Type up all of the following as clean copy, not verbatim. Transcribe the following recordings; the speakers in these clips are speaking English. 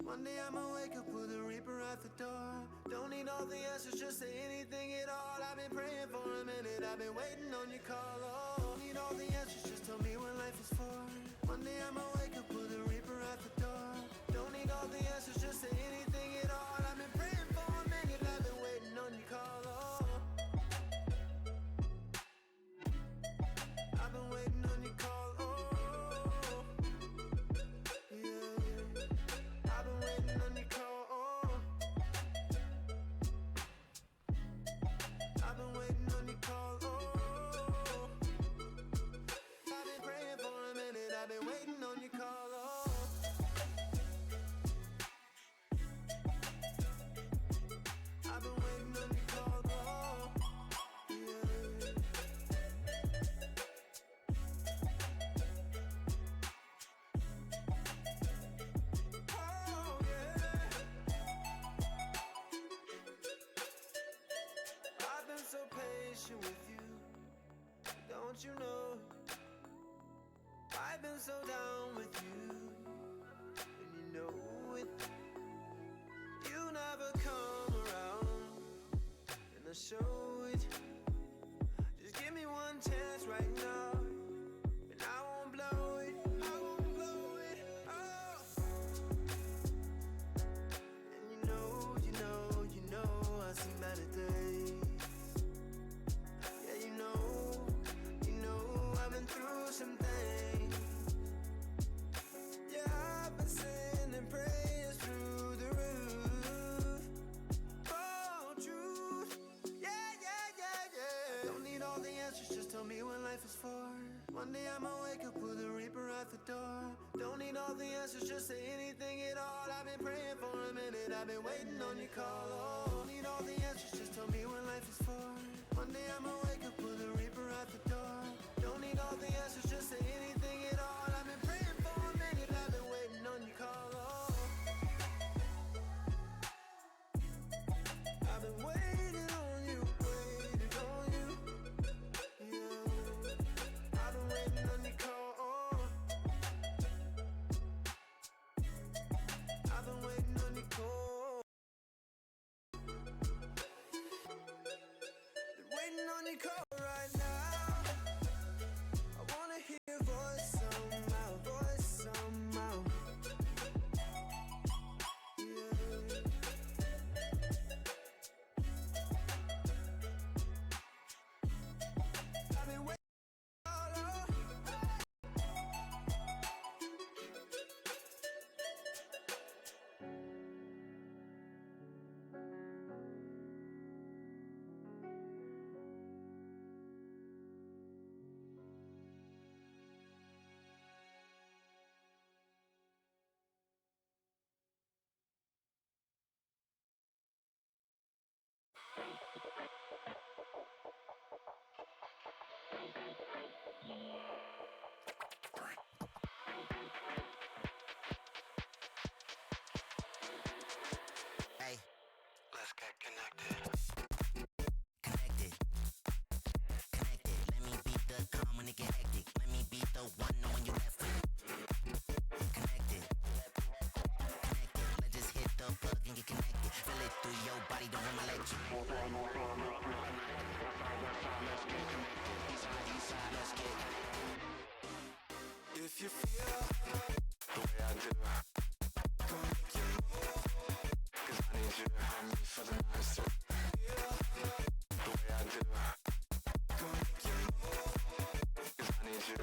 One day I'ma wake up with a reaper at the door. Don't need all the answers, just say anything at all. I've been praying for a minute, I've been waiting on your call. Oh, don't need all the answers, just tell me what life is for. One day I'ma wake up with a reaper at the door. Don't need all the answers, just say anything at all. I've been praying for a minute, I've been waiting on your call. Oh, I've been waiting on your call. Oh, yeah. I've been waiting on your call. Oh, I've been waiting on your call. Oh, I've been praying for a minute, I've been waiting on your call. Oh, I've been waiting on your call. Oh, yeah. Oh, yeah. I've been so patient with you, don't you know? I've been so down with you, and you know it. You never come around, and I show it. Just give me one chance right now, and I won't blow it. I won't blow it. Oh, and you know, I've seen better days. Yeah, you know, I've been through some things. Yeah, I've been sending prayers through the roof. Oh, truth. Yeah, yeah, yeah, yeah. Don't need all the answers, just tell me what life is for. One day I'ma wake up with a reaper at the door. Don't need all the answers, just say anything at all. I've been praying for a minute, I've been waiting on your call. Oh, don't need all the answers, just tell me what life is for. One day I'ma wake up with a reaper at the door. Don't need all the answers, just say anything at all. I've been praying for a minute, I've been waiting on your call. Oh, I've been waiting on you, waiting on you. Yeah, I've been waiting on your call. Oh, I've been waiting on your call. Been waiting on your call right now. I wanna hear your voice somehow, voice somehow. Yeah. I've been waiting all over. Hey, let's get connected. Connected. Connected. Let me be the calm when it get hectic. Let me be the one knowing you left with. Connected. Connected. Let's just hit the plug and get connected. Feel it through your body, don't run my electric. If you feel the way I do, go make your move. 'Cause I need you to help me for the night. So feel the way I do, go make your move. 'Cause I need you.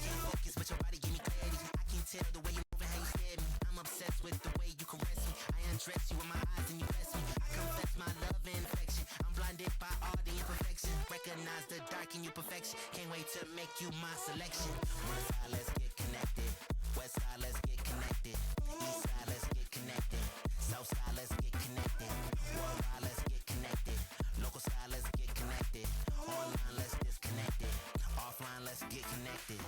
Can't focus, but your body give me clarity. I can tell the way you move and how you stare at me. I'm obsessed with the way you caress me. I undress you with my eyes and you bless me. I confess my love and affection. I'm blinded by all the imperfection. Recognize the dark in you perfection. Can't wait to make you my selection. One side, let's get connected. West side, let's get connected. East side, let's get connected. South side, let's get connected. Worldwide, let's get connected. Local side, let's get connected. Online, let's disconnect it. Offline, let's get connected.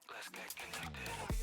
Let's get connected.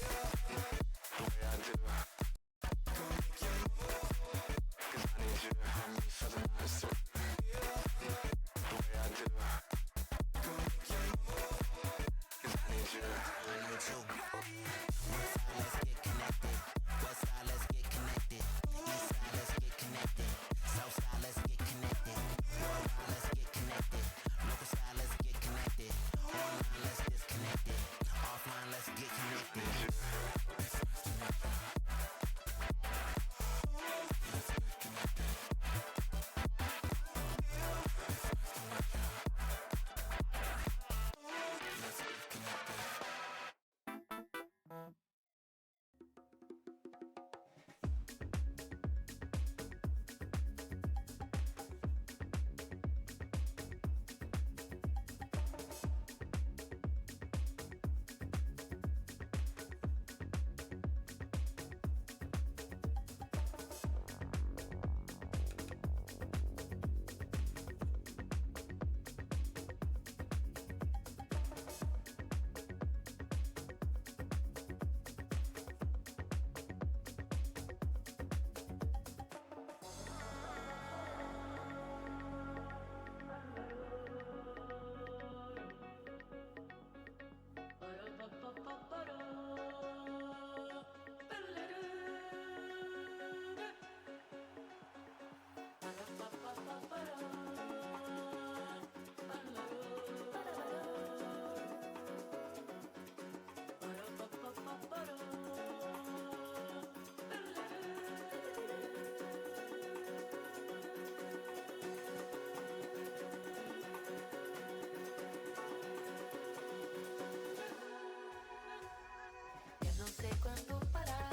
Eu não sei quando parar.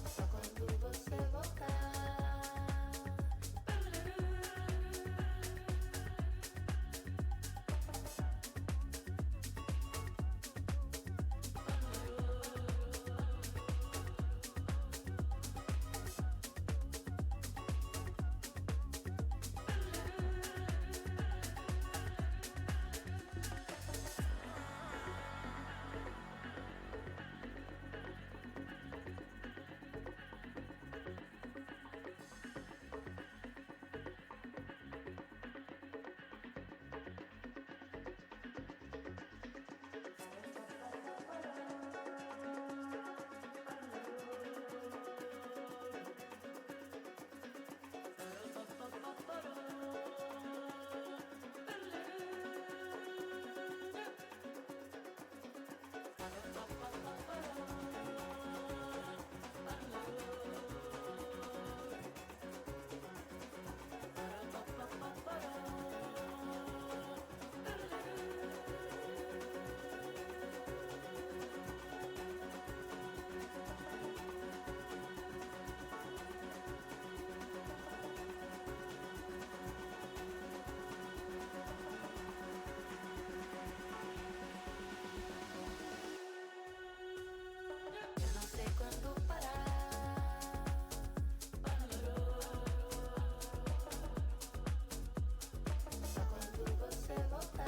Só quando você voltar. Eu não sei quando parar. Só quando você voltar.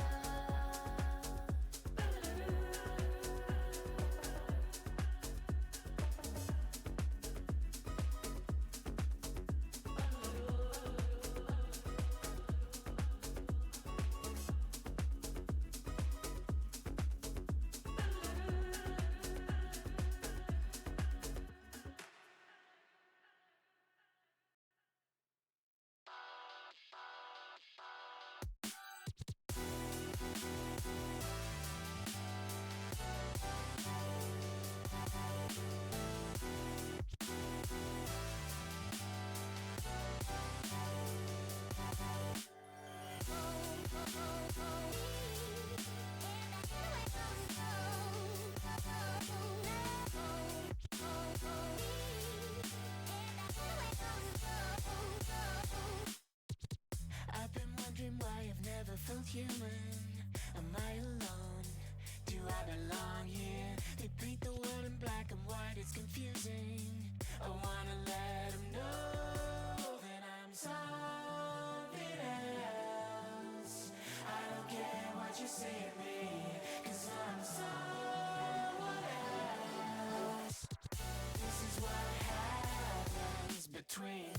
I've been wondering why I've never felt human. Am I alone? Do I belong here? They paint the world in black and white, it's confusing. I wanna let them know that I'm something else. I don't care what you say to me, 'cause I'm someone else. This is what happens between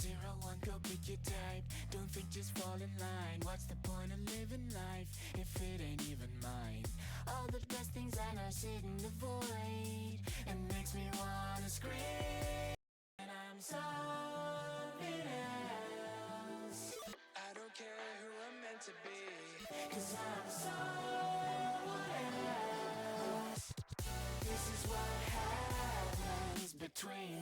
Zero, one, go pick your type. Don't think, just fall in line. What's the point of living life if it ain't even mine? All the best things I know sit in the void and makes me wanna scream. And I'm something else. I don't care who I'm meant to be. 'Cause I'm someone else. This is what happens between.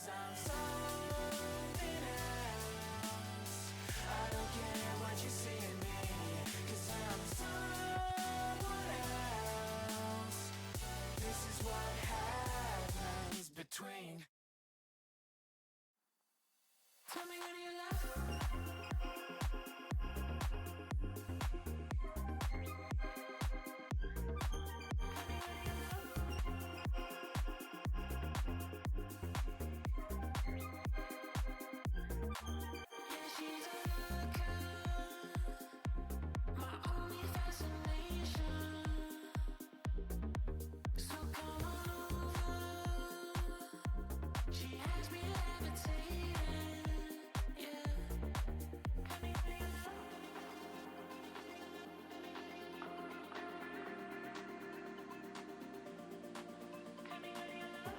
I'm something else. I don't care what you see in me, 'cause I'm someone else. This is what happens between. Tell me when you love. Yeah, she's a looker, my only fascination. So come on over. She has me levitating. Yeah. Tell me when you love. Tell me when you love.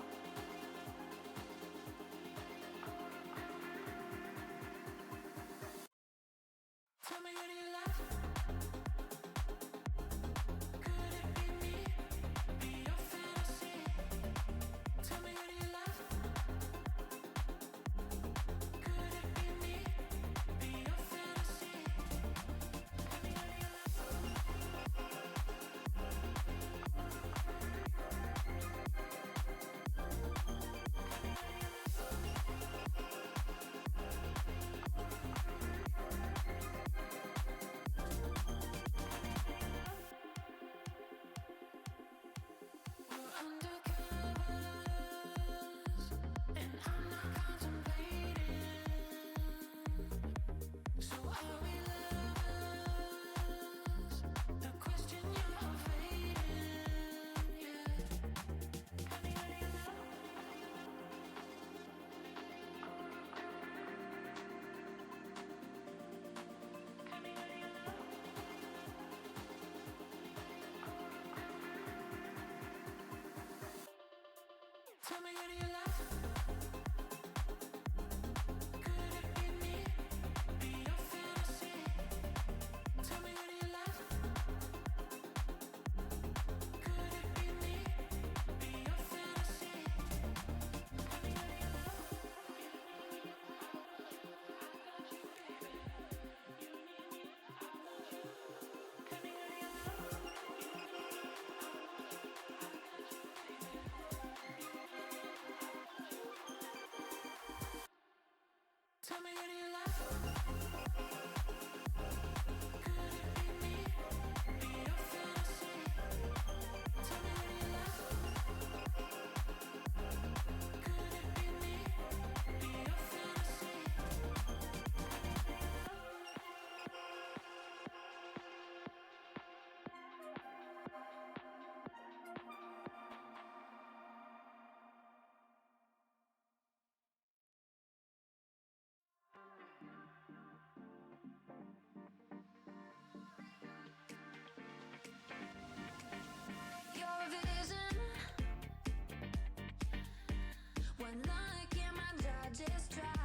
Tell me when you love. Could it be me? Be your fantasy. Tell me when you love. Could it be me? Be your fantasy. Tell me when you love. We're undercovers, and I'm not contemplating. So are we lovers? The question you're evading. Yeah. Tell me when you love. Tell me when you love. Tell me when you love. Could it be me? Be your fantasy. Tell me when you love. Could it be me? Be your fantasy. Tell me when you love. Tell me when you love. Tell me when you love. Could it be me? Be your fantasy. Tell me when you love. Could it be me? Be your fantasy. Your vision, one like in my digest try.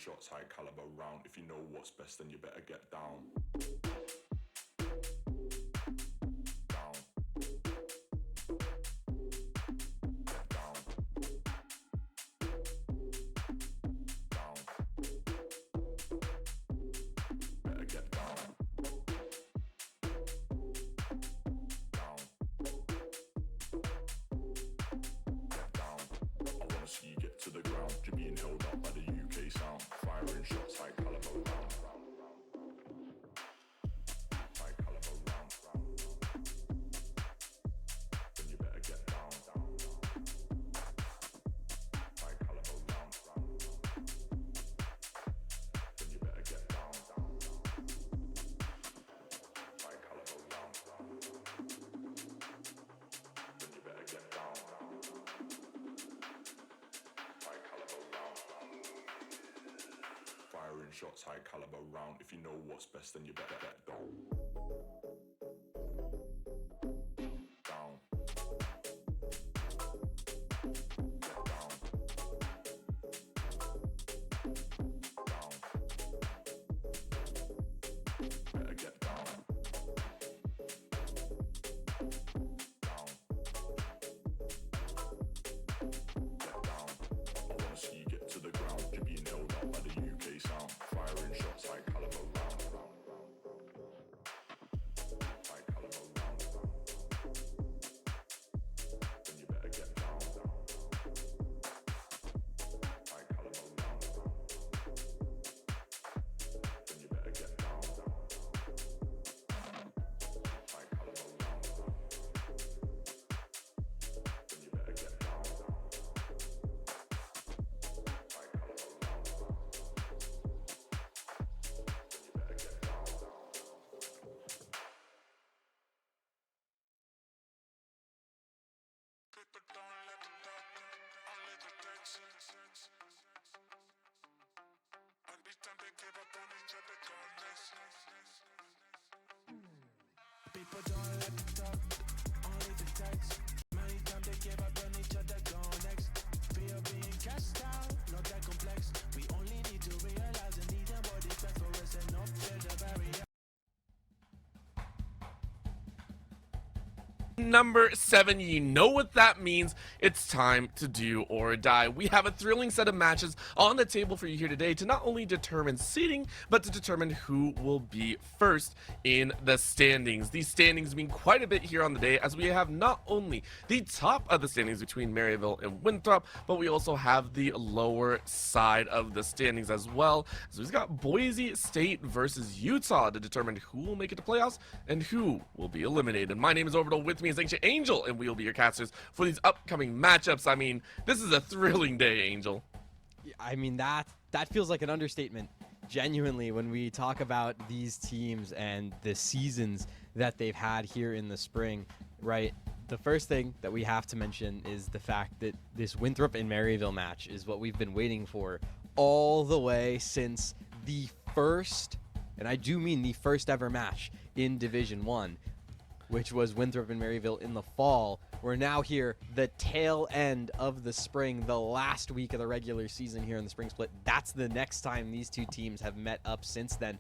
shots, high caliber round. If you know what's best, then you better get down. Down. Get down. Down. Better get down. Down. Get down. I wanna see you get to the ground. You're being held up by the UK sound. Firing shots, high caliber round. High caliber round. Then you better get down. High caliber round. Then you better get down. High caliber round. Then you better get down. High caliber round. Firing shots, high caliber round. If you know what's best, then you better get down. Down. Get down. Down. Better get down. Down. Get down. I wanna see you get to the ground. You're being held up by the UK sound. Firing shots, high caliber round. High caliber round. Then you better get down. High caliber round. Then you better get down. High caliber round. Then you better get down. High caliber round. Then you better get down. People don't let them talk, only the text. Every time they give up on each other, go next. People don't let them talk, only the text. Many times they give up on each other, go next. Fear being cast out, not that complex. We only need to realize and need them what is best for us and not build a barrier. Number 7, you know what that means. It's time to do or die. We have a thrilling set of matches on the table for you here today to not only determine seeding, but to determine who will be first in the standings. These standings mean quite a bit here on the day, as we have not only the top of the standings between Maryville and Winthrop, but we also have the lower side of the standings as well. So we've got Boise State versus Utah to determine who will make it to playoffs and who will be eliminated. My name is Orbital. With me is Ancient Angel, and we will be your casters for these upcoming matchups. I mean, this is a thrilling day, Angel. I mean, that feels like an understatement. Genuinely, when we talk about these teams and the seasons that they've had here in the spring, right? The first thing that we have to mention is the fact that this Winthrop and Maryville match is what we've been waiting for all the way since the first, and I do mean the first ever match in Division 1, which was Winthrop and Maryville in the fall. We're now here, the tail end of the spring, the last week of the regular season here in the spring split. That's the next time these two teams have met up since then.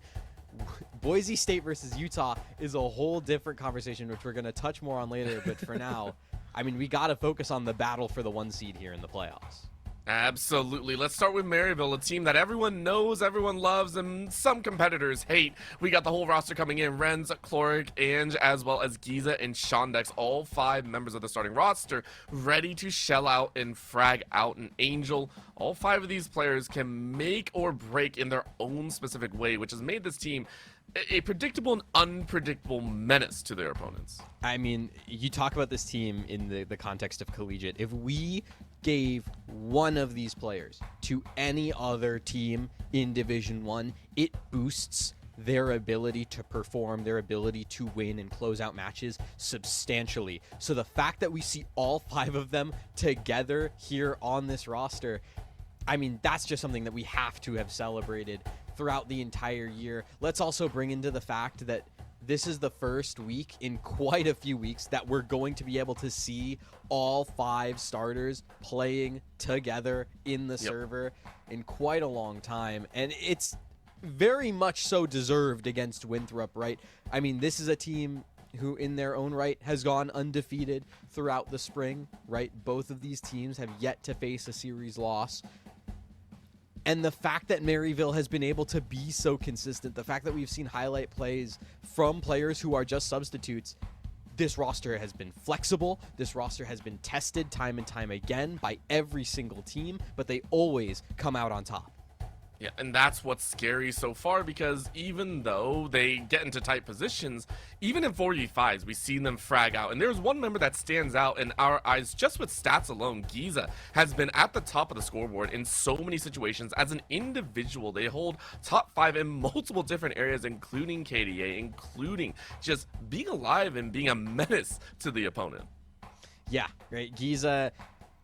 Boise State versus Utah is a whole different conversation, which we're going to touch more on later. But for now, I mean, we got to focus on the battle for the 1 seed here in the playoffs. Absolutely. Let's start with Maryville, a team that everyone knows, everyone loves, and some competitors hate. We got the whole roster coming in: Renz, Cloric, Ange, as well as Giza and Shondex, all 5 members of the starting roster, ready to shell out and frag out an Angel. All 5 of these players can make or break in their own specific way, which has made this team a predictable and unpredictable menace to their opponents. I mean, you talk about this team in the context of collegiate. If we gave one of these players to any other team in Division 1, it boosts their ability to perform, their ability to win and close out matches substantially. So the fact that we see all 5 of them together here on this roster, I mean, that's just something that we have to have celebrated throughout the entire year. Let's also bring into the fact that this is the first week in quite a few weeks that we're going to be able to see all 5 starters playing together in the server in quite a long time. And it's very much so deserved against Winthrop, right? I mean, this is a team who in their own right has gone undefeated throughout the spring, right? Both of these teams have yet to face a series loss. And the fact that Maryville has been able to be so consistent, the fact that we've seen highlight plays from players who are just substitutes, this roster has been flexible. This roster has been tested time and time again by every single team, but they always come out on top. Yeah, and that's what's scary so far, because even though they get into tight positions, even in 4v5s, we've seen them frag out. And there's one member that stands out in our eyes just with stats alone. Giza has been at the top of the scoreboard in so many situations. As an individual, they hold top 5 in multiple different areas, including KDA, including just being alive and being a menace to the opponent. Yeah, right. Giza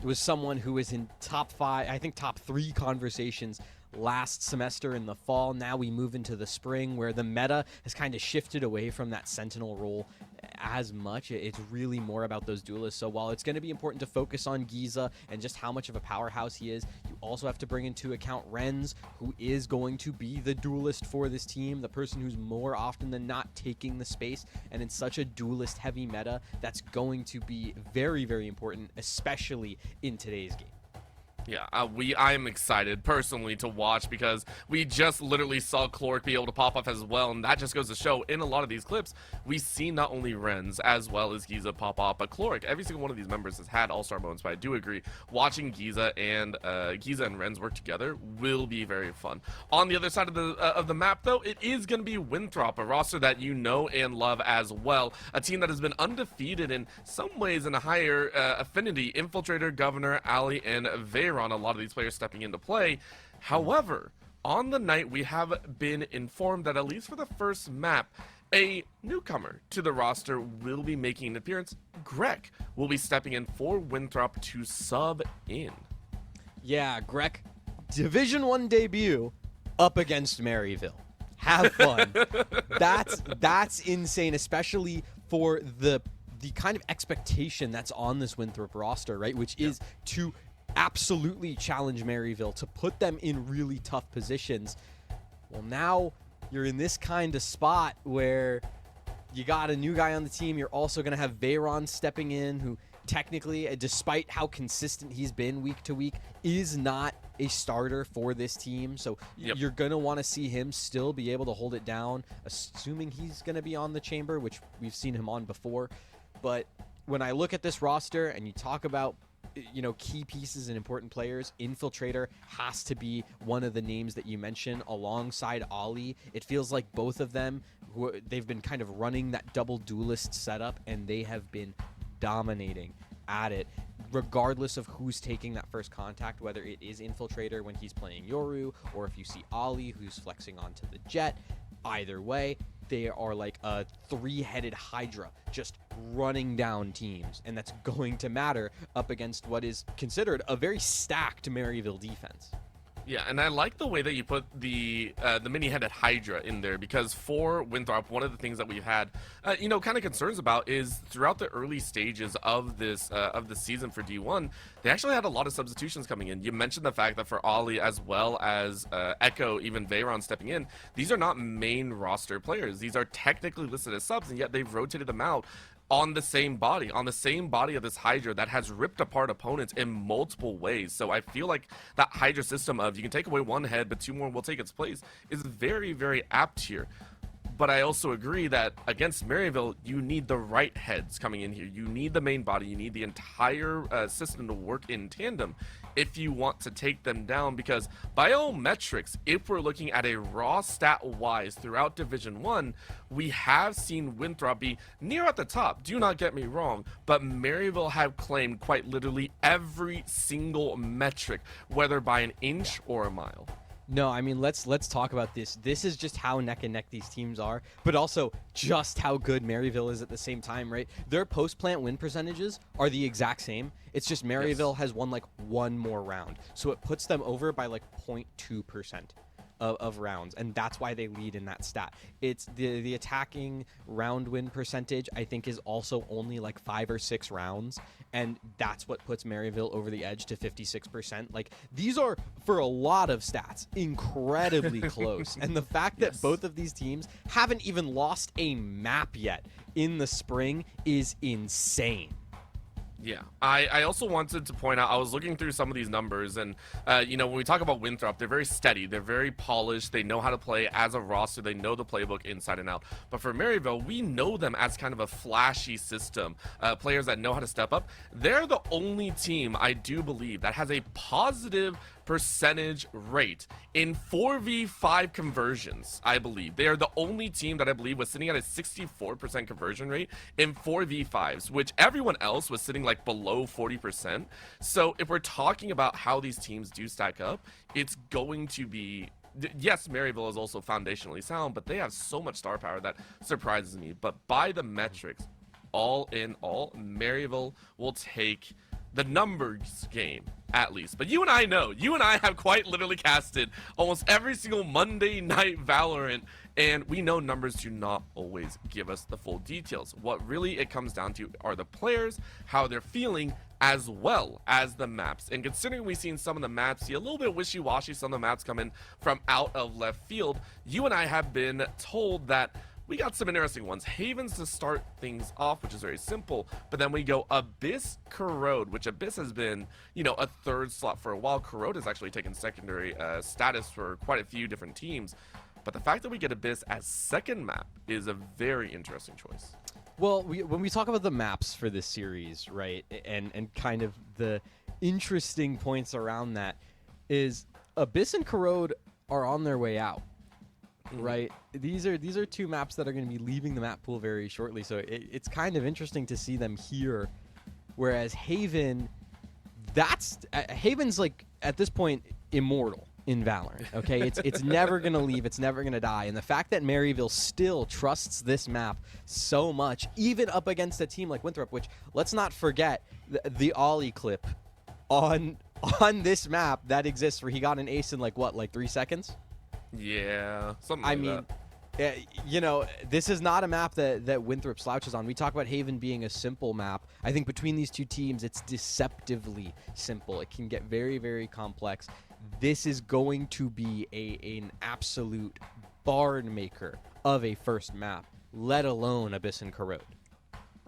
was someone who was in top 5, I think top 3 conversations last semester in the fall. Now we move into the spring where the meta has kind of shifted away from that sentinel role as much. It's really more about those duelists. So while it's going to be important to focus on Giza and just how much of a powerhouse he is, you also have to bring into account Renz, who is going to be the duelist for this team, the person who's more often than not taking the space. And in such a duelist heavy meta, that's going to be very, very important, especially in today's game. Yeah, I am excited personally to watch, because we just literally saw Cloric be able to pop off as well, and that just goes to show in a lot of these clips we see not only Renz as well as Giza pop off, but Cloric, every single one of these members has had all-star moments. But I do agree, watching Giza and Renz work together will be very fun. On the other side of the map, though, it is going to be Winthrop, a roster that you know and love as well, a team that has been undefeated in some ways in a higher affinity. Infiltrator, Governor, Ali, and Veyron, a lot of these players stepping into play. However, on the night, we have been informed that at least for the first map, a newcomer to the roster will be making an appearance. Greg will be stepping in for Winthrop to sub in. Yeah, Greg, Division 1 debut up against Maryville. Have fun. That's insane, especially for the kind of expectation that's on this Winthrop roster, right? Which is to absolutely challenge Maryville, to put them in really tough positions. Well, now you're in this kind of spot where you got a new guy on the team. You're also going to have Veyron stepping in, who technically, despite how consistent he's been week to week, is not a starter for this team. So you're going to want to see him still be able to hold it down, assuming he's going to be on the chamber, which we've seen him on before. But when I look at this roster and you talk about key pieces and important players, Infiltrator has to be one of the names that you mentioned alongside Ollie. It feels like both of them, they've been kind of running that double duelist setup, and they have been dominating at it, regardless of who's taking that first contact, whether it is Infiltrator when he's playing Yoru, or if you see Ollie who's flexing onto the Jet. Either way, they are like a 3-headed Hydra just running down teams, and that's going to matter up against what is considered a very stacked Maryville defense. Yeah, and I like the way that you put the mini-headed Hydra in there, because for Winthrop, one of the things that we've had, kind of concerns about is throughout the early stages of this of the season for D1, they actually had a lot of substitutions coming in. You mentioned the fact that for Ollie as well as Echo, even Veyron stepping in, these are not main roster players. These are technically listed as subs, and yet they've rotated them out on the same body of this Hydra that has ripped apart opponents in multiple ways. So I feel like that Hydra system of you can take away one head, but 2 more will take its place is very, very apt here. But I also agree that against Maryville, you need the right heads coming in here. You need the main body. You need the entire system to work in tandem if you want to take them down, because by all metrics, if we're looking at a raw stat-wise throughout Division 1, we have seen Winthrop be near at the top. Do not get me wrong, but Maryville have claimed quite literally every single metric, whether by an inch or a mile. No, I mean, let's talk about this. This is just how neck and neck these teams are, but also just how good Maryville is at the same time, right? Their post-plant win percentages are the exact same. It's just Maryville has won like 1 more round, so it puts them over by like 0.2%. of rounds, and that's why they lead in that stat. It's the attacking round win percentage, I think, is also only like 5 or 6 rounds, and that's what puts Maryville over the edge to 56%. Like, these are, for a lot of stats, incredibly close. And the fact that both of these teams haven't even lost a map yet in the spring is insane. Yeah, I also wanted to point out, I was looking through some of these numbers, and, when we talk about Winthrop, they're very steady, they're very polished, they know how to play as a roster, they know the playbook inside and out. But for Maryville, we know them as kind of a flashy system, players that know how to step up. They're the only team, I do believe, that has a positive percentage rate in 4v5 conversions. I believe they are the only team that I believe was sitting at a 64% conversion rate in 4v5s, which everyone else was sitting like below 40%. So if we're talking about how these teams do stack up, it's going to be, yes, Maryville is also foundationally sound, but they have so much star power that surprises me. But by the metrics, all in all, Maryville will take the numbers game, at least. But you and I know, you and I have quite literally casted almost every single Monday night Valorant, and we know numbers do not always give us the full details. What really it comes down to are the players, how they're feeling, as well as the maps. And considering we've seen some of the maps see a little bit wishy-washy, some of the maps come in from out of left field, you and I have been told that we got some interesting ones. Havens to start things off, which is very simple, but then we go Abyss, Corrode, which Abyss has been, a third slot for a while. Corrode has actually taken secondary status for quite a few different teams, but the fact that we get Abyss as second map is a very interesting choice. Well, when we talk about the maps for this series, right, and kind of the interesting points around that is Abyss and Corrode are on their way out. Right, these are two maps that are going to be leaving the map pool very shortly, so it's kind of interesting to see them here. Whereas Haven's like at this point immortal in Valorant. Okay, it's never going to leave, it's never going to die, and the fact that Maryville still trusts this map so much, even up against a team like Winthrop, which let's not forget the Ollie clip on this map that exists where he got an ace in like 3 seconds. Yeah, something like that. This is not a map that Winthrop slouches on. We talk about Haven being a simple map. I think between these two teams, it's deceptively simple. It can get very, very complex. This is going to be an absolute barn maker of a first map, let alone Abyss and Corrode.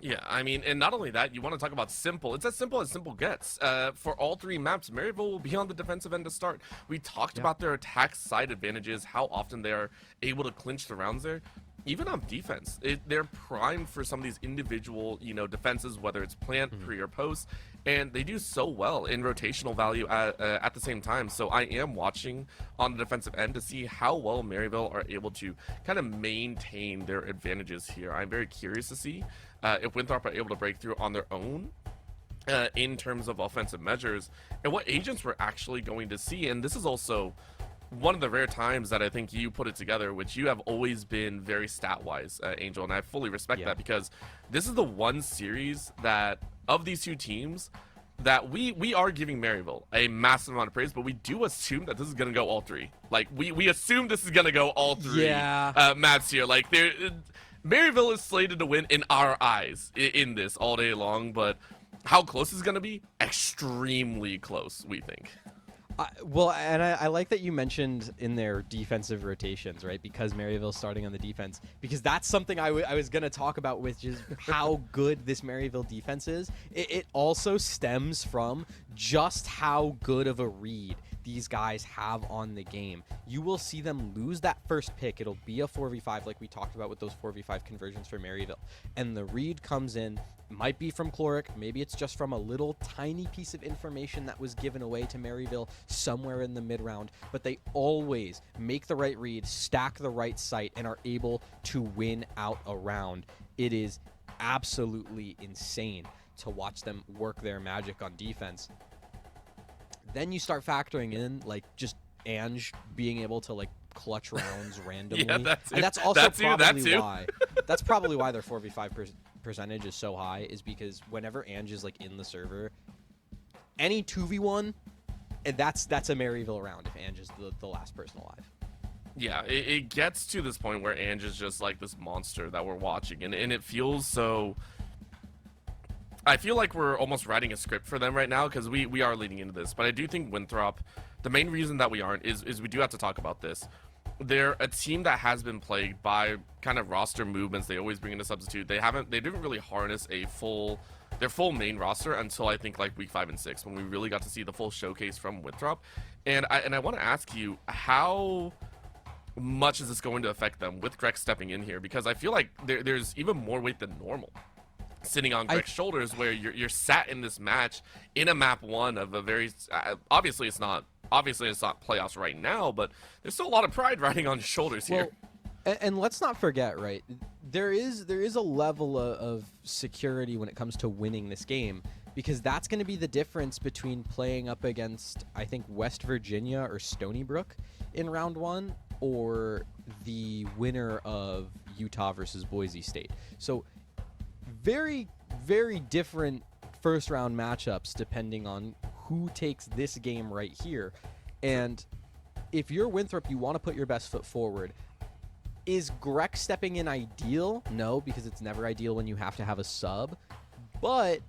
Yeah, I mean, and not only that, you want to talk about simple. It's as simple gets. For all 3 maps, Maryville will be on the defensive end to start. We talked about their attack side advantages, how often they are able to clinch the rounds there. Even on defense, they're primed for some of these individual, defenses, whether it's plant, pre, or post, and they do so well in rotational value at the same time. So I am watching on the defensive end to see how well Maryville are able to kind of maintain their advantages here. I'm very curious to see if Winthrop are able to break through on their own in terms of offensive measures and what agents we're actually going to see. And this is also one of the rare times that I think you put it together, which you have always been very stat-wise, Angel, and I fully respect that, because this is the one series that, of these two teams, that we are giving Maryville a massive amount of praise, but we do assume that this is going to go all 3. Like, we assume this is going to go all 3 maps here. Like, Maryville is slated to win in our eyes in this all day long, but how close is going to be? Extremely close, we think. Well, and I like that you mentioned in their defensive rotations, right? Because Maryville's starting on the defense. Because that's something I was going to talk about, which is how good this Maryville defense is. It also stems from just how good of a read these guys have on the game. You will see them lose that first pick. It'll be a 4v5 like we talked about with those 4v5 conversions for Maryville. And the read comes in, might be from Chloric, maybe it's just from a little tiny piece of information that was given away to Maryville somewhere in the mid-round, but they always make the right read, stack the right site, and are able to win out a round. It is absolutely insane to watch them work their magic on defense. Then you start factoring in, like, just Ange being able to, like, clutch rounds randomly. Yeah, and that's also probably why. That's probably why their 4v5 percentage is so high, is because whenever Ange is, like, in the server, any 2v1, that's a Maryville round if Ange is the last person alive. Yeah, it gets to this point where Ange is just like this monster that we're watching, and it feels so. I feel like we're almost writing a script for them right now because we are leading into this. But I do think Winthrop, the main reason that we aren't is we do have to talk about this. They're a team that has been plagued by kind of roster movements. They always bring in a substitute. They didn't really harness their full main roster until I think like week 5 and 6 when we really got to see the full showcase from Winthrop. And I want to ask you, how much is this going to affect them with Greg stepping in here? Because I feel like there's even more weight than normal sitting on Greg's shoulders, where you're sat in this match in a map 1 of a very obviously it's not playoffs right now, but there's still a lot of pride riding on your shoulders here. And let's not forget, right? There is a level of security when it comes to winning this game, because that's going to be the difference between playing up against, I think, West Virginia or Stony Brook in round 1, or the winner of Utah versus Boise State. So very, very different first round matchups depending on who takes this game right here. And if you're Winthrop, you want to put your best foot forward. Is Greg stepping in ideal? No, because it's never ideal when you have to have a sub. But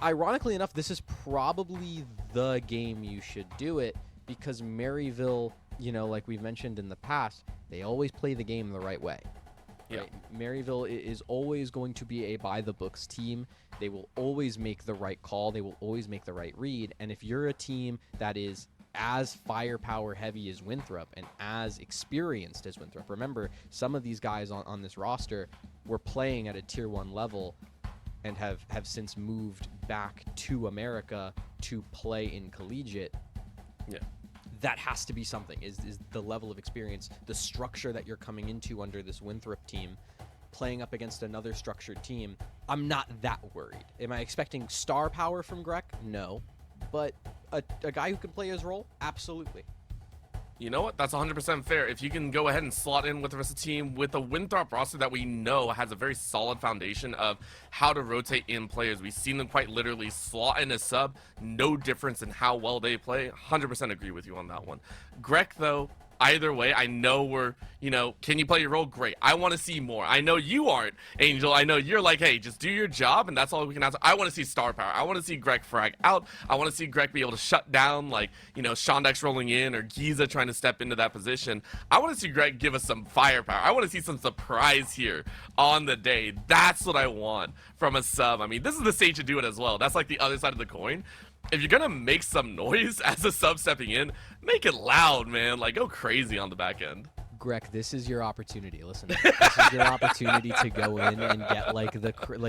ironically enough, this is probably the game you should do it, because Maryville, you know, like we've mentioned in the past, they always play the game the right way. Yeah. Right? Maryville is always going to be a by-the-books team. They will always make the right call. They will always make the right read. And if you're a team that is as firepower heavy as Winthrop and as experienced as Winthrop, remember, some of these guys on this roster were playing at a tier 1 level and have since moved back to America to play in collegiate. Yeah. That has to be something, is the level of experience, the structure that you're coming into under this Winthrop team, playing up against another structured team. I'm not that worried. Am I expecting star power from Greg? No. But a guy who can play his role? Absolutely. You know what? That's 100% fair. If you can go ahead and slot in with the rest of the team with a Winthrop roster that we know has a very solid foundation of how to rotate in players. We've seen them quite literally slot in a sub. No difference in how well they play. 100% agree with you on that one. Greg, though, either way, I know can you play your role? Great. I want to see more. I know you aren't, Angel. I know you're like, hey, just do your job, and that's all we can ask. I want to see star power. I want to see Greg frag out. I want to see Greg be able to shut down, like, Shondex rolling in or Giza trying to step into that position. I want to see Greg give us some firepower. I want to see some surprise here on the day. That's what I want from a sub. I mean, this is the stage to do it as well. That's like the other side of the coin. If you're gonna make some noise as a sub stepping in, make it loud, man. Like, go crazy on the back end. Greg, this is your opportunity. Listen, this is your opportunity to go in and get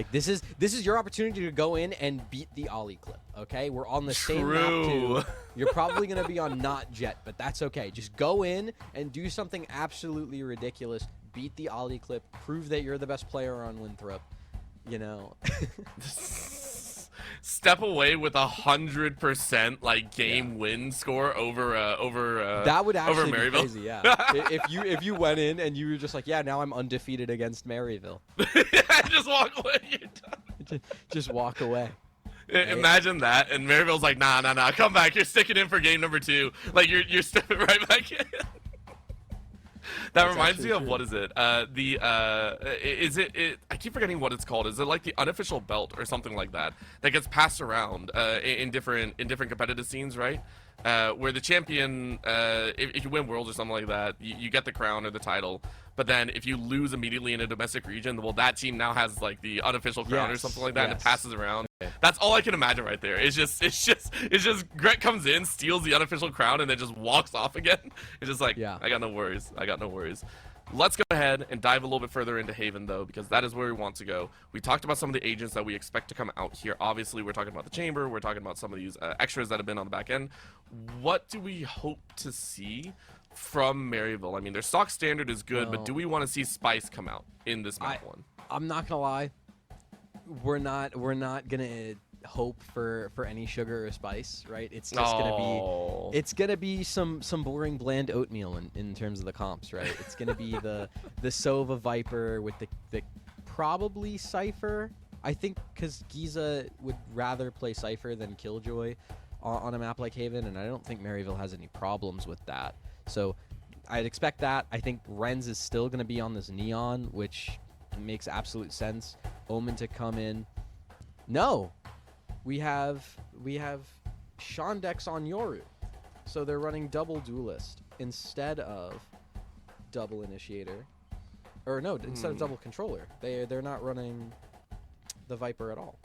this is your opportunity to go in and beat the Ollie clip. Okay, we're on the same map too. You're probably gonna be on not Jet, but that's okay. Just go in and do something absolutely ridiculous. Beat the Ollie clip. Prove that you're the best player on Winthrop. Step away with 100% like game win score over that would actually be Maryville. Crazy, yeah. if you went in and you were just like, yeah, now I'm undefeated against Maryville. Just walk away. You're done. Just walk away. Imagine that, and Maryville's like, nah, come back. You're sticking in for game number 2. Like you're stepping right back in. That reminds me of true. What is it? Is it? I keep forgetting what it's called. Is it like the unofficial belt or something like that that gets passed around in different competitive scenes, right? Where the champion, if you win worlds or something like that, you get the crown or the title. But then if you lose immediately in a domestic region, well, that team now has like the unofficial crown or something like that, and it passes around. That's all I can imagine right there. It's just Greg comes in, steals the unofficial crown, and then just walks off again. It's just like, I got no worries. Let's go ahead and dive a little bit further into Haven, though, because that is where we want to go. We talked about some of the agents that we expect to come out here. Obviously, we're talking about the Chamber. We're talking about some of these extras that have been on the back end. What do we hope to see from Maryville? I mean, their stock standard is good, but do we want to see Spice come out in this map one? I'm not gonna lie. We're not gonna hope for any sugar or spice, right? It's just gonna be some boring bland oatmeal in terms of the comps, right? It's gonna be the Sova Viper with the probably Cypher. I think because Giza would rather play Cypher than Killjoy on a map like Haven, and I don't think Maryville has any problems with that. So I'd expect that. I think Renz is still going to be on this Neon, which makes absolute sense. Omen to come in. No, we have Shondex on Yoru, so they're running double duelist instead of double initiator, or no, instead of double controller. They're not running the Viper at all.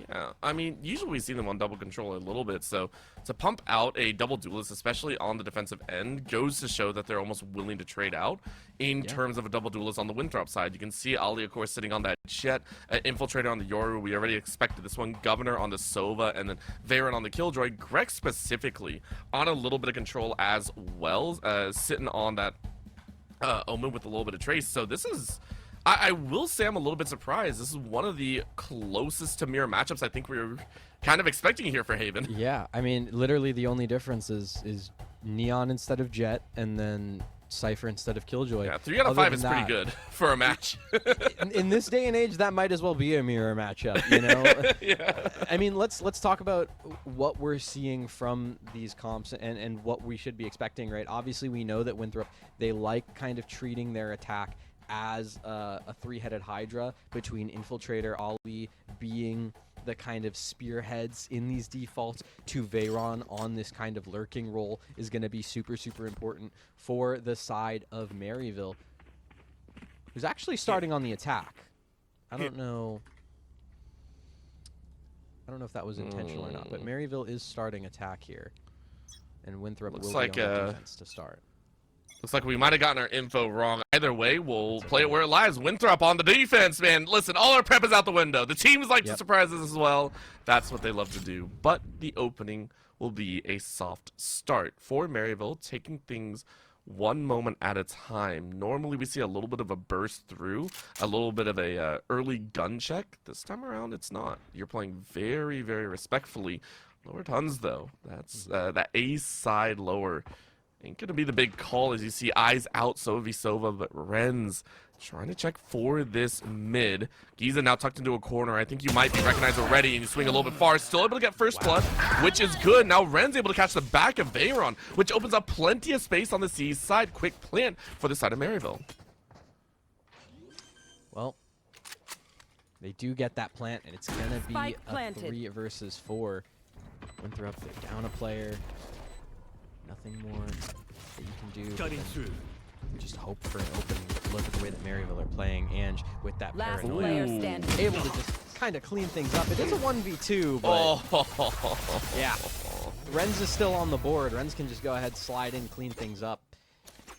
Yeah, I mean, usually we see them on double control a little bit, so to pump out a double duelist, especially on the defensive end, goes to show that they're almost willing to trade out in terms of a double duelist on the Winthrop side. You can see Ali, of course, sitting on that Jet, Infiltrator on the Yoru. We already expected this one, Governor on the Sova, and then Varen on the Killjoy. Greg specifically on a little bit of control as well, sitting on that Omen with a little bit of Trace. So this is... I will say I'm a little bit surprised. This is one of the closest to mirror matchups I think we were kind of expecting here for Haven. Yeah, I mean, literally the only difference is Neon instead of Jet, and then Cypher instead of Killjoy. Yeah, 3 out of 5 is pretty good for a match. in this day and age, that might as well be a mirror matchup, you know? Yeah. I mean, let's talk about what we're seeing from these comps and what we should be expecting, right? Obviously, we know that Winthrop, they like kind of treating their attack as a three-headed Hydra, between Infiltrator, Ali being the kind of spearheads in these defaults, to Veyron on this kind of lurking role is going to be super, super important for the side of Maryville, who's actually starting on the attack. I don't know if that was intentional or not, but Maryville is starting attack here, and Winthrop will be on the defense to start. Looks like we might have gotten our info wrong. Either way, we'll play it where it lies. Winthrop on the defense, man. Listen, all our prep is out the window. The teams like to surprise us as well. That's what they love to do. But the opening will be a soft start for Maryville, taking things one moment at a time. Normally, we see a little bit of a burst through, a little bit of a early gun check. This time around, it's not. You're playing very, very respectfully. Lower tons, though. That's that A side lower. Ain't gonna be the big call as you see eyes out Sova, but Renz trying to check for this mid. Giza now tucked into a corner. I think you might be recognized already, and you swing a little bit far. Still able to get first blood, which is good. Now Renz able to catch the back of Veyron, which opens up plenty of space on the C side. Quick plant for the side of Maryville. Well, they do get that plant, and it's gonna be a 3 versus 4. Winthrop, they're down a player. Nothing more that you can do. Cutting through. Just hope for an opening. Look at the way that Maryville are playing Ange with that Last paranoia. player standing. Able to just kind of clean things up. It is a 1v2, but yeah. Renz is still on the board. Renz can just go ahead, slide in, clean things up.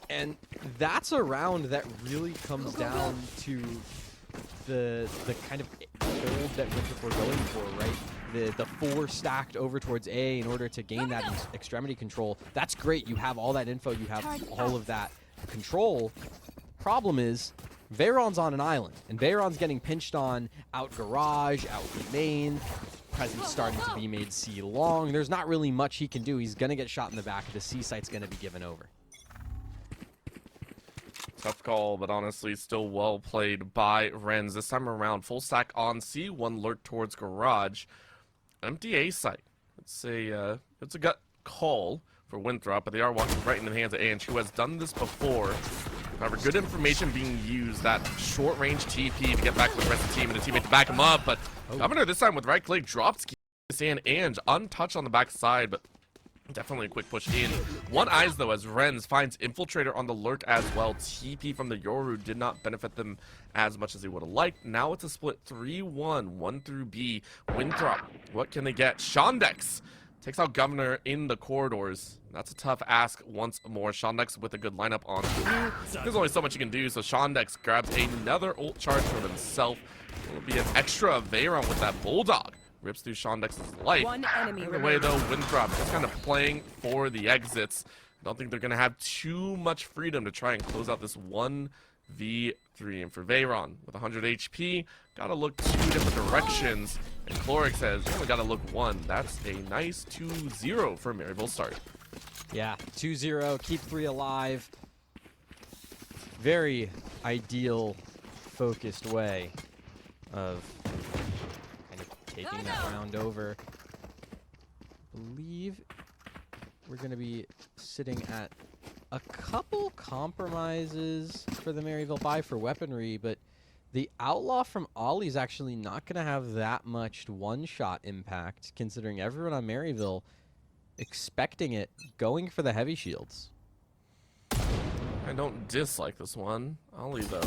And that's a round that really comes down to the kind of hold that Winthrop were going for, right? The 4 stacked over towards A in order to gain that extremity control. That's great. You have all that info. You have all of that control. Problem is, Veyron's on an island, and Veyron's getting pinched on out garage, out main. Presence starting to be made C long. There's not really much he can do. He's going to get shot in the back. The C site's going to be given over. Tough call, but honestly, still well played by Renz. This time around, full stack on C, 1 lurk towards garage. Empty A site. It's a gut call for Winthrop, but they are walking right in the hands of Ange, who has done this before. However, good information being used. That short-range TP to get back with the rest of the team and the teammate to back him up. But Governor this time with right click drops and Ange untouched on the backside, but definitely a quick push in. One eyes, though, as Renz finds Infiltrator on the lurk as well. TP from the Yoru did not benefit them as much as they would have liked. Now it's a split 3-1, 1 through B. Winthrop, what can they get? Shondex takes out Governor in the corridors. That's a tough ask once more. Shondex with a good lineup on 2. There's only so much you can do, so Shondex grabs another ult charge for himself. It'll be an extra Veyron with that Bulldog. Rips through Shondex's life. One enemy By the way, though, Winthrop just kind of playing for the exits. I don't think they're going to have too much freedom to try and close out this 1v3. And for Veyron, with 100 HP, got to look 2 different directions. And Clorix says, only got to look 1. That's a nice 2-0 for Maryville start. Yeah, 2-0, keep 3 alive. Very ideal, focused way of kind of taking that round over. I believe we're going to be sitting at a couple compromises for the Maryville 5 for weaponry, but the Outlaw from Ollie's actually not going to have that much one-shot impact, considering everyone on Maryville expecting it, going for the heavy shields. I don't dislike this one. Ollie, though,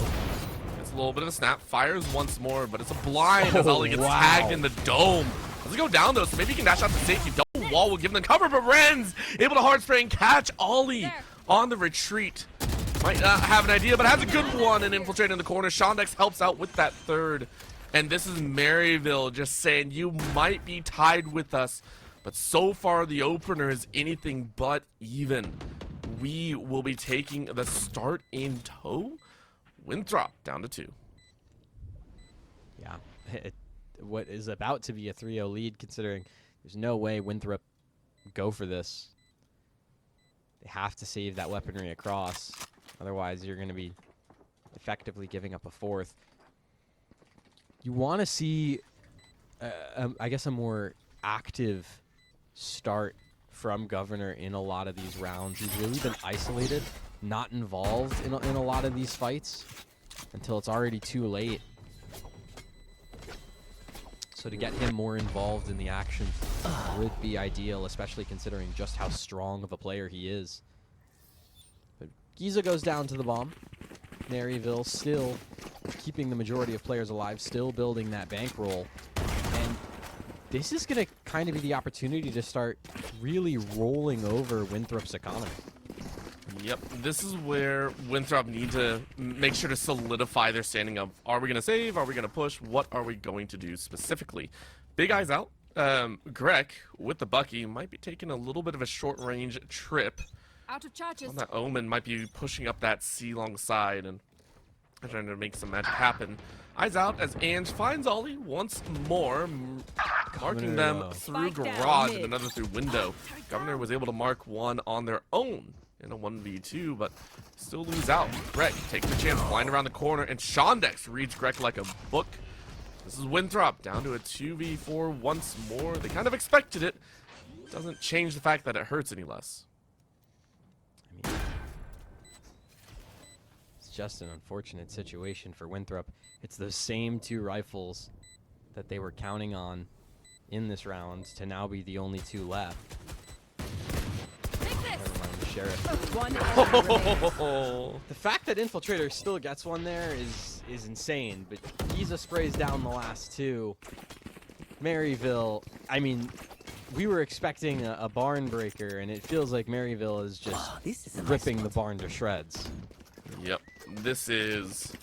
it's a little bit of a snap. Fires once more, but it's a blind as Ollie gets tagged in the dome. Does it go down, though, so maybe he can dash out to safety. Double wall will give them cover, but Renz able to hard spray and catch Ollie on the retreat. Might not have an idea, but has a good one and infiltrate in the corner. Shondex helps out with that third. And this is Maryville just saying, you might be tied with us, but so far the opener is anything but even. We will be taking the start in tow. Winthrop down to 2. Yeah, what is about to be a 3-0 lead, considering there's no way Winthrop go for this. They have to save that weaponry across. Otherwise, you're going to be effectively giving up a fourth. You want to see, I guess, a more active start from Governor in a lot of these rounds. He's really been isolated, not involved in a lot of these fights until it's already too late. So to get him more involved in the action would be ideal, especially considering just how strong of a player he is. But Giza goes down to the bomb. Maryville still keeping the majority of players alive, still building that bankroll. And this is going to kind of be the opportunity to start really rolling over Winthrop's economy. Yep, this is where Winthrop need to make sure to solidify their standing of, are we going to save? Are we going to push? What are we going to do specifically? Big eyes out. Greg, with the Bucky, might be taking a little bit of a short-range trip. Out of charges. That Omen might be pushing up that C-long side and trying to make some magic happen. Eyes out as Ange finds Ollie once more, marking them through garage and another through window. Governor was able to mark one on their own in a 1v2, but still lose out. Greg takes the chance, flying around the corner, and Shondex reads Greg like a book. This is Winthrop down to a 2v4 once more. They kind of expected it. Doesn't change the fact that it hurts any less. I mean, it's just an unfortunate situation for Winthrop. It's those same 2 rifles that they were counting on in this round to now be the only 2 left. Never mind the sheriff. The fact that Infiltrator still gets one there is insane, but Giza sprays down the last 2. Maryville, I mean, we were expecting a barn breaker, and it feels like Maryville is just ripping the barn to shreds. Yep, this is...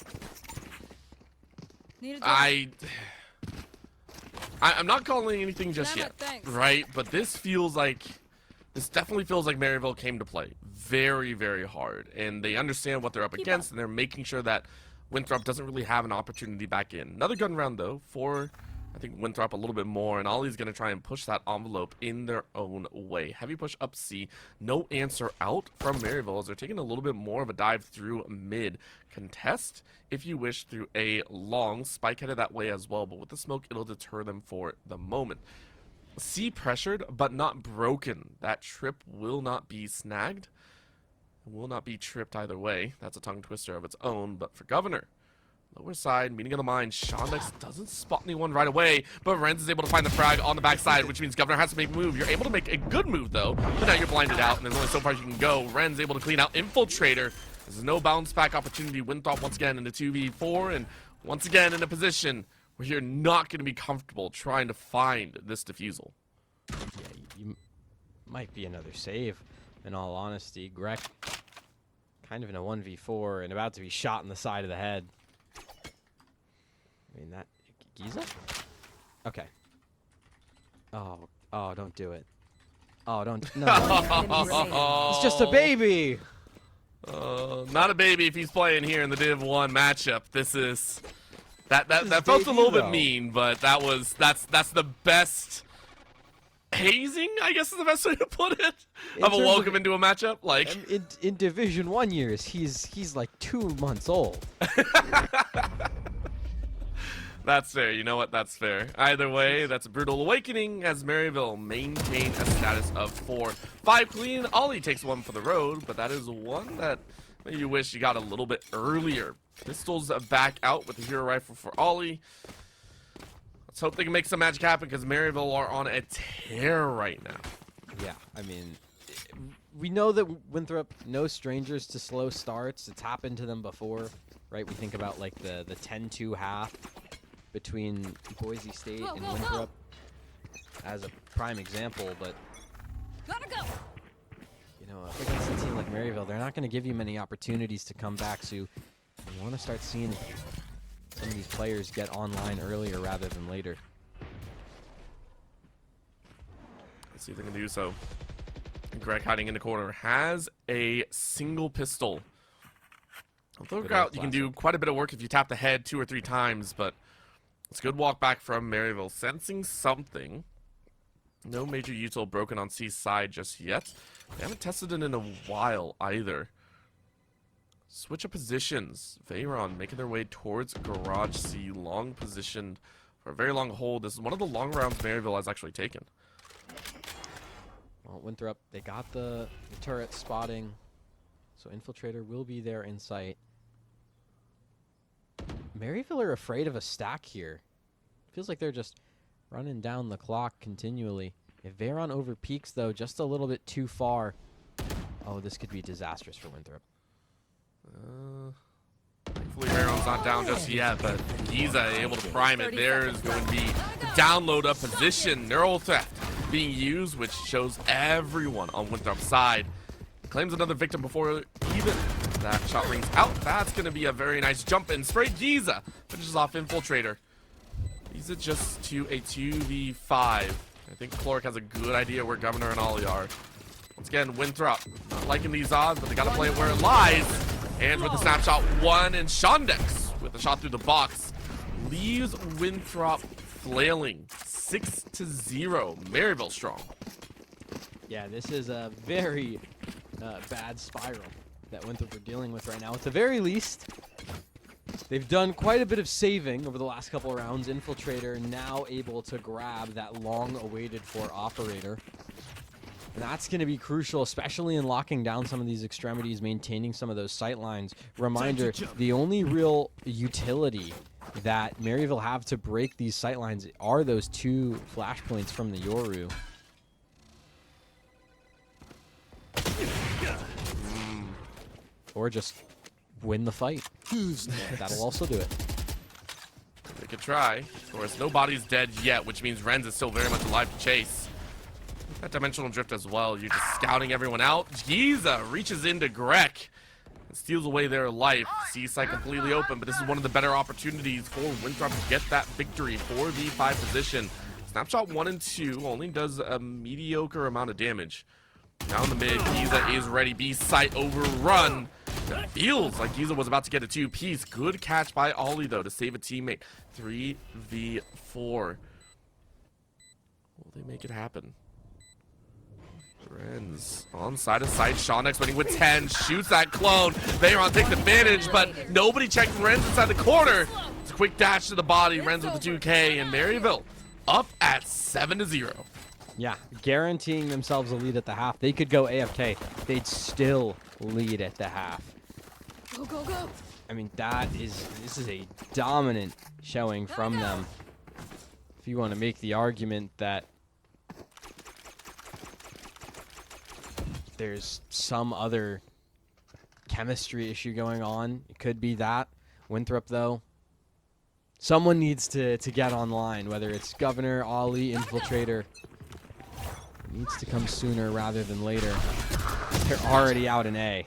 I'm not calling anything just yet, right? But this definitely feels like Maryville came to play very, very hard, and they understand what they're up against, and they're making sure that Winthrop doesn't really have an opportunity back in. Another gun round, though, for, I think, Winthrop a little bit more, and Ollie's going to try and push that envelope in their own way. Heavy push up C, no answer out from Maryville as they're taking a little bit more of a dive through mid. Contest, if you wish, through a long, Spike headed that way as well, but with the smoke, it'll deter them for the moment. C pressured, but not broken. That trip will not be snagged. It will not be tripped either way. That's a tongue twister of its own, but for Governor, lower side, meeting of the mind. Shondex doesn't spot anyone right away, but Renz is able to find the frag on the backside, which means Governor has to make a move. You're able to make a good move, though, but now you're blinded out, and there's only so far you can go. Renz able to clean out Infiltrator. There's no bounce back opportunity. Winthrop once again in the 2v4, and once again in a position where you're not going to be comfortable trying to find this defusal. Yeah, you might be another save, in all honesty. Greg kind of in a 1v4 and about to be shot in the side of the head. I mean, that... Giza? Okay. Oh, don't do it. Oh, don't... No. He's just a baby! Not a baby if he's playing here in the Div 1 matchup. This is... That felt a little bit mean, but that's the best... hazing, I guess is the best way to put it, of a welcome into a matchup. Like in Division 1 years, he's like 2 months old. That's fair. You know what? That's fair. Either way, that's a brutal awakening as Maryville maintain a status of 4. 5 clean. Ollie takes one for the road, but that is one that maybe you wish you got a little bit earlier. Pistols back out with the hero rifle for Ollie. Let's hope they can make some magic happen because Maryville are on a tear right now. Yeah, I mean, we know that Winthrop, no strangers to slow starts. It's happened to them before, right? We think about like the 10-2 half between Boise State and Winthrop as a prime example, but Gotta go. you know, up against a team like Maryville, they're not going to give you many opportunities to come back. So you want to start seeing some of these players get online earlier rather than later. Let's see if they can do so. Greg hiding in the corner has a single pistol. Look out, you can do quite a bit of work if you tap the head 2 or 3 times, but it's a good walk back from Maryville. Sensing something. No major util broken on C's side just yet. They haven't tested it in a while either. Switch of positions. Veyron making their way towards Garage C. Long positioned for a very long hold. This is one of the long rounds Maryville has actually taken. Well, Winthrop, they got the turret spotting, so Infiltrator will be there in sight. Maryville are afraid of a stack here. Feels like they're just running down the clock continually. If Veyron over peaks, though, just a little bit too far, oh, this could be disastrous for Winthrop. Thankfully, Veyron's not down just yet, but Giza able to prime it. There's going to be the download of position. Neural theft being used, which shows everyone on Winthrop's side. Claims another victim before even that shot rings out. That's going to be a very nice jump and spray. Giza finishes off Infiltrator. Giza just to a 2v5. I think Cloric has a good idea where Governor and Ollie are. Once again, Winthrop not liking these odds, but they got to play it where it lies. And with the snapshot 1, and Shondex with a shot through the box leaves Winthrop flailing 6-0. Maryville strong. Yeah, this is a very bad spiral that Winthrop are dealing with right now. At the very least, they've done quite a bit of saving over the last couple of rounds. Infiltrator now able to grab that long-awaited for operator. And that's going to be crucial, especially in locking down some of these extremities, maintaining some of those sight lines. Reminder, the only real utility that Maryville have to break these sight lines are those 2 flashpoints from the Yoru. Or just win the fight. That'll also do it. They could try. Of course, nobody's dead yet, which means Renz is still very much alive to chase. That dimensional drift as well. You're just scouting everyone out. Giza reaches into Grek and steals away their life. C-side completely open, but this is one of the better opportunities for Winthrop to get that victory. 4v5 position. Snapshot 1 and 2 only does a mediocre amount of damage. Now in the mid, Giza is ready. B-site overrun. It feels like Giza was about to get a 2-piece. Good catch by Ollie, though, to save a teammate. 3v4. Will they make it happen? Renz on side of sight. Shondex winning with 10. Shoots that clone. Veyron takes advantage, but nobody checked Renz inside the corner. It's a quick dash to the body. Renz with the 2K, and Maryville up at 7-0. Yeah, guaranteeing themselves a lead at the half. They could go AFK. They'd still lead at the half. Go, go, go. I mean, this is a dominant showing from them. If you want to make the argument that there's some other chemistry issue going on, it could be that. Winthrop, though, someone needs to get online, whether it's Governor, Ollie, Infiltrator. It needs to come sooner rather than later. They're already out in A.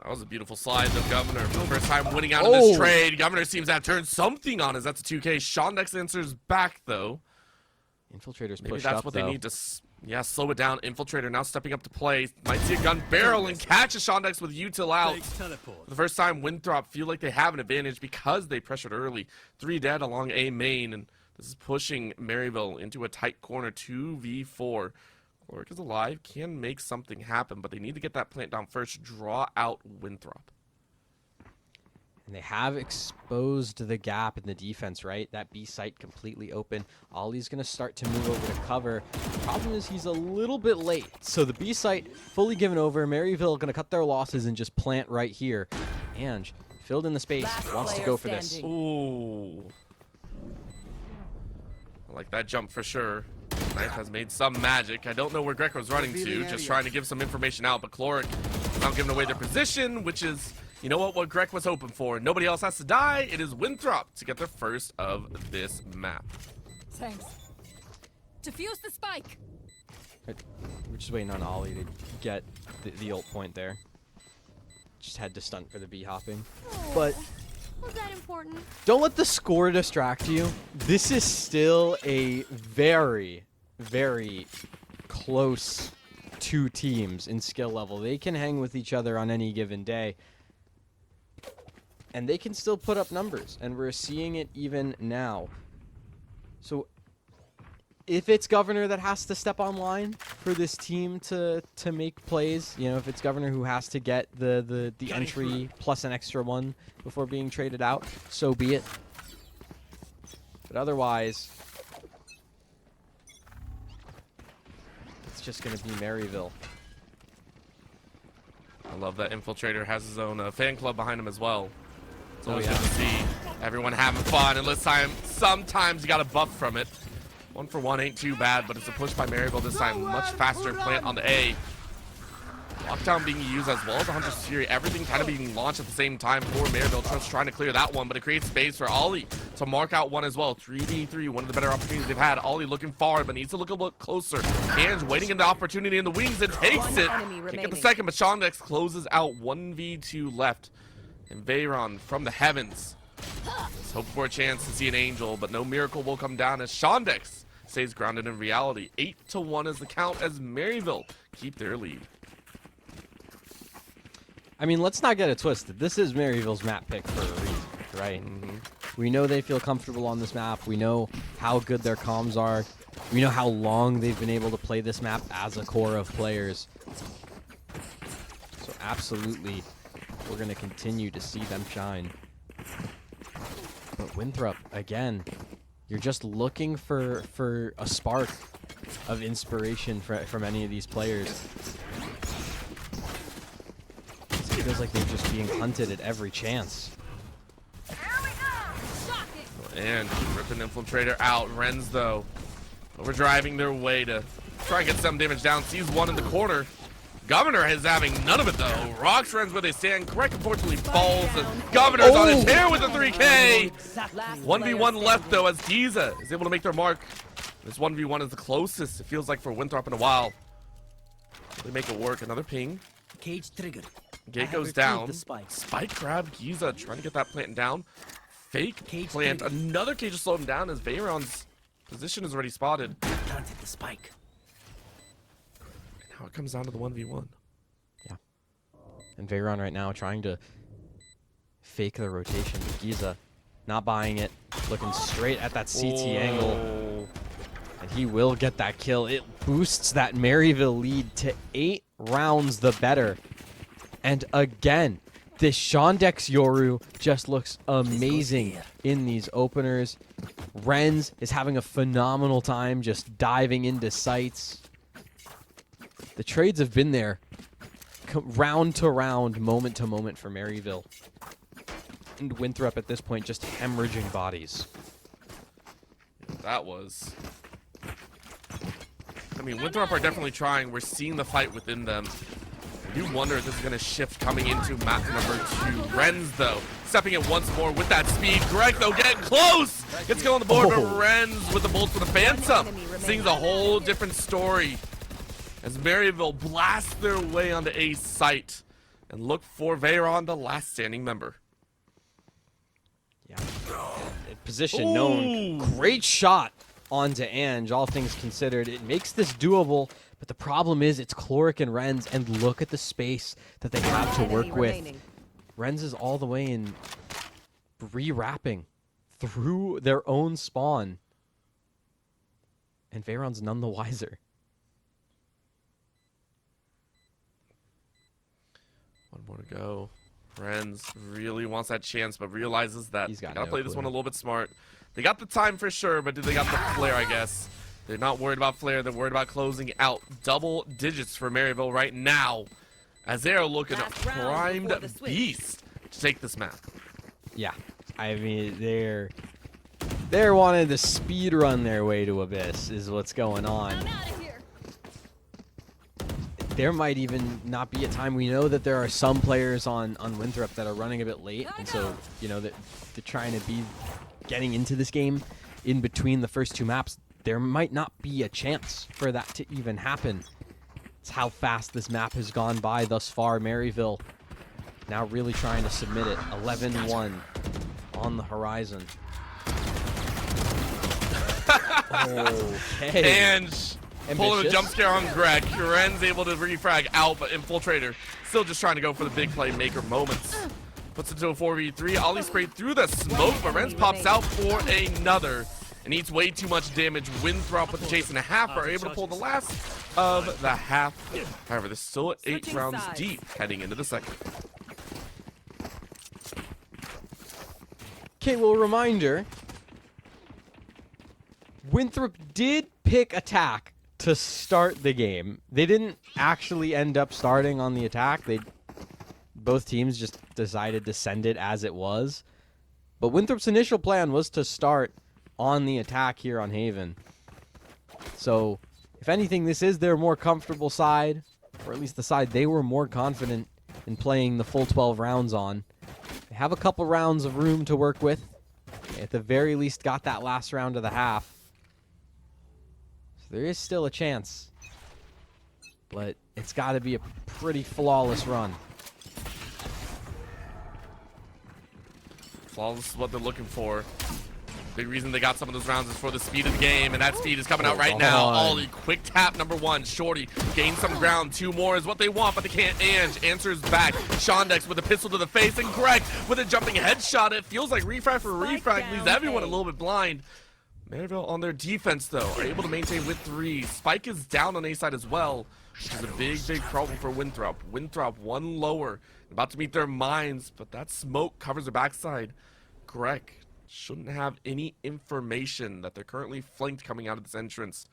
That was a beautiful slide, though, Governor. For the first time winning out of this trade. Governor seems to have turned something on us. That's a 2K. Shondex answers back, though. Infiltrator's Maybe pushed that's up, what though. they need to, slow it down. Infiltrator now stepping up to play. Might see a gun barrel and catch a Shondex with util out. For the first time, Winthrop feel like they have an advantage because they pressured early. 3 dead along A main, and this is pushing Maryville into a tight corner. 2v4. Cloric is alive, can make something happen, but they need to get that plant down first. Draw out Winthrop. And they have exposed the gap in the defense, right? That B site completely open. Ollie's going to start to move over to cover. The problem is he's a little bit late. So the B site fully given over. Maryville going to cut their losses and just plant right here. Ange, filled in the space, wants to go for this. Ooh. I like that jump for sure. Knife has made some magic. I don't know where Greco's running to, just trying to give some information out, but Chloric is not giving away their position, which is, you know what Greg was hoping for. Nobody else has to die. It is Winthrop to get their first of this map. Thanks. Defuse the spike. We're just waiting on Ollie to get the ult point there. Just had to stunt for the B hopping. But Was that important? don't let the score distract you. This is still a very, very close two teams in skill level. They can hang with each other on any given day. And they can still put up numbers. And we're seeing it even now. So if it's Governor that has to step online for this team to make plays, you know, if it's Governor who has to get the entry plus an extra one before being traded out, so be it. But otherwise, it's just going to be Maryville. I love that Infiltrator has his own fan club behind him as well. It's always yeah. good to see everyone having fun, and this time, sometimes you got a buff from it. 1-for-1 ain't too bad, but it's a push by Maryville this time. Much faster plant on the A. Lockdown being used as well as the Hunter's Fury. Everything kind of being launched at the same time for Maryville. Just trying to clear that one, but it creates space for Ollie to mark out one as well. 3v3, one of the better opportunities they've had. Ollie looking far, but needs to look a little closer. Ange waiting in the opportunity in the wings and takes it. Can't get the second, but Shondex closes out 1v2 left. And Veyron from the heavens. Let's hope for a chance to see an angel, but no miracle will come down as Shondex stays grounded in reality. 8-1 is the count as Maryville keep their lead. I mean, let's not get it twisted. This is Maryville's map pick for a reason, right? We know they feel comfortable on this map. We know how good their comms are. We know how long they've been able to play this map as a core of players. So absolutely, we're going to continue to see them shine. But Winthrop, again, you're just looking for a spark of inspiration from any of these players. It feels like they're just being hunted at every chance. And ripping Infiltrator out. Renz, though, overdriving their way to try and get some damage down. Sees one in the corner. Governor is having none of it, though. Rocks Renz where they stand. Correct, unfortunately, falls. And Governor's on his hair with a 3K. 1v1 left, though, as Giza is able to make their mark. This 1v1 is the closest, it feels like, for Winthrop in a while. They make it work. Another ping. Cage triggered. Gate goes down. Spike grab. Giza trying to get that plant down. Fake Cage plant. triggered. Another cage to slow him down as Veyron's position is already spotted. Planted the spike. Now it comes down to the 1v1. And Veyron right now trying to fake the rotation. Giza not buying it. Looking straight at that CT angle. And he will get that kill. It boosts that Maryville lead to 8 rounds the better. And again, this Shondex Yoru just looks amazing in these openers. Renz is having a phenomenal time just diving into sites. The trades have been there round to round, moment to moment for Maryville. And Winthrop at this point just hemorrhaging bodies. That was... I mean, Winthrop are definitely trying. We're seeing the fight within them. I do wonder if this is going to shift coming into map number 2. Renz, though, stepping in once more with that speed. Greg, though, getting close. Gets going on the board, but Renz with the bolts for the Phantom. Sings a whole different story as Maryville blasts their way onto A site and look for Veyron, the last standing member. Yeah. Position known. Great shot onto Ange, all things considered. It makes this doable, but the problem is it's Chloric and Renz, and look at the space that they have to work with. Renz is all the way in re-wrapping through their own spawn. And Veyron's none the wiser. One more to go. Renz really wants that chance, but realizes that He's they got gotta no play this clue. one a little bit smart. They got the time for sure, but do they got the flare, I guess? They're not worried about flare, they're worried about closing out double digits for Maryville right now, as they are looking at Last round primed before the switch. beast to take this map. Yeah, I mean they're wanting to speed run their way to Abyss is what's going on. I'm out of here. There might even not be a time. We know that there are some players on Winthrop that are running a bit late, and so they're trying to be getting into this game in between the first two maps. There might not be a chance for that to even happen. It's how fast this map has gone by thus far. Maryville now really trying to submit it. 11-1 on the horizon. Okay. And pulling a Ambitious. jump scare on Greg. Ren's able to refrag out, but Infiltrator still just trying to go for the big playmaker moments. Puts it to a 4v3. Ollie sprayed through the smoke, but Renz pops out for another. And eats way too much damage. Winthrop with the chase and a half are able to pull the last of the half. However, there's still 8 Switching rounds sides. deep heading into the second. Okay, well, reminder. Winthrop did pick attack to start the game. They didn't actually end up starting on the attack. Both teams just decided to send it as it was. But Winthrop's initial plan was to start on the attack here on Haven. So, if anything, this is their more comfortable side, or at least the side they were more confident in playing the full 12 rounds on. They have a couple rounds of room to work with. At the very least, got that last round of the half. So there is still a chance. But it's got to be a pretty flawless run. Flawless is what they're looking for. Big reason they got some of those rounds is for the speed of the game, and that speed is coming out right now. Ollie, quick tap number 1. Shorty gains some ground. 2 more is what they want, but they can't. Ange answers back. Shondex with a pistol to the face, and Greg with a jumping headshot. It feels like refrag for refrag leaves everyone a little bit blind. Maryville on their defense, though, are able to maintain with 3. Spike is down on A side as well, which is a big, big problem for Winthrop. Winthrop 1 lower, about to meet their mines, but that smoke covers their backside. Greg shouldn't have any information that they're currently flanked coming out of this entrance.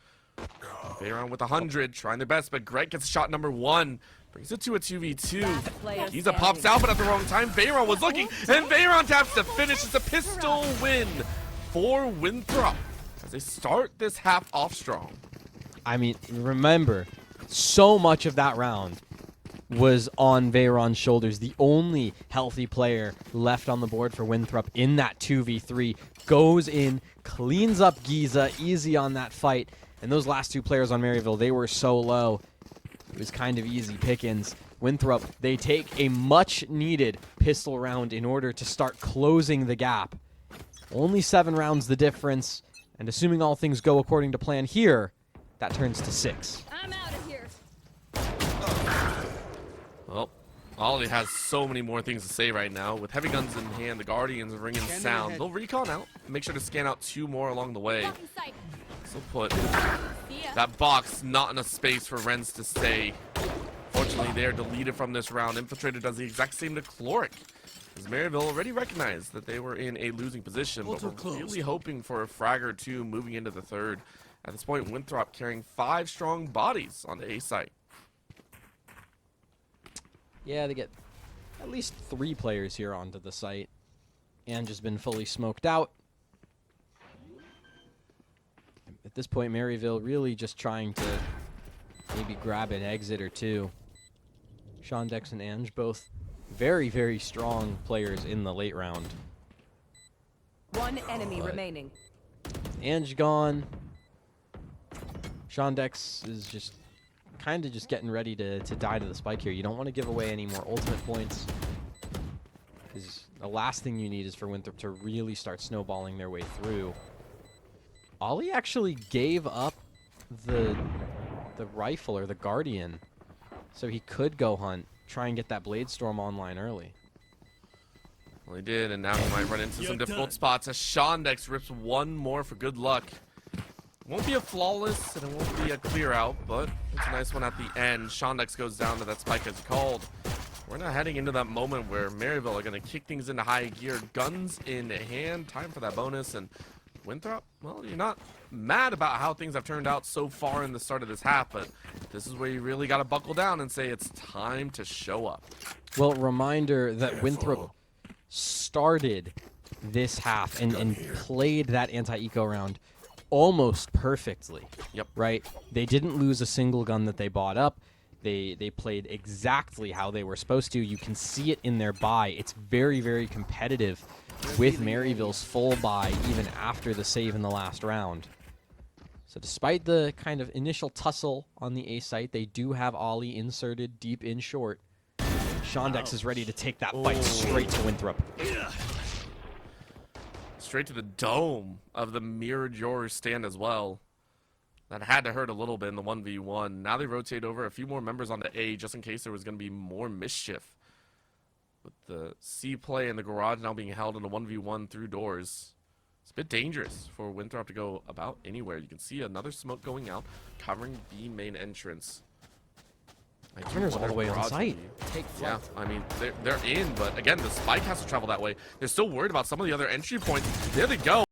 Veyron with 100, trying their best, but Greg gets shot number 1. Brings it to a 2v2. Giza pops out, but at the wrong time. Veyron was looking, and Veyron taps to finish. It's a pistol win for Winthrop as they start this half off strong. I mean, remember, so much of that round was on Veyron's shoulders. The only healthy player left on the board for Winthrop in that 2v3 goes in, cleans up Giza, easy on that fight. And those last 2 players on Maryville, they were so low. It was kind of easy pickings. Winthrop, they take a much-needed pistol round in order to start closing the gap. Only 7 rounds the difference, and assuming all things go according to plan here, that turns to 6. I'm out of here. Well, Ollie has so many more things to say right now. With heavy guns in hand, the Guardians ringing sound. They'll recon out. Make sure to scan out 2 more along the way. Blocking sight. So put See ya. that box not enough space for Renz to stay. Fortunately, they are deleted from this round. Infiltrator does the exact same to Chloric, as Maryville already recognized that they were in a losing position, but we're really hoping for a frag or 2 moving into the third. At this point, Winthrop carrying 5 strong bodies on the A site. Yeah, they get at least 3 players here onto the site. And just been fully smoked out. At this point, Maryville really just trying to maybe grab an exit or 2. Shondex and Ange both very, very strong players in the late round. 1 enemy remaining. Ange gone. Shondex is just kind of just getting ready to die to the spike here. You don't want to give away any more ultimate points, because the last thing you need is for Winthrop to really start snowballing their way through. Ollie actually gave up the rifle or the Guardian, so he could go hunt, try and get that Blade Storm online early. Well, he did, and now he might run into some difficult spots as Shondex rips 1 more for good luck. Won't be a flawless, and it won't be a clear out, but it's a nice one at the end. Shondex goes down to that spike as called. We're not heading into that moment where Maryville are going to kick things into high gear. Guns in hand. Time for that bonus. And Winthrop, well, you're not mad about how things have turned out so far in the start of this half, but this is where you really got to buckle down and say it's time to show up. Well, reminder that Winthrop started this half and played that anti-eco round almost perfectly. Yep. Right? They didn't lose a single gun that they bought up. They played exactly how they were supposed to. You can see it in their buy. It's very, very competitive with Maryville's full buy even after the save in the last round. So despite the kind of initial tussle on the A site, they do have Ollie inserted deep in short. Shondex is ready to take that fight straight to Winthrop. Straight to the dome of the mirrored your stand as well. That had to hurt a little bit in the 1v1. Now they rotate over a few more members onto A just in case there was going to be more mischief. With the C play and the garage now being held in a 1v1 through doors. It's a bit dangerous for Winthrop to go about anywhere. You can see another smoke going out, covering B main entrance. Governor's all the way on site. Yeah, I mean, they're in, but again, the spike has to travel that way. They're still worried about some of the other entry points. There they go.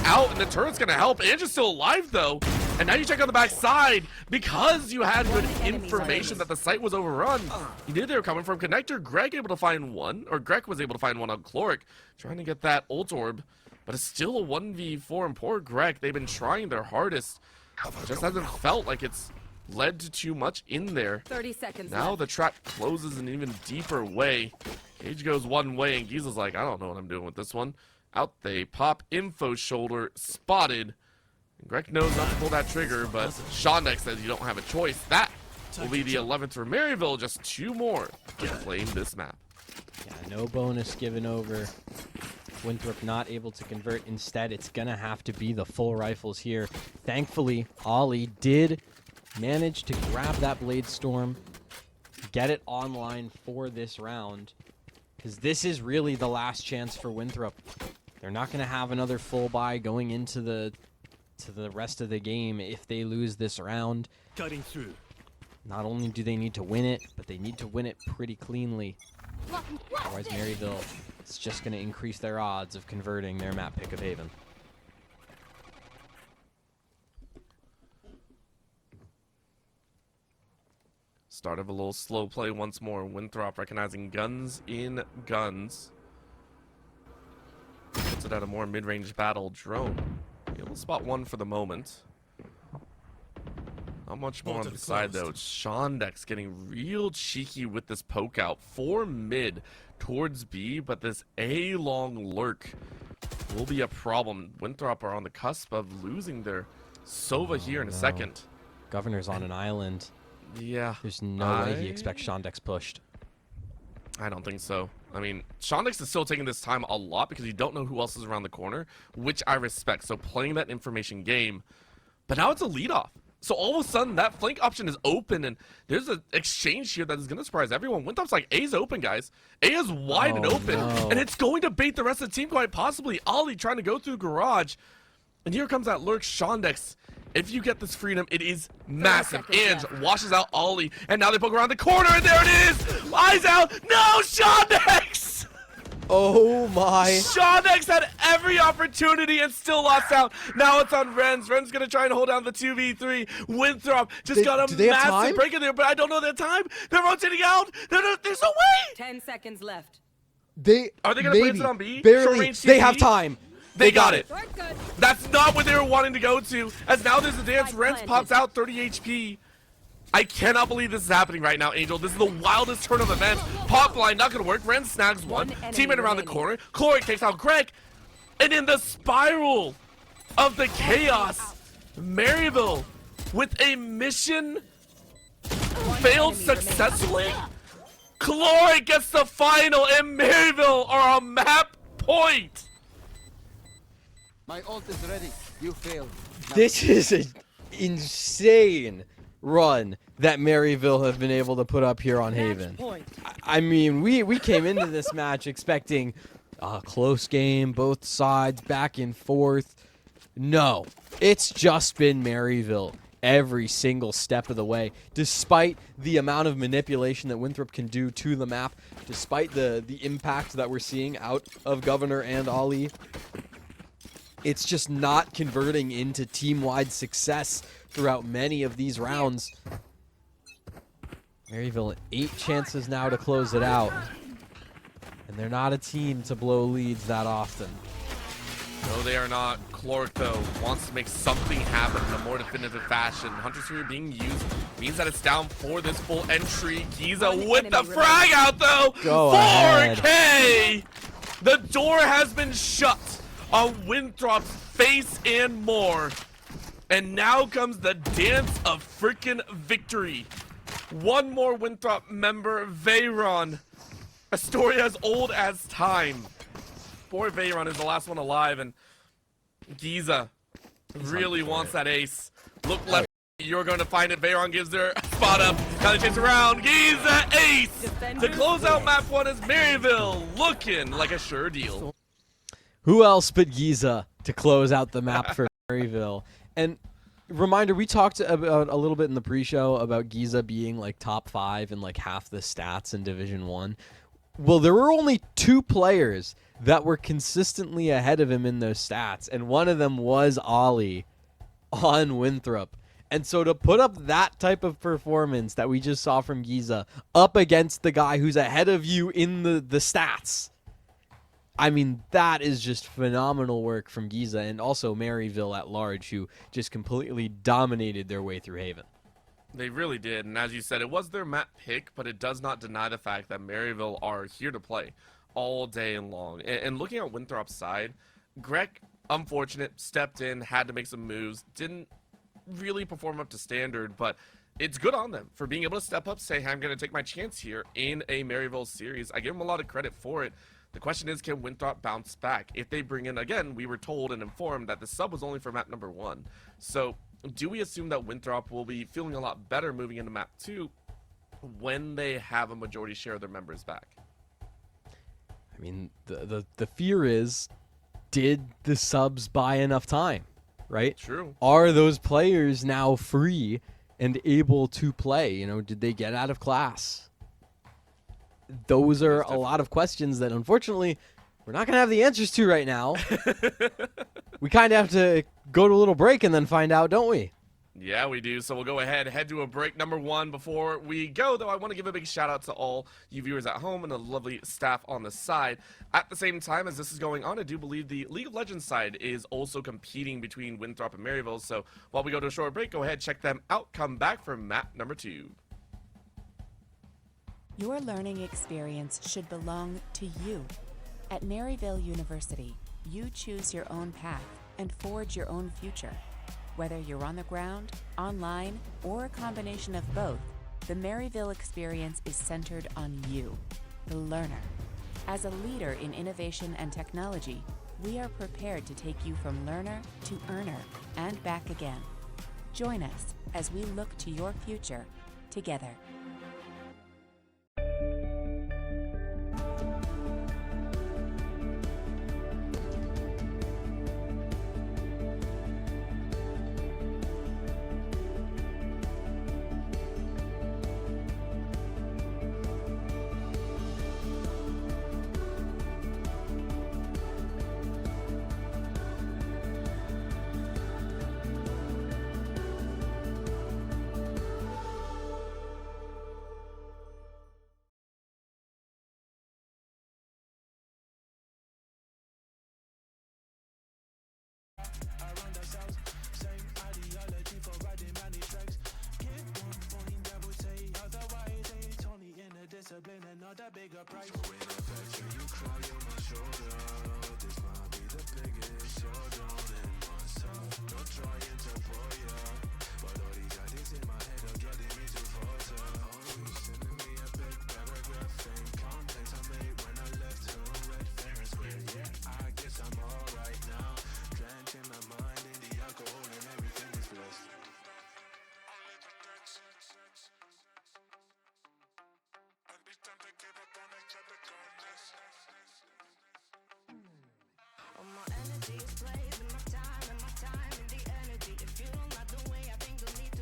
Out, and the turret's going to help. Andrew's still alive, though. And now you check on the back side. Because you had good information that the site was overrun, you knew they were coming from connector. Greg able to find one, or Greg was able to find one on Cloric, trying to get that ult orb. But it's still a 1v4, and poor Greg, they've been trying their hardest. It just hasn't felt like it's led to too much in there. 30 seconds Now left. the trap closes in an even deeper way. Cage goes one way, and Giza's like, I don't know what I'm doing with this one. Out they pop. Info shoulder spotted. And Greg knows not to pull that trigger, but Shondex says you don't have a choice. That will be the 11th for Maryville. Just two more to claim this map. Yeah, no bonus given over. Winthrop not able to convert. Instead, it's going to have to be the full rifles here. Thankfully, Ollie did manage to grab that Blade Storm, get it online for this round, because this is really the last chance for Winthrop. They're not going to have another full buy going into the rest of the game if they lose this round. Cutting through. Not only do they need to win it, but they need to win it pretty cleanly. Otherwise, Maryville is just going to increase their odds of converting their map pick of Haven. Start of a little slow play once more. Winthrop recognizing guns in guns. Puts it at a more mid-range battle. Drone. Able to spot one for the moment. Not much more on the side though. Shondex getting real cheeky with this poke out. 4 mid towards B, but this A long lurk will be a problem. Winthrop are on the cusp of losing their Sova here in a second. Governor's on an island. Yeah. There's no way he expects Shondex pushed. I don't think so. I mean, Shondex is still taking this time a lot because you don't know who else is around the corner, which I respect. So playing that information game. But now it's a leadoff. So all of a sudden, that flank option is open, and there's an exchange here that is going to surprise everyone. Winthrop's like, A's open, guys. A is wide and open, and it's going to bait the rest of the team quite possibly. Ollie trying to go through garage, and here comes that lurk. Shondex, if you get this freedom, it is massive. Ange washes out Ollie, and now they poke around the corner, and there it is! Eyes out! No, Shondex! Oh my. Shondex had every opportunity and still lost out. Now it's on Renz. Ren's going to try and hold down the 2v3. Winthrop just got a massive break in there, but I don't know their time. They're rotating out. There's no way. 10 seconds left. Are they going to place it on B? Barely. They have time. They got it. Good. That's not what they were wanting to go to. As now there's a dance. Renz pops out 30 HP. I cannot believe this is happening right now, Angel. This is the wildest turn of events. Pop line not going to work. Ren snags one. Teammate around the corner. Cloric takes out Greg. And in the spiral of the chaos, Maryville with a mission failed successfully. Cloric gets the final, and Maryville are on map point. My ult is ready. You failed. This is an insane run that Maryville have been able to put up here on Haven. I mean, we came into this match expecting a close game, both sides back and forth. No, it's just been Maryville every single step of the way, despite the amount of manipulation that Winthrop can do to the map, despite the impact that we're seeing out of Governor and Ollie. It's just not converting into team-wide success throughout many of these rounds. Maryville 8 chances now to close it out. And they're not a team to blow leads that often. No, they are not. Clark, though, wants to make something happen in a more definitive fashion. Hunter's Fury being used means that it's down for this full entry. Giza with the frag out, though. Go 4K! The door has been shut on Winthrop's face and more. And now comes the dance of freaking victory. One more Winthrop member, Veyron. A story as old as time. Poor Veyron is the last one alive, and Giza really wants that ace. Look left, you're going to find it. Veyron gives their spot up. Now they chase around. Giza ace to close out map 1 as Maryville looking like a sure deal. Who else but Giza to close out the map for Maryville? And reminder, we talked about a little bit in the pre-show about Giza being like top 5 and like half the stats in Division 1. Well, there were only 2 players that were consistently ahead of him in those stats, and one of them was Ollie on Winthrop. And so to put up that type of performance that we just saw from Giza up against the guy who's ahead of you in the stats, I mean, that is just phenomenal work from Giza, and also Maryville at large, who just completely dominated their way through Haven. They really did, and as you said, it was their map pick, but it does not deny the fact that Maryville are here to play all day long. And looking at Winthrop's side, Greg, unfortunate, stepped in, had to make some moves, didn't really perform up to standard, but it's good on them for being able to step up, say, hey, I'm going to take my chance here in a Maryville series. I give them a lot of credit for it. The question is, can Winthrop bounce back? If they bring in, again, we were told and informed that the sub was only for map number 1. So do we assume that Winthrop will be feeling a lot better moving into map 2 when they have a majority share of their members back? I mean, the fear is, did the subs buy enough time, right? True. Are those players now free and able to play? You know, did they get out of class? Those are a lot of questions that, unfortunately, we're not going to have the answers to right now. We kind of have to go to a little break and then find out, don't we? Yeah, we do. So we'll go ahead, head to a break number 1. Before we go, though, I want to give a big shout out to all you viewers at home and the lovely staff on the side. At the same time as this is going on, I do believe the League of Legends side is also competing between Winthrop and Maryville. So while we go to a short break, go ahead, check them out. Come back for map number 2. Your learning experience should belong to you. At Maryville University, you choose your own path and forge your own future. Whether you're on the ground, online, or a combination of both, the Maryville experience is centered on you, the learner. As a leader in innovation and technology, we are prepared to take you from learner to earner and back again. Join us as we look to your future together. Another bigger price. So when I picture you cry on my shoulder, this might be the biggest showdown in my soul. Not trying to pull ya, but all these ideas in my head are getting me to falter. Oh, you sending me a big paragraph saying contents I made when I left home, red fair and square. Yeah, I guess I'm alright now. Drenching my mind in the alcohol and everything is blessed. All my energy is placed in my time and the energy. If you don't like the way I think, don't need to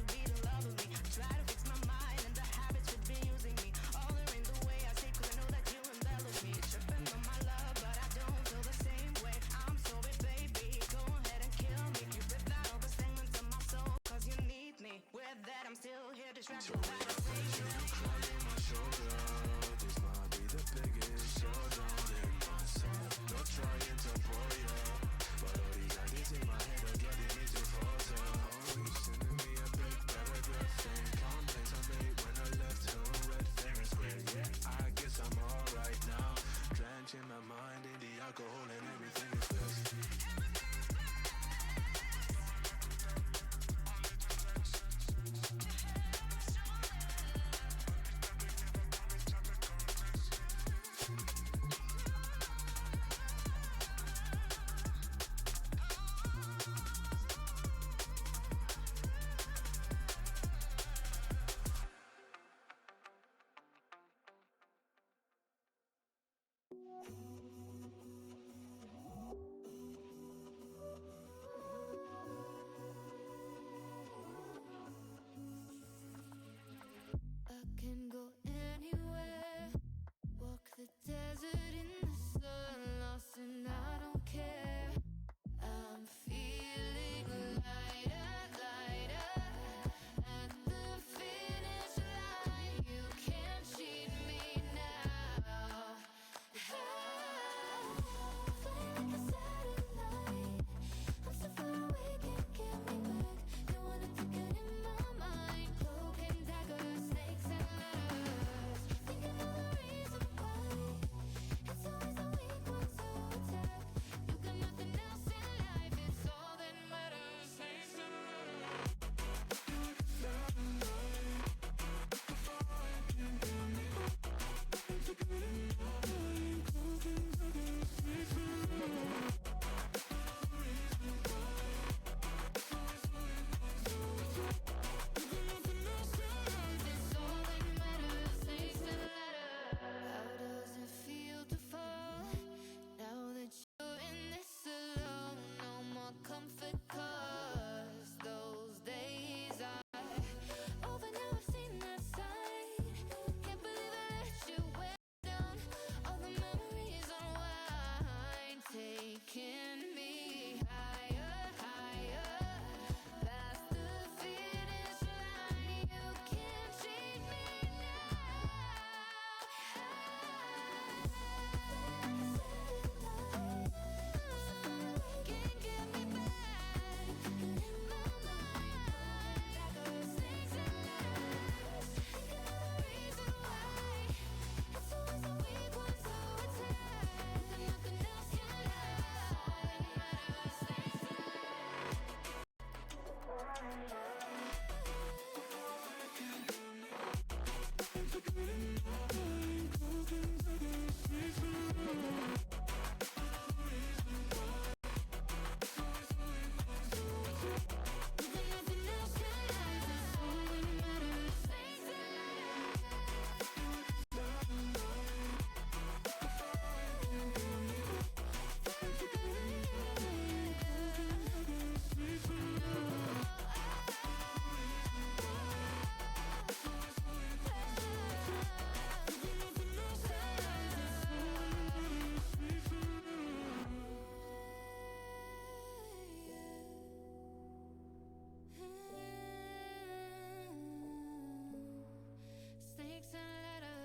I can go anywhere, walk the desert in the sun, lost and I don't care. I'm feeling lighter, lighter. At the finish line, you can't cheat me now. Flying like a satellite, I'm so far away, can't get me back. You wanna take it in my mind, cloak and dagger, snakes and ladders. Thinking of the reason why it's always the weak ones who attack. You got nothing else in life, it's all that matters. Snakes and ladders. It's all that matters. Snakes and ladders. How does it feel to fall now that you're in this alone? No more comfort, 'cause those days are over now. I've seen that side. Can't believe I let you wear down. All the memories unwind, taking me higher, higher. Past the finish line, you can't cheat me now. Can't get me back. In my mind, like snakes and ladders. Thinking of the reason why it's always the weak ones who attack. And nothing else can last. Snakes and ladders. Nothing else can last. It's all that matters. Snakes and snakes and ladders.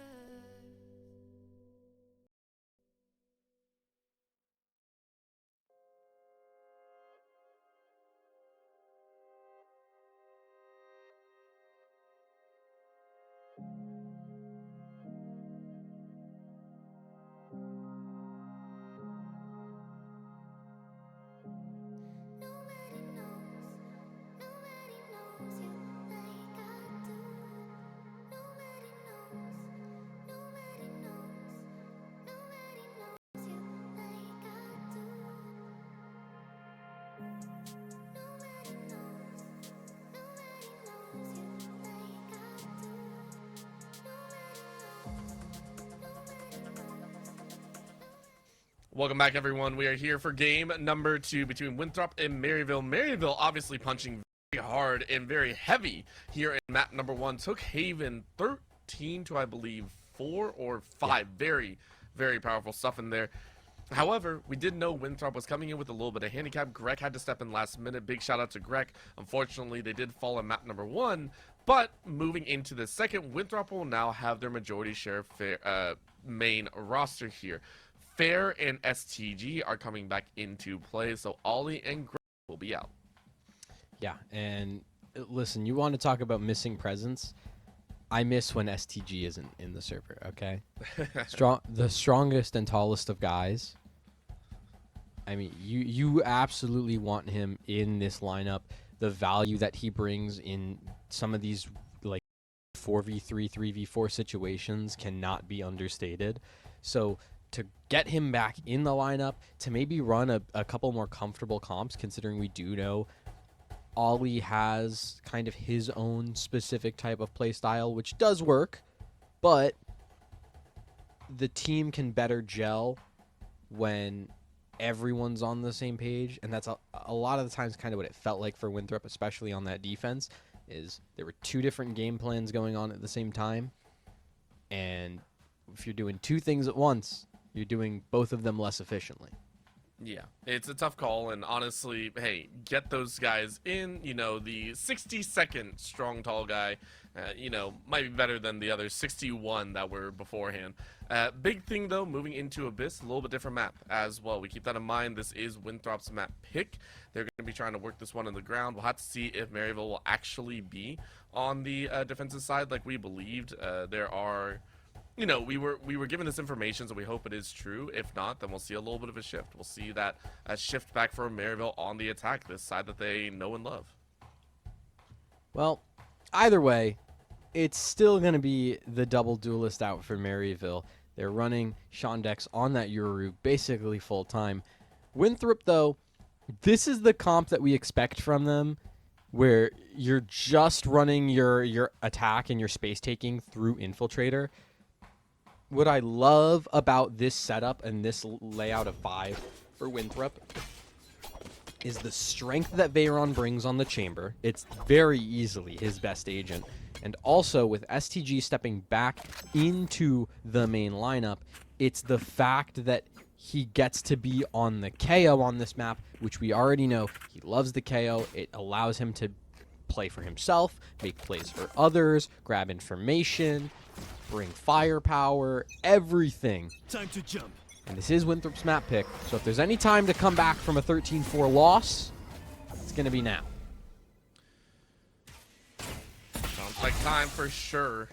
Nobody knows you like I do. Nobody knows you like I do. Nobody knows you like I do. Welcome back, everyone. We are here for game number 2 between Winthrop and Maryville. Maryville obviously punching very hard and very heavy here in map number 1. Took Haven 13 to, I believe, 4 or 5. Very, very powerful stuff in there. However, we did know Winthrop was coming in with a little bit of handicap. Greg had to step in last minute. Big shout out to Greg. Unfortunately, they did fall on map number 1, But moving into the second, Winthrop will now have their majority share of Fair, main roster here. Fair and STG are coming back into play, so Ollie and Greg will be out. Yeah, and listen, you want to talk about missing presence? I miss when STG isn't in the server, okay? The strongest and tallest of guys. I mean, you absolutely want him in this lineup. The value that he brings in some of these like 4v3, 3v4 situations cannot be understated. So to get him back in the lineup, to maybe run a couple more comfortable comps, considering we do know Ollie has kind of his own specific type of play style, which does work, but the team can better gel when everyone's on the same page, and that's a lot of the times kind of what it felt like for Winthrop, especially on that defense, is there were two different game plans going on at the same time, and if you're doing two things at once, you're doing both of them less efficiently. Yeah, it's a tough call, and honestly, hey, get those guys in. You know, the 60-second strong, tall guy, you know, might be better than the other 61 that were beforehand. Big thing, though, moving into Abyss, a little bit different map as well. We keep that in mind. This is Winthrop's map pick. They're going to be trying to work this one on the ground. We'll have to see if Maryville will actually be on the defensive side like we believed. There are... You know, we were given this information, so we hope it is true. If not, then we'll see a little bit of a shift. We'll see that shift back for Maryville on the attack, this side that they know and love. Well, either way, it's still going to be the double duelist out for Maryville. They're running Shondex on that Yoru basically full time. Winthrop, though, this is the comp that we expect from them, where you're just running your attack and your space taking through Infiltrator. What I love about this setup and this layout of 5 for Winthrop is the strength that Veyron brings on the chamber. It's very easily his best agent. And also with STG stepping back into the main lineup, it's the fact that he gets to be on the KO on this map, which we already know he loves the KO. It allows him to play for himself, make plays for others, grab information, bring firepower, everything. Time to jump. And this is Winthrop's map pick, so if there's any time to come back from a 13-4 loss, it's going to be now. Sounds like time for sure.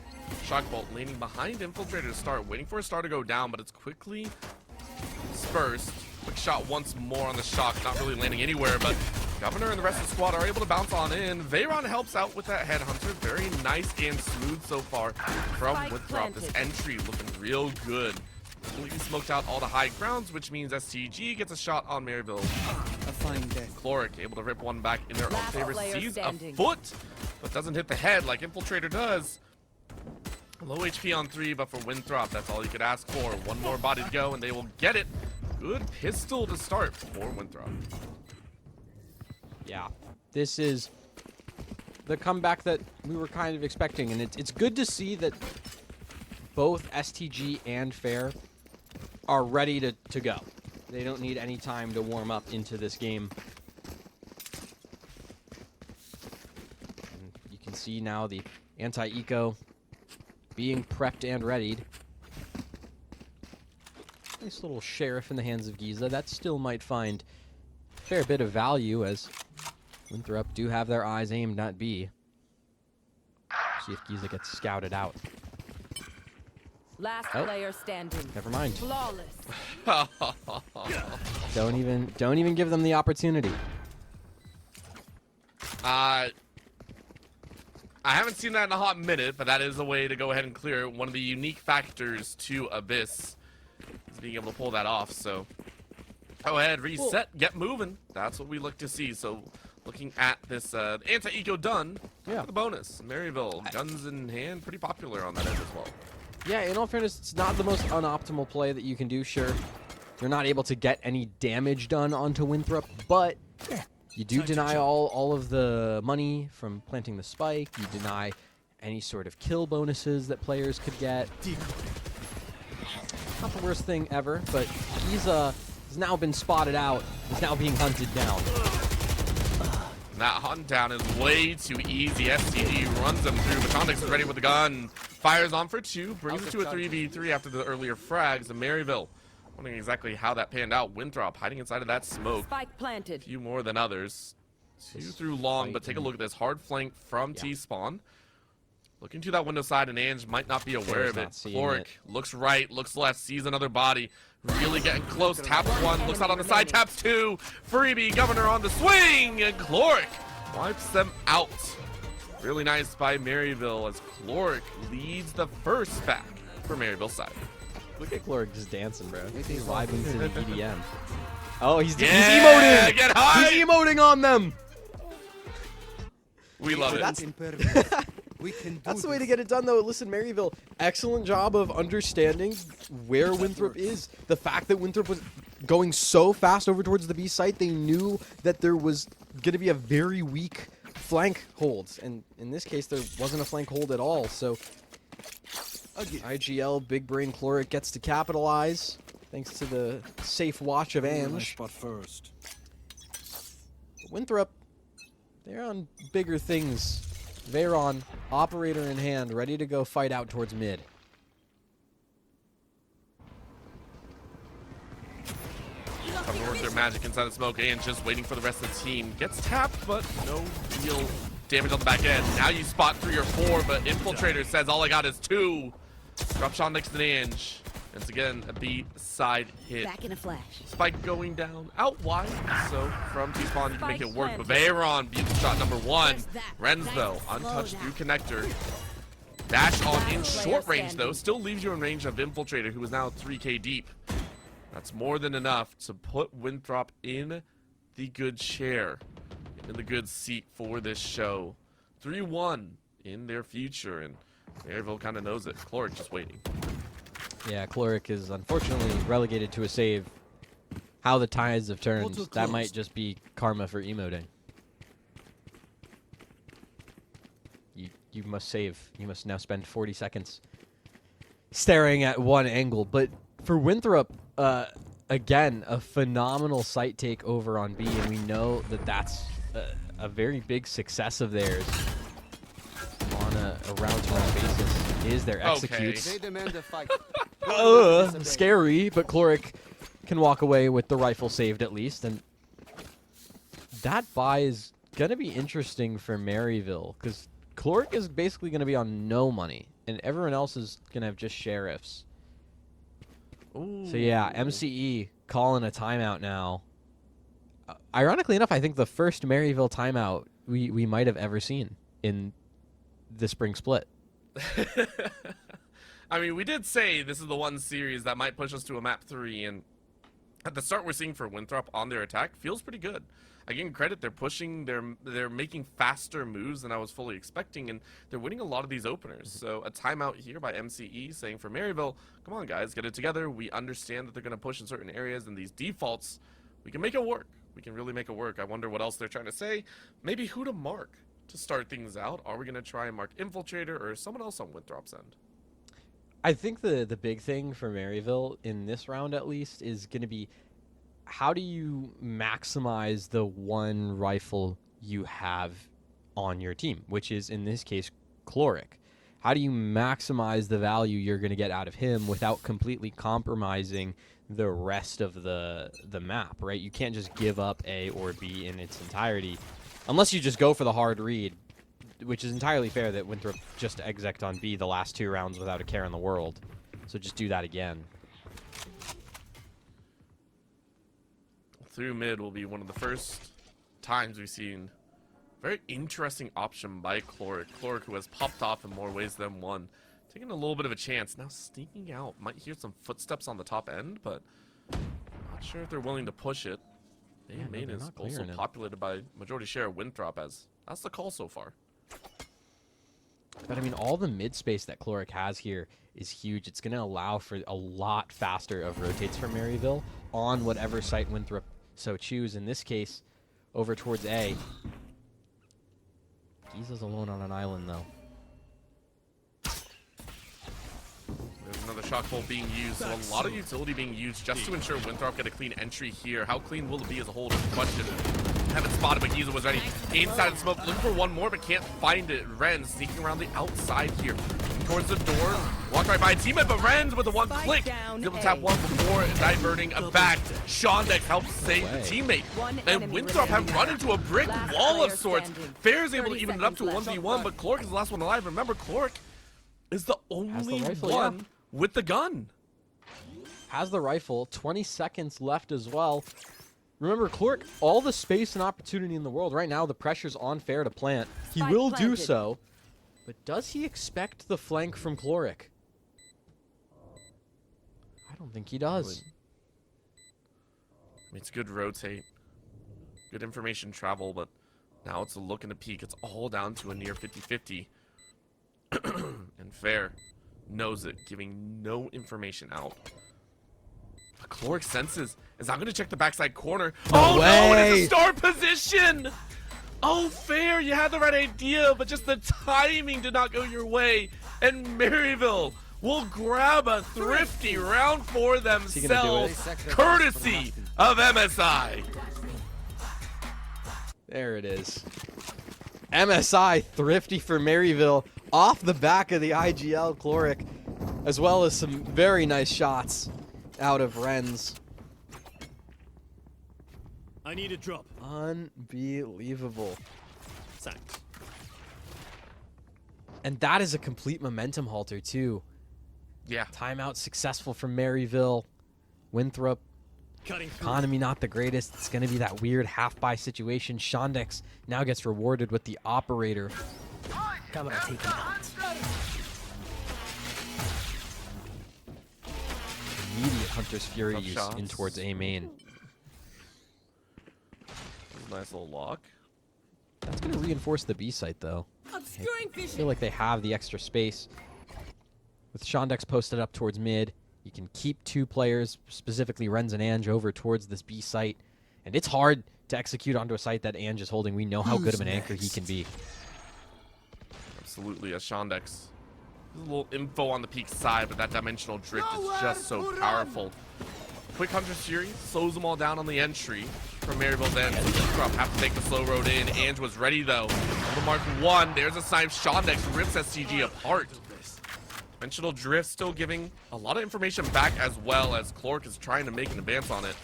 Shockbolt leaning behind Infiltrator to start, waiting for a star to go down, but it's quickly dispersed. Quick shot once more on the shock, not really landing anywhere, but Governor and the rest of the squad are able to bounce on in. Veyron helps out with that headhunter. Very nice and smooth so far from Winthrop. This entry looking real good. Completely smoked out all the high grounds, which means STG gets a shot on Maryville. A fine day. Chloric able to rip one back in their own favor. Sees a foot, but doesn't hit the head like Infiltrator does. Low HP on 3, but for Winthrop, that's all you could ask for. One more body to go, and they will get it. Good pistol to start for Winthrop. Yeah, this is the comeback that we were kind of expecting, and it's good to see that both STG and Fair are ready to go. They don't need any time to warm up into this game. And you can see now the anti-eco being prepped and readied. Nice little sheriff in the hands of Giza. That still might find a fair bit of value, as Winthrop do have their eyes aimed at B. See if Giza gets scouted out. Last player standing. Never mind. Flawless. Don't even give them the opportunity. I haven't seen that in a hot minute, but that is a way to go ahead and clear it. One of the unique factors to Abyss is being able to pull that off. So go ahead, reset, get moving. That's what we look to see. So looking at this anti-eco done, yeah, the bonus. Maryville, guns in hand, pretty popular on that end as well. Yeah, in all fairness, it's not the most unoptimal play that you can do, sure. You're not able to get any damage done onto Winthrop, but you do deny all of the money from planting the spike. You deny any sort of kill bonuses that players could get. Not the worst thing ever, but he's has now been spotted out. He's now being hunted down. And that hunt down is way too easy. SCG runs him through. Batondix is ready with the gun. Fires on for 2. Brings it to a 3v3 after the earlier frags. And Maryville, wondering exactly how that panned out. Winthrop hiding inside of that smoke. Spike planted. A few more than others. 2 through long, but take a look at this. Hard flank from T-Spawn. Looking to that window side, and Ange might not be aware of it. Chloric looks right, looks left, sees another body. Really getting close. Taps 1, looks out on the side, taps 2. Freebie, Governor on the swing, and Chloric wipes them out. Really nice by Maryville as Chloric leads the first back for Maryville's side. Look at Chloric just dancing, bro. He's vibing to the EDM. Oh, he's Yeah, emoting. get high. He's emoting on them. We love it. That's the way to get it done, though. Listen, Maryville, excellent job of understanding where Winthrop is. The fact that Winthrop was going so fast over towards the B site, they knew that there was going to be a very weak flank hold. And in this case, there wasn't a flank hold at all. So IGL, Big Brain Chloric gets to capitalize thanks to the safe watch of Ange. Winthrop, they're on bigger things. Veyron, operator in hand, ready to go fight out towards mid. Coming with their magic inside the smoke, and just waiting for the rest of the team. Gets tapped, but no real damage on the back end. Now you spot 3 or 4, but Infiltrator says all I got is 2. Drop shot next to Ange. Once again, a B side hit. Back in a flash. Spike going down out wide, so from T-Spawn you can make it work. But Veyron beats shot number 1. Renz though, untouched through connector. Dash on in short range though, still leaves you in range of Infiltrator, who is now 3k deep. That's more than enough to put Winthrop in the good chair, in the good seat for this show. 3-1 in their future, and Maryville kind of knows it. Chloric just waiting. Yeah, Chloric is unfortunately relegated to a save. How the tides have turned. That might just be karma for emoting. You must save. You must now spend 40 seconds staring at one angle. But for Winthrop, again, a phenomenal site take over on B, and we know that that's a very big success of theirs on a round-to-round basis. Is their executes. They demand a fight. Scary, but Chloric can walk away with the rifle saved at least, and that buy is gonna be interesting for Maryville because Chloric is basically gonna be on no money, and everyone else is gonna have just sheriffs. Ooh. So yeah, MCE calling a timeout now. Ironically enough, I think the first Maryville timeout we might have ever seen in the spring split. I mean, we did say this is the one series that might push us to a map 3, and at the start we're seeing for Winthrop on their attack feels pretty good. I give them credit, they're pushing, they're making faster moves than I was fully expecting, and they're winning a lot of these openers. So a timeout here by MCE saying for Maryville, come on guys, get it together. We understand that they're going to push in certain areas, and these defaults, we can make it work. We can really make it work. I wonder what else they're trying to say. Maybe who to mark to start things out. Are we going to try and mark Infiltrator or someone else on Winthrop's end? I think the big thing for Maryville in this round at least is going to be how do you maximize the one rifle you have on your team, which is in this case Chloric. How do you maximize the value you're going to get out of him without completely compromising the rest of the map, right? You can't just give up A or B in its entirety unless you just go for the hard read, which is entirely fair that Winthrop just exec'd on B the last 2 rounds without a care in the world. So just do that again. Through mid will be one of the first times we've seen a very interesting option by Chloric. Chloric, who has popped off in more ways than one. Taking a little bit of a chance. Now sneaking out. Might hear some footsteps on the top end, but not sure if they're willing to push it. Main is also populated by majority share of Winthrop, as that's the call so far. But I mean, all the mid space that Chloric has here is huge. It's going to allow for a lot faster of rotates for Maryville on whatever site Winthrop so choose. In this case, over towards A. Giza's alone on an island, though. There's another shock bolt being used, so a lot of utility being used just to ensure Winthrop get a clean entry here. How clean will it be as a whole is the question. Haven't spotted, but Giza was ready. Inside the smoke, looking for one more, but can't find it. Ren sneaking around the outside here. Towards the door. Walked right by a teammate, but Ren's with the one click. Able to tap one before diverting back. Shondex helps save the teammate. And Winthrop have run into a brick wall of sorts. Fair is able to even it up to a 1v1, but Clork is the last one alive. Remember, Clork is the only one with the gun. Has the rifle. 20 seconds left as well. Remember, Clork, all the space and opportunity in the world. Right now, the pressure's on Fair to plant. He will do so. But does he expect the flank from Cloric? I don't think he does. I mean, it's good rotate. Good information travel, but now it's a look and a peek. It's all down to a near 50-50. And Fair knows it, giving no information out. But Cloric senses is not going to check the backside corner. No it's a star position! Oh, Fair, you had the right idea, but just the timing did not go your way. And Maryville will grab a thrifty round for themselves, courtesy of MSI. There it is. MSI thrifty for Maryville off the back of the IGL Cloric, as well as some very nice shots out of Renz. I need a drop. Unbelievable. Thanks. And that is a complete momentum halter, too. Yeah. Timeout successful from Maryville. Winthrop. Economy not the greatest. It's going to be that weird half-buy situation. Shondex now gets rewarded with the operator. Camera taken out. Immediate Hunter's Fury use in towards A main. Nice little lock. That's going to reinforce the B site, though. I feel like they have the extra space. With Shondex posted up towards mid, you can keep two players, specifically Renz and Ange, over towards this B site. And it's hard to execute onto a site that Ange is holding. We know how good of an anchor he can be. Absolutely, as Shondex. There's a little info on the peak side, but that dimensional drift is just so powerful. Quick Hunter's Fury slows them all down on the entry from Maryville's end. Winthrop have to take the slow road in. Ange was ready, though. On the mark one, there's a sign. Shondex rips SCG apart. Dimensional drift still giving a lot of information back, as well as Clork is trying to make an advance on it.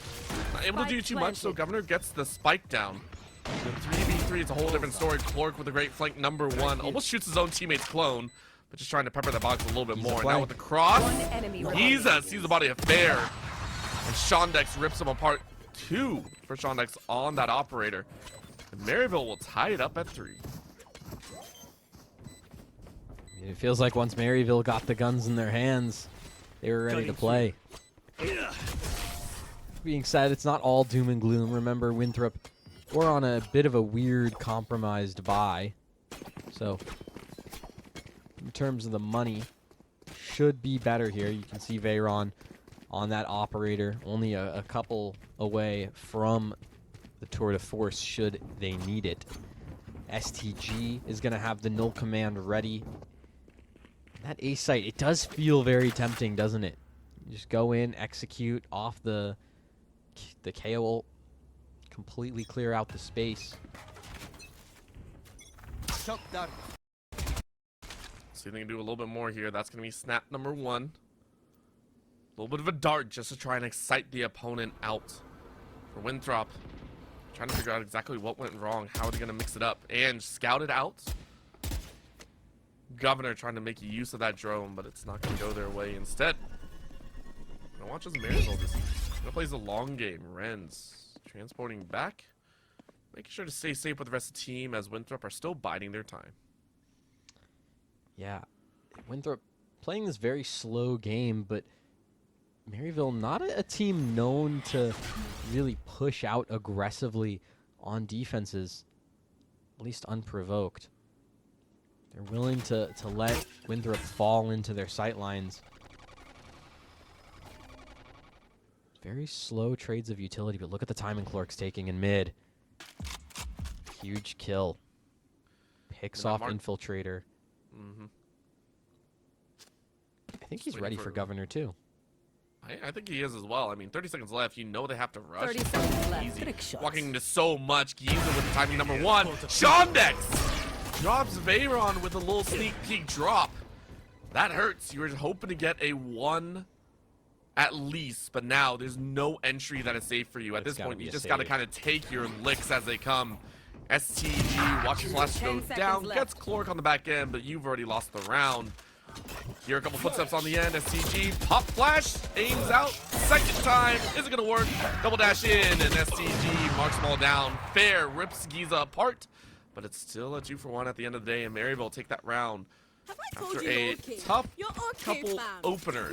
Not able to do too much, so Governor gets the spike down. The 3v3 is a whole different story. Clork with a great flank number one. Almost shoots his own teammate's clone, but just trying to pepper the box a little bit more. Now with the cross, Giza sees the body of Fair. And Shondex rips him apart. Two for Shondex on that operator. And Maryville will tie it up at 3. It feels like once Maryville got the guns in their hands, they were ready to play. Being said, it's not all doom and gloom. Remember, Winthrop, we're on a bit of a weird compromised buy. So, in terms of the money, should be better here. You can see Veyron on that operator, only a couple away from the tour de force should they need it. STG is going to have the null command ready. That A site, it does feel very tempting, doesn't it? You just go in, execute off the KO ult, completely clear out the space. Shock dart. See if they can do a little bit more here. That's going to be snap number 1. A little bit of a dart just to try and excite the opponent out. For Winthrop, trying to figure out exactly what went wrong. How are they going to mix it up? And scouted out. Governor trying to make use of that drone, but it's not going to go their way. Instead, gonna watch as Maryville just plays a long game. Renz transporting back, making sure to stay safe with the rest of the team as Winthrop are still biding their time. Yeah, Winthrop playing this very slow game, but Maryville not a team known to really push out aggressively on defenses, at least unprovoked. They're willing to let Winthrop fall into their sight lines. Very slow trades of utility, but look at the timing Clork's taking in mid. Huge kill. Picks off Infiltrator. Mm-hmm. I think he's ready for Governor, too. I think he is as well. I mean, 30 seconds left. You know they have to rush. 30 seconds left. Easy. Trick shots. Walking into so much. Giza with timing number 1. Shondex drops Veyron with a little sneak peek drop. That hurts. You were hoping to get a 1 at least, but now there's no entry that is safe for you. At this point, you just got to kind of take your licks as they come. STG watches Flash go down, gets Cloric on the back end, but you've already lost the round. Here, a couple footsteps on the end. STG, pop flash, aims out. Second time, is it going to work? Double dash in, and STG marks them all down. Fair, rips Giza apart, but it's still a 2-for-1 at the end of the day, and Maryville will take that round. After a tough couple openers,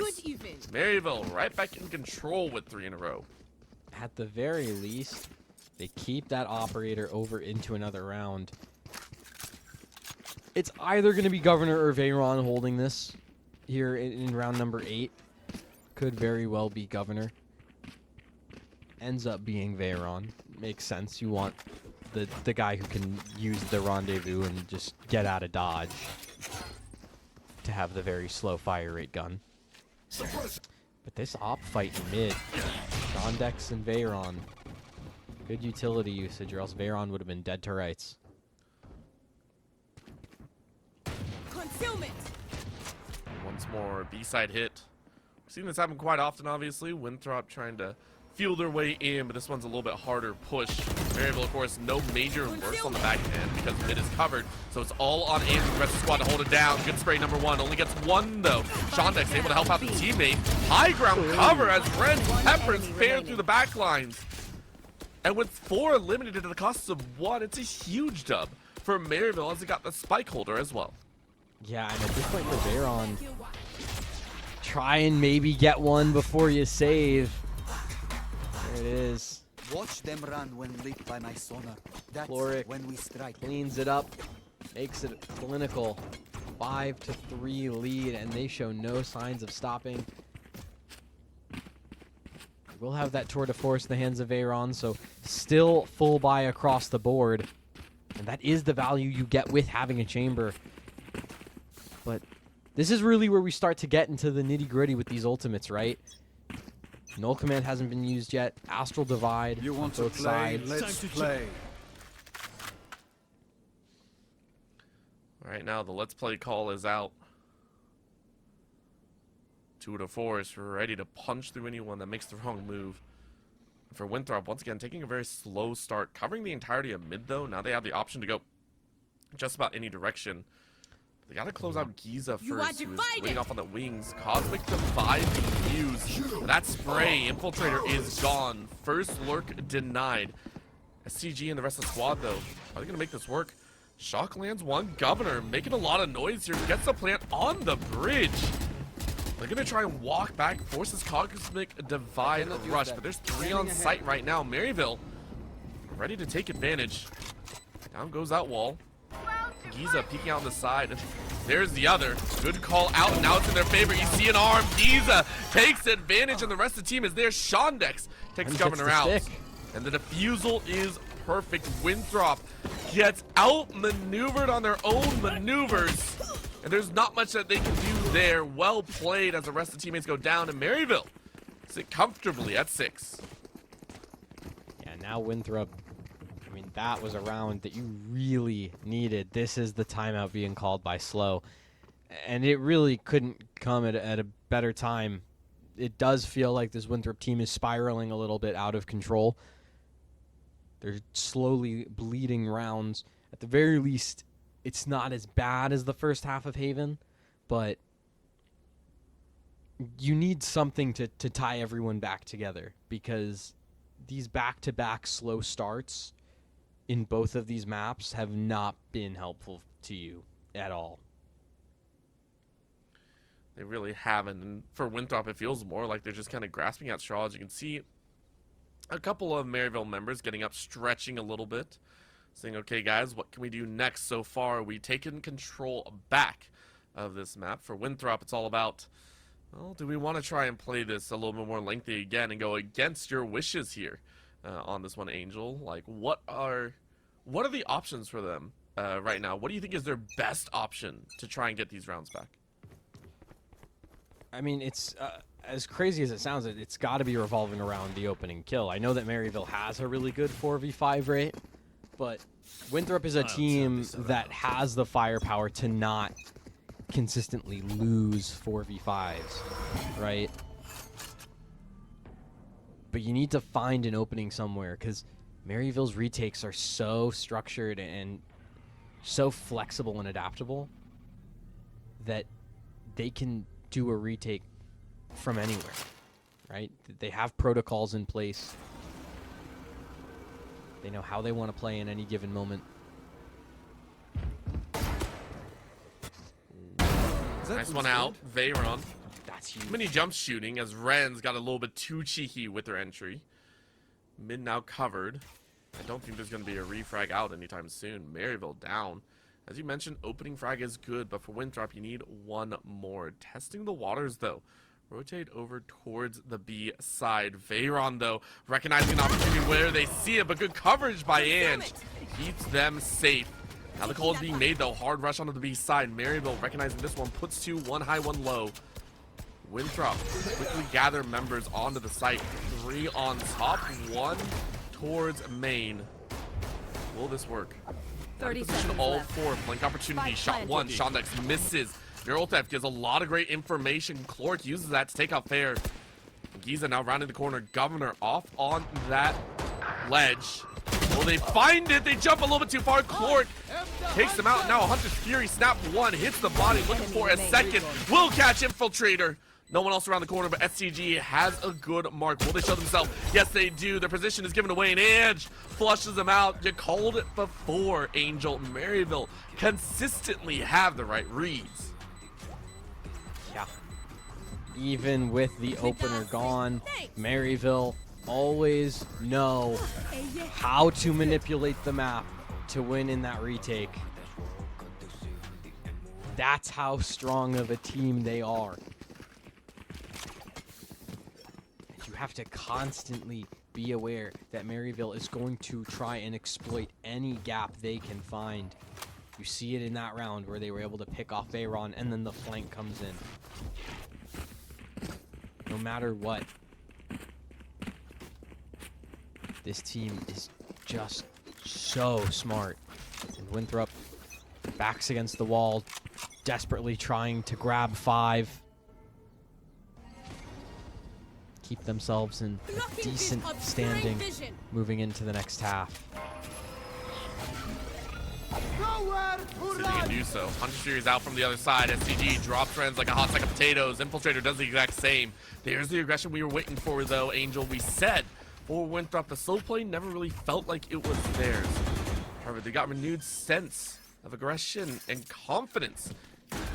Maryville right back in control with 3 in a row. At the very least, they keep that operator over into another round. It's either going to be Governor or Veyron holding this here in round number 8. Could very well be Governor. Ends up being Veyron. Makes sense. You want the guy who can use the rendezvous and just get out of dodge to have the very slow fire rate gun. But this op fight in mid, Shondex and Veyron. Good utility usage, or else Veyron would have been dead to rights. Concealment. Once more, B-side hit. We've seen this happen quite often, obviously. Winthrop trying to feel their way in, but this one's a little bit harder push. Variable, of course, no major burst on the back end because mid is covered. So it's all on Andrew, the rest of the squad to hold it down. Good spray number 1. Only gets 1, though. Shondex able to help out the teammate. High ground cover as Ren peppers fair through the back lines. And with 4 eliminated at the cost of 1, it's a huge dub for Maryville as it got the spike holder as well. Yeah, and at this point for Veyron, try and maybe get 1 before you save. There it is. Watch them run when lit by my sonar. That's Cloric when we strike. Cleans it up, makes it clinical. 5-3 lead, and they show no signs of stopping. We'll have that tour de force in the hands of Veyron, so still full buy across the board. And that is the value you get with having a chamber. But this is really where we start to get into the nitty-gritty with these ultimates, right? Null Command hasn't been used yet. Astral Divide You want on to both play? sides. Let's play. All right, now the let's play call is out. 2 to 4 is ready to punch through anyone that makes the wrong move. For Winthrop, once again, taking a very slow start, covering the entirety of mid, though. Now they have the option to go just about any direction. They gotta close out Giza first, who is waiting off on the wings. Cosmic Divide being used. That spray, Infiltrator is gone. First lurk denied. SCG and the rest of the squad, though, are they gonna make this work? Shock lands 1. Governor making a lot of noise here. Gets the plant on the bridge. They're gonna try and walk back, forces Cosmic Divide rush, but there's 3 on site right now. Maryville ready to take advantage. Down goes that wall. Giza peeking out on the side. There's the other. Good call out, and now it's in their favor. You see an arm. Giza takes advantage, and the rest of the team is there. Shondex takes Governor out. And the defusal is perfect. Winthrop gets outmaneuvered on their own maneuvers. And there's not much that they can do there. Well played as the rest of the teammates go down, and Maryville sit comfortably at 6. Yeah, now Winthrop, I mean, that was a round that you really needed. This is the timeout being called by Slow. And it really couldn't come at a better time. It does feel like this Winthrop team is spiraling a little bit out of control. They're slowly bleeding rounds. At the very least, it's not as bad as the first half of Haven, but you need something to tie everyone back together, because these back-to-back slow starts in both of these maps have not been helpful to you at all. They really haven't. And for Winthrop, it feels more like they're just kind of grasping at straws. You can see a couple of Maryville members getting up, stretching a little bit, saying, okay, guys, what can we do next? So far, we've taken control back of this map. For Winthrop, it's all about, well, do we want to try and play this a little bit more lengthy again and go against your wishes here on this one, Angel? Like, what are the options for them right now? What do you think is their best option to try and get these rounds back? I mean, it's as crazy as it sounds, it's got to be revolving around the opening kill. I know that Maryville has a really good 4v5 rate, but Winthrop is a team that has the firepower to not consistently lose 4v5s, right? But you need to find an opening somewhere, because Maryville's retakes are so structured and so flexible and adaptable that they can do a retake from anywhere, right? They have protocols in place. They know how they want to play in any given moment. Nice one out, Veyron. That's huge. Mini jump shooting as Ren's got a little bit too cheeky with their entry. Mid now covered. I don't think there's going to be a refrag out anytime soon. Maryville down. As you mentioned, opening frag is good, but for Winthrop, you need one more. Testing the waters, though. Rotate over towards the B side. Veyron, though, recognizing an opportunity where they see it, but good coverage by Ange keeps them safe. Now the call is being made, though. Hard rush onto the B side. Maryville, recognizing this one, puts two, one high, one low. Winthrop quickly gather members onto the site. 3 on top, 1 towards main. Will this work? 30 Position seconds all left. 4. Flank opportunity. Spike Shot 1. planted. Shondex misses. Neural Theft gives a lot of great information. Clork uses that to take out Fair. Giza now rounding the corner. Governor off on that ledge. Will they find it? They jump a little bit too far. Clork takes them out. Now Hunter's Fury snap 1. Hits the body. Looking for a second. Will catch Infiltrator. No one else around the corner, but SCG has a good mark. Will they show themselves? Yes, they do. Their position is given away, and Ange flushes them out. You called it before, Angel. Maryville consistently have the right reads. Yeah. Even with the opener gone, Maryville always know how to manipulate the map to win in that retake. That's how strong of a team they are. You have to constantly be aware that Maryville is going to try and exploit any gap they can find. You see it in that round where they were able to pick off Veyron and then the flank comes in. No matter what, this team is just so smart. And Winthrop backs against the wall, desperately trying to grab 5. Keep themselves in a decent standing moving into the next half. See if they can do so. Hunter Fury's out from the other side. SCG drops friends like a hot sack of potatoes. Infiltrator does the exact same. There's the aggression we were waiting for, though, Angel. We said for Winthrop, the slow play never really felt like it was theirs. However, they got renewed sense of aggression and confidence.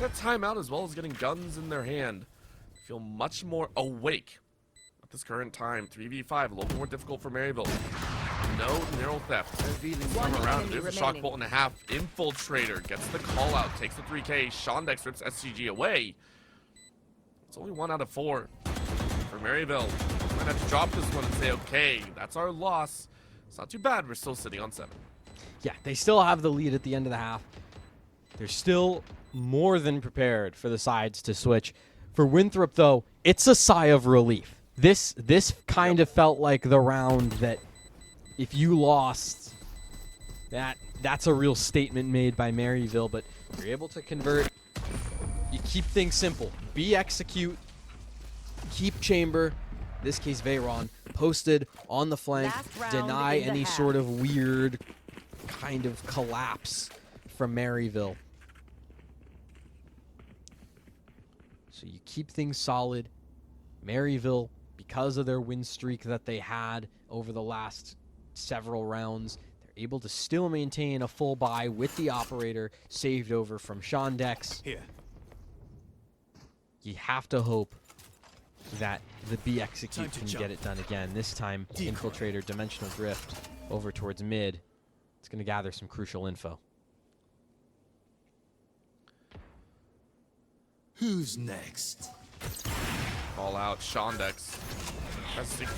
That timeout, as well as getting guns in their hand, feel much more awake at this current time. 3v5, a little more difficult for Maryville. No neural theft. Come around. There's a shock bolt and a half. Infiltrator gets the call out, takes the 3K. Shondex rips SCG away. It's only 1 out of 4 for Maryville. Might have to drop this one and say, okay, that's our loss. It's not too bad. We're still sitting on 7. Yeah, they still have the lead at the end of the half. They're still more than prepared for the sides to switch. For Winthrop, though, it's a sigh of relief. This kind of felt like the round that if you lost, that's a real statement made by Maryville, but you're able to convert. You keep things simple. Execute, keep chamber, in this case Veyron, posted on the flank, deny any sort of weird kind of collapse from Maryville. So you keep things solid. Maryville, because of their win streak that they had over the last several rounds, they're able to still maintain a full buy with the operator saved over from Shondex. Here. You have to hope that the execute can get it done again. This time, Infiltrator, Dimensional Drift over towards mid. It's going to gather some crucial info. Who's next? Call out Shondex.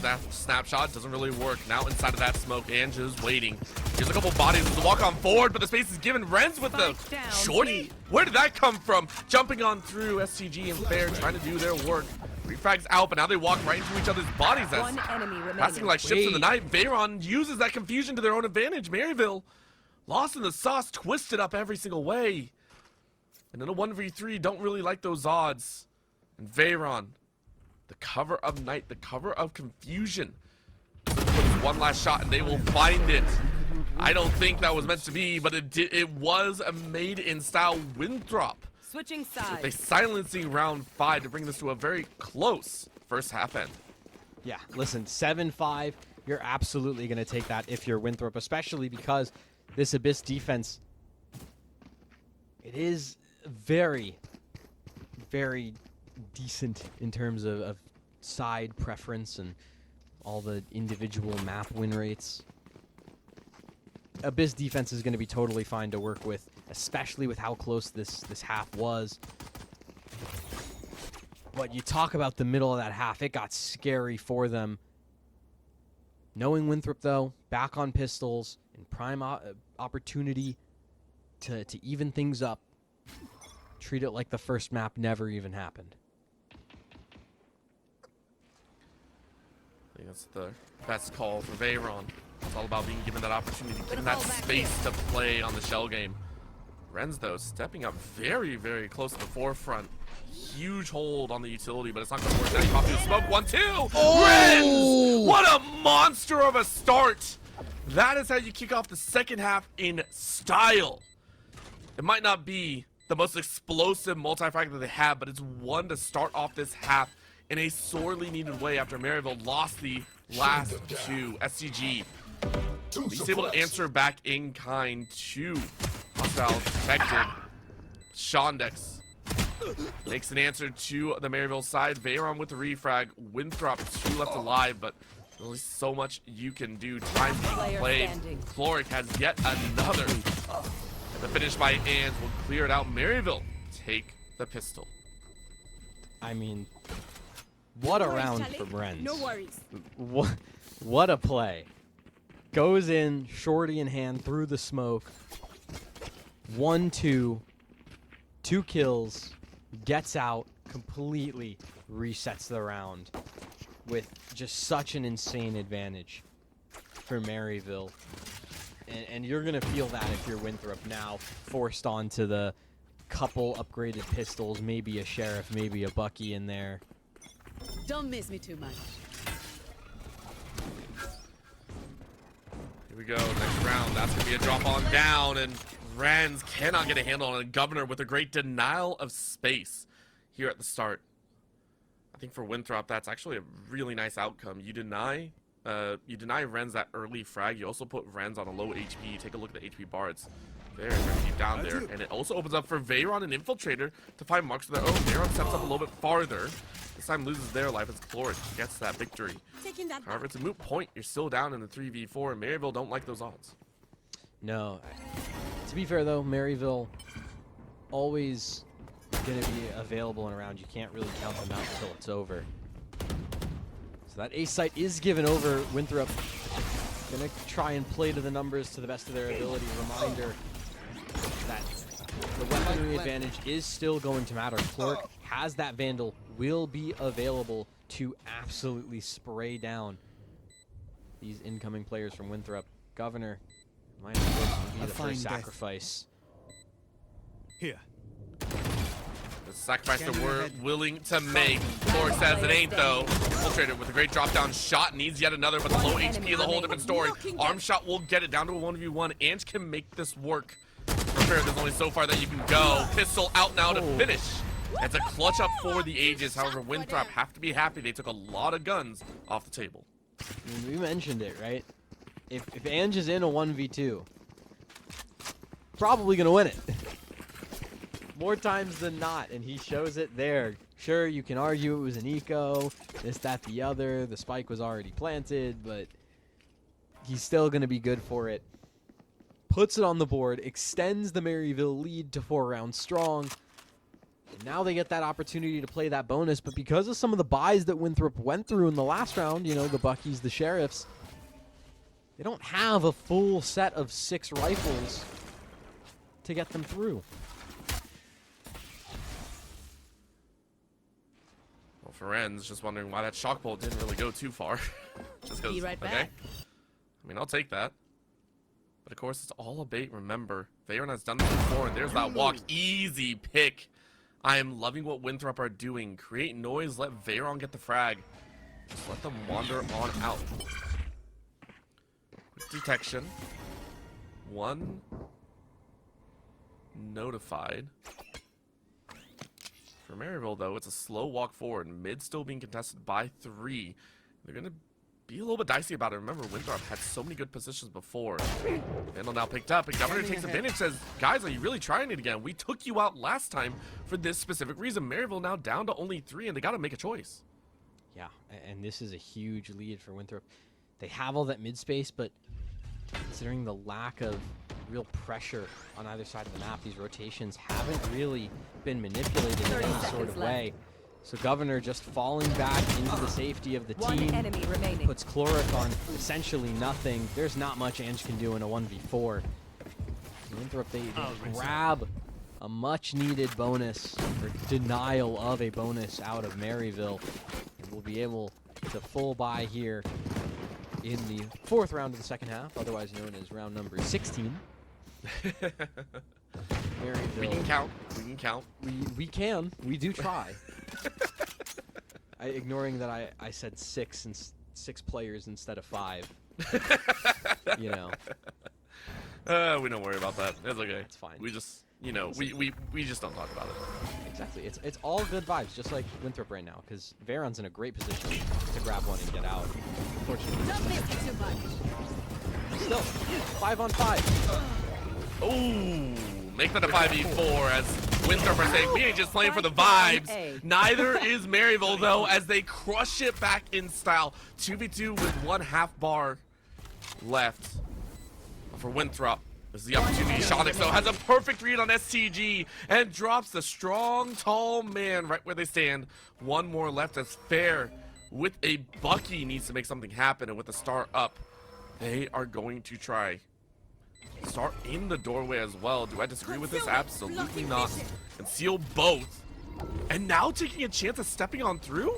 That snapshot doesn't really work. Now inside of that smoke, Ange is waiting. Here's a couple bodies with the walk on forward, but the space is given. Ren's with the shorty. Where did that come from? Jumping on through SCG and Fair, trying to do their work. Refrags out, but now they walk right into each other's bodies. One enemy Passing remaining. like ships in the night. Veyron uses that confusion to their own advantage. Maryville, lost in the sauce, twisted up every single way. And in a 1v3, don't really like those odds. And Veyron, the cover of night, the cover of confusion. One last shot and they will find it. I don't think that was meant to be, but it was a made-in-style Winthrop. Switching sides. With a silencing round 5 to bring this to a very close first half end. Yeah, listen, 7-5, you're absolutely going to take that if you're Winthrop, especially because this Abyss defense, it is very, very decent in terms of side preference and all the individual map win rates. Abyss defense is going to be totally fine to work with, especially with how close this half was. But you talk about the middle of that half, it got scary for them. Knowing Winthrop, though, back on pistols, and prime opportunity to even things up. Treat it like the first map never even happened. I think that's the best call for Veyron. It's all about being given that opportunity, given that space to play on the shell game. Renz, though, stepping up very, very close to the forefront. Huge hold on the utility, but it's not going to work. Now you pop through the smoke. 1-2. Renz! What a monster of a start. That is how you kick off the second half in style. It might not be the most explosive multi-frag that they have, but it's one to start off this half in a sorely needed way after Maryville lost the last two. SCG, he's able to answer back in kind to hostile detected. Shondex makes an answer to the Maryville side. Veyron with the refrag. Winthrop 2 left alive, but only so much you can do. Time being played. Chloric has yet another. The finish by Ans will clear it out. Maryville take the pistol. I mean, what a round from Renz. No worries. What a play. Goes in, shorty in hand, through the smoke. 1-2. 2 kills. Gets out. Completely resets the round. With just such an insane advantage for Maryville. And you're going to feel that if you're Winthrop now, forced onto the couple upgraded pistols, maybe a Sheriff, maybe a Bucky in there. Don't miss me too much. Here we go, next round. That's going to be a drop on down, and Renz cannot get a handle on a Governor with a great denial of space here at the start. I think for Winthrop, that's actually a really nice outcome. You deny Renz that early frag. You also put Renz on a low HP. Take a look at the HP bar. It's very, very deep down there. And it also opens up for Veyron and Infiltrator to find marks of their own. Veyron steps up a little bit farther. This time loses their life as Chloric gets that victory. However, it's a moot point. You're still down in the 3v4, and Maryville don't like those odds. No. To be fair, though, Maryville always going to be available and around. You can't really count them out until it's over. So that ace site is given over. Winthrop gonna try and play to the numbers to the best of their ability. Reminder that the weaponry advantage is still going to matter. Chloric has that Vandal, will be available to absolutely spray down these incoming players from Winthrop. Governor might be the first sacrifice. Here. The sacrifice that we're willing to make. Chloric says it ain't, though. Infiltrator with a great drop-down shot. Needs yet another, but the low HP is a whole different story. Arm shot will get it down to a 1v1. Ange can make this work. Remember, there's only so far that you can go. Pistol out now to finish. It's a clutch up for the ages. However, Winthrop have to be happy. They took a lot of guns off the table. I mean, we mentioned it, right? If Ange is in a 1v2, probably going to win it. More times than not, and he shows it there. Sure, you can argue it was an eco, this, that, the other. The spike was already planted, but he's still going to be good for it. Puts it on the board, extends the Maryville lead to 4 rounds strong. And now they get that opportunity to play that bonus, but because of some of the buys that Winthrop went through in the last round, you know, the Buckies, the Sheriffs, they don't have a full set of 6 rifles to get them through. Well, Ferenz just wondering why that shock bolt didn't really go too far. Just because, Be right okay. back. I mean, I'll take that. But of course, it's all a bait, remember. Veyron has done this before, and there's that walk. Easy pick. I am loving what Winthrop are doing. Create noise, let Veyron get the frag. Just let them wander on out. Quick detection. One. Notified. For Maryville, though, it's a slow walk forward. Mid still being contested by 3. They're going to be a little bit dicey about it. Remember, Winthrop had so many good positions before. Vandal now picked up, and Governor takes advantage, says, guys, are you really trying it again? We took you out last time for this specific reason. Maryville now down to only 3, and they got to make a choice. Yeah, and this is a huge lead for Winthrop. They have all that mid space, but considering the lack of real pressure on either side of the map, these rotations haven't really been manipulated in any sort of way. So Governor just falling back into the safety of the One team. enemy remaining. Puts Chloric on essentially nothing. There's not much Ange can do in a 1v4. Winthrop, they grab a much needed bonus, or denial of a bonus out of Maryville. And we'll be able to full buy here in the 4th round of the second half, otherwise known as round number 16. Maryville. We can count. We can count. We can. We do try. Ignoring that I said 6 and 6 players instead of 5. You know. We don't worry about that. It's okay. It's fine. We just, you know, we just don't talk about it. Exactly. It's all good vibes, just like Winthrop right now, because Veyron's in a great position to grab one and get out. Unfortunately, Don't miss it too much. still 5 on 5. Oh, make that a 5v4 as Winthrop are saying, we ain't just playing for the vibes. Neither is Maryville, though, as they crush it back in style. 2v2 with 1/2 bar left for Winthrop. This is the opportunity. Shonix, though, has a perfect read on STG and drops the strong, tall man right where they stand. One more left as Fair with a Bucky needs to make something happen, and with the star up, they are going to try. Start in the doorway as well. Do I disagree with this? Absolutely not. Conceal both. And now taking a chance of stepping on through?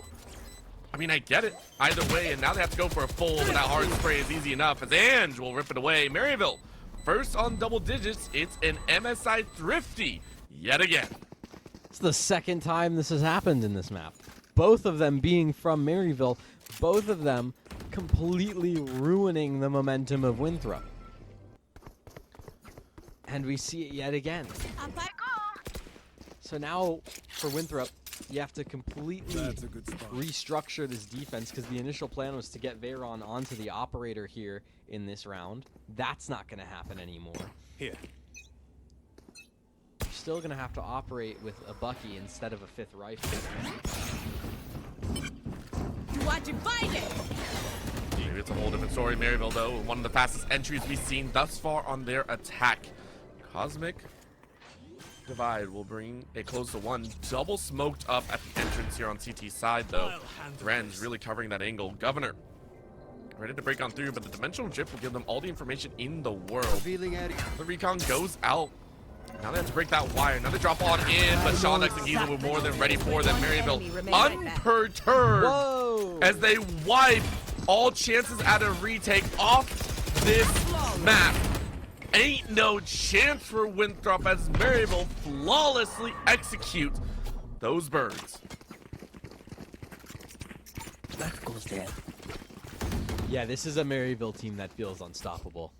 I mean, I get it. Either way, and now they have to go for a full, but that hard spray is easy enough as Ange will rip it away. Maryville, first on double digits. It's an MSI Thrifty yet again. It's the 2nd time this has happened in this map. Both of them being from Maryville, both of them completely ruining the momentum of Winthrop. And we see it yet again. So now, for Winthrop, you have to completely restructure this defense, because the initial plan was to get Veyron onto the operator here in this round. That's not going to happen anymore. Here. You're still going to have to operate with a Bucky instead of a 5th rifle. You want to find it? Maybe it's a whole different story. Maryville, though, one of the fastest entries we've seen thus far on their attack. Cosmic Divide will bring it close to 1. Double smoked up at the entrance here on CT side, though. Dren's really covering that angle. Governor ready to break on through, but the dimensional drift will give them all the information in the world. The recon goes out. Now they have to break that wire. Another drop on in, but Shonix and Giza were more than ready for them. Maryville unperturbed as they wipe all chances at a retake off this map. Ain't no chance for Winthrop as Maryville flawlessly execute those birds. That goes there. Yeah, this is a Maryville team that feels unstoppable.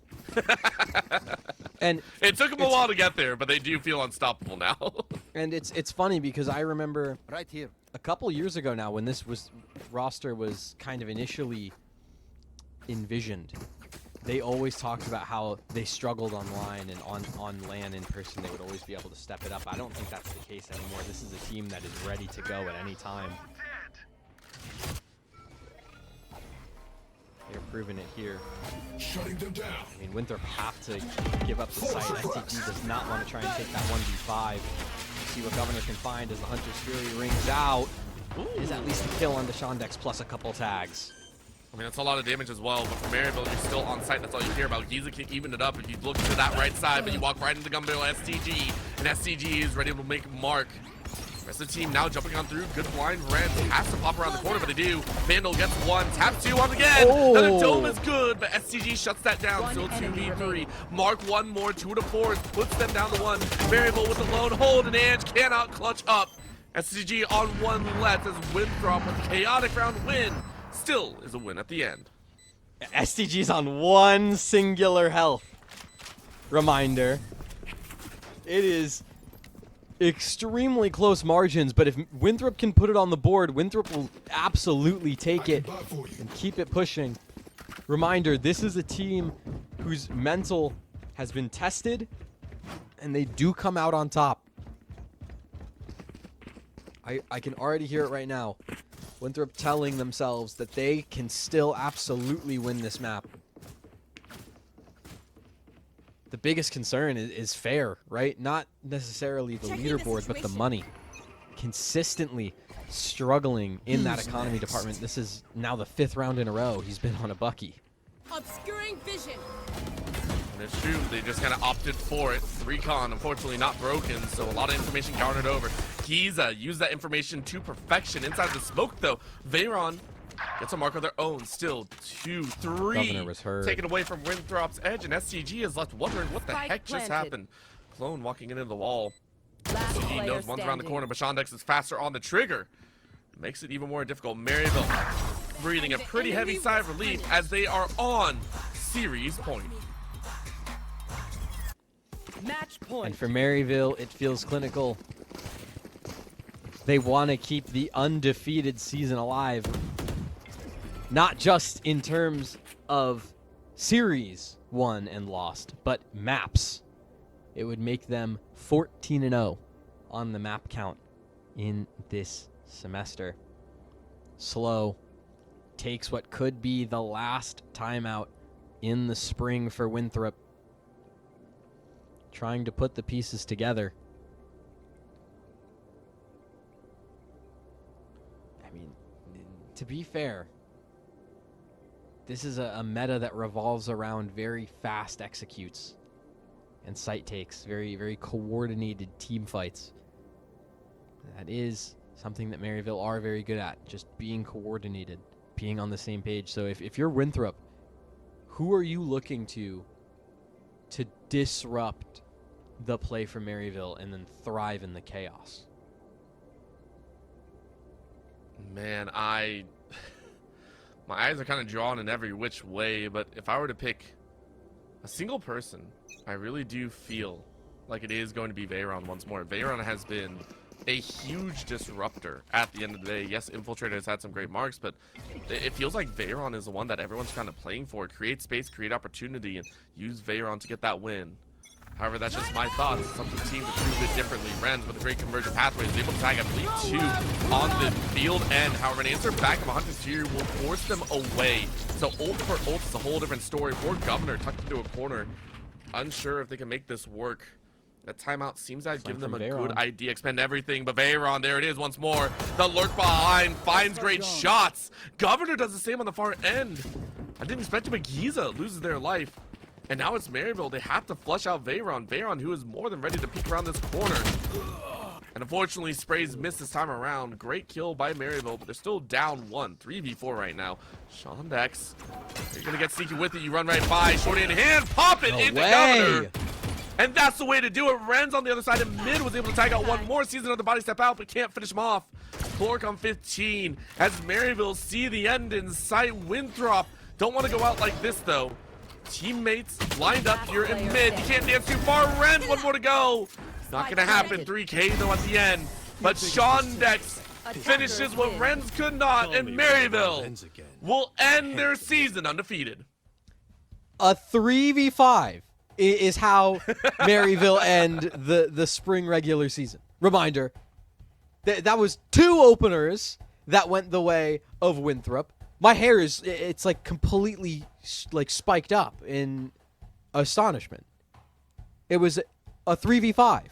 And it took them a while to get there, but they do feel unstoppable now. And it's funny because I remember right here a couple years ago now, when this roster was kind of initially envisioned. They always talked about how they struggled online, and on LAN in person they would always be able to step it up. I don't think that's the case anymore. This is a team that is ready to go at any time. They're proving it here. Shutting them down. I mean, Winthrop have to give up the site. STG does not want to try and take that 1v5. See what Governor can find as the Hunter's Fury rings out. Is at least a kill on the Shondex plus a couple tags. I mean, that's a lot of damage as well, but for Maryville, you're still on site. That's all you hear about. Giza can even it up if you look to that right side, but you walk right into Gumball STG, and STG is ready to make mark. Rest of the team now jumping on through. Good blind. Reds has to pop around the corner, but they do. Vandal gets one. Tap two on again. Another dome is good, but SCG shuts that down. Still 2v3. Mark one more. 2 to 4 puts them down to 1. Variable with the lone hold, and Ange cannot clutch up. SCG on 1 left as Winthrop with a chaotic round win. Still is a win at the end. STG's on 1 singular health. Reminder. It is extremely close margins, but if Winthrop can put it on the board, Winthrop will absolutely take it and keep it pushing. Reminder, this is a team whose mental has been tested, and they do come out on top. I can already hear it right now. Winthrop telling themselves that they can still absolutely win this map. The biggest concern is fair, right? Not necessarily the leaderboard, but the money. Consistently struggling in that economy department. This is now the 5th round in a row he's been on a Bucky. Obscuring vision. And it's true, they just kind of opted for it. Recon, unfortunately, not broken, so a lot of information garnered over. Giza used that information to perfection. Inside the smoke, though, Veyron gets a mark of their own. Still 2-3. Governor was hurt. Taken away from Winthrop's edge, and SCG is left wondering what the heck just happened. Clone walking into the wall. SCG knows one's around the corner, but Shondex is faster on the trigger. Makes it even more difficult. Maryville breathing a pretty heavy sigh of relief as they are on series point. Match point. And for Maryville, it feels clinical. They want to keep the undefeated season alive. Not just in terms of series won and lost, but maps. It would make them 14-0 on the map count in this semester. Slow takes what could be the last timeout in the spring for Winthrop. Trying to put the pieces together. I mean, to be fair, this is a meta that revolves around very fast executes and site takes, very, very coordinated team fights. That is something that Maryville are very good at, just being coordinated, being on the same page. So if you're Winthrop, who are you looking to disrupt the play from Maryville and then thrive in the chaos? Man, my eyes are kind of drawn in every which way, but if I were to pick a single person, I really do feel like it is going to be Veyron once more. Veyron has been a huge disruptor at the end of the day. Yes, Infiltrator has had some great marks, but it feels like Veyron is the one that everyone's kind of playing for. Create space, create opportunity, and use Veyron to get that win. However, that's just my thoughts. It's up to the team to prove it differently. Renz with a great conversion pathway is able to tag, I believe, 2 on the field end. However, an answer back of 100 here will force them away. So ult for ult is a whole different story. Poor Governor tucked into a corner. Unsure if they can make this work. That timeout seems to have given them a good idea. Expend everything, but Veyron, there it is once more. The lurk behind finds great shots. Governor does the same on the far end. I didn't expect him, but Giza loses their life. And now it's Maryville. They have to flush out Veyron. Veyron, who is more than ready to peek around this corner. And unfortunately, Sprays missed this time around. Great kill by Maryville, but they're still down 1. 3v4 right now. Shondex, you're going to get sneaky with it. You run right by. Short in hand. Pop it into Governor. And that's the way to do it. Renz on the other side of mid was able to tag out one more. Sees another body step out, but can't finish him off. Clark on 15. As Maryville see the end in sight. Winthrop don't want to go out like this, though. Teammates lined up here in mid. You can't dance too far. Renz, one more to go. Not going to happen. 3K, though, at the end. But Shondex finishes what Renz could not, and Maryville will end their season undefeated. A 3v5 is how Maryville end the spring regular season. Reminder, that was 2 openers that went the way of Winthrop. My hair it's like completely like spiked up in astonishment. It was a 3v5,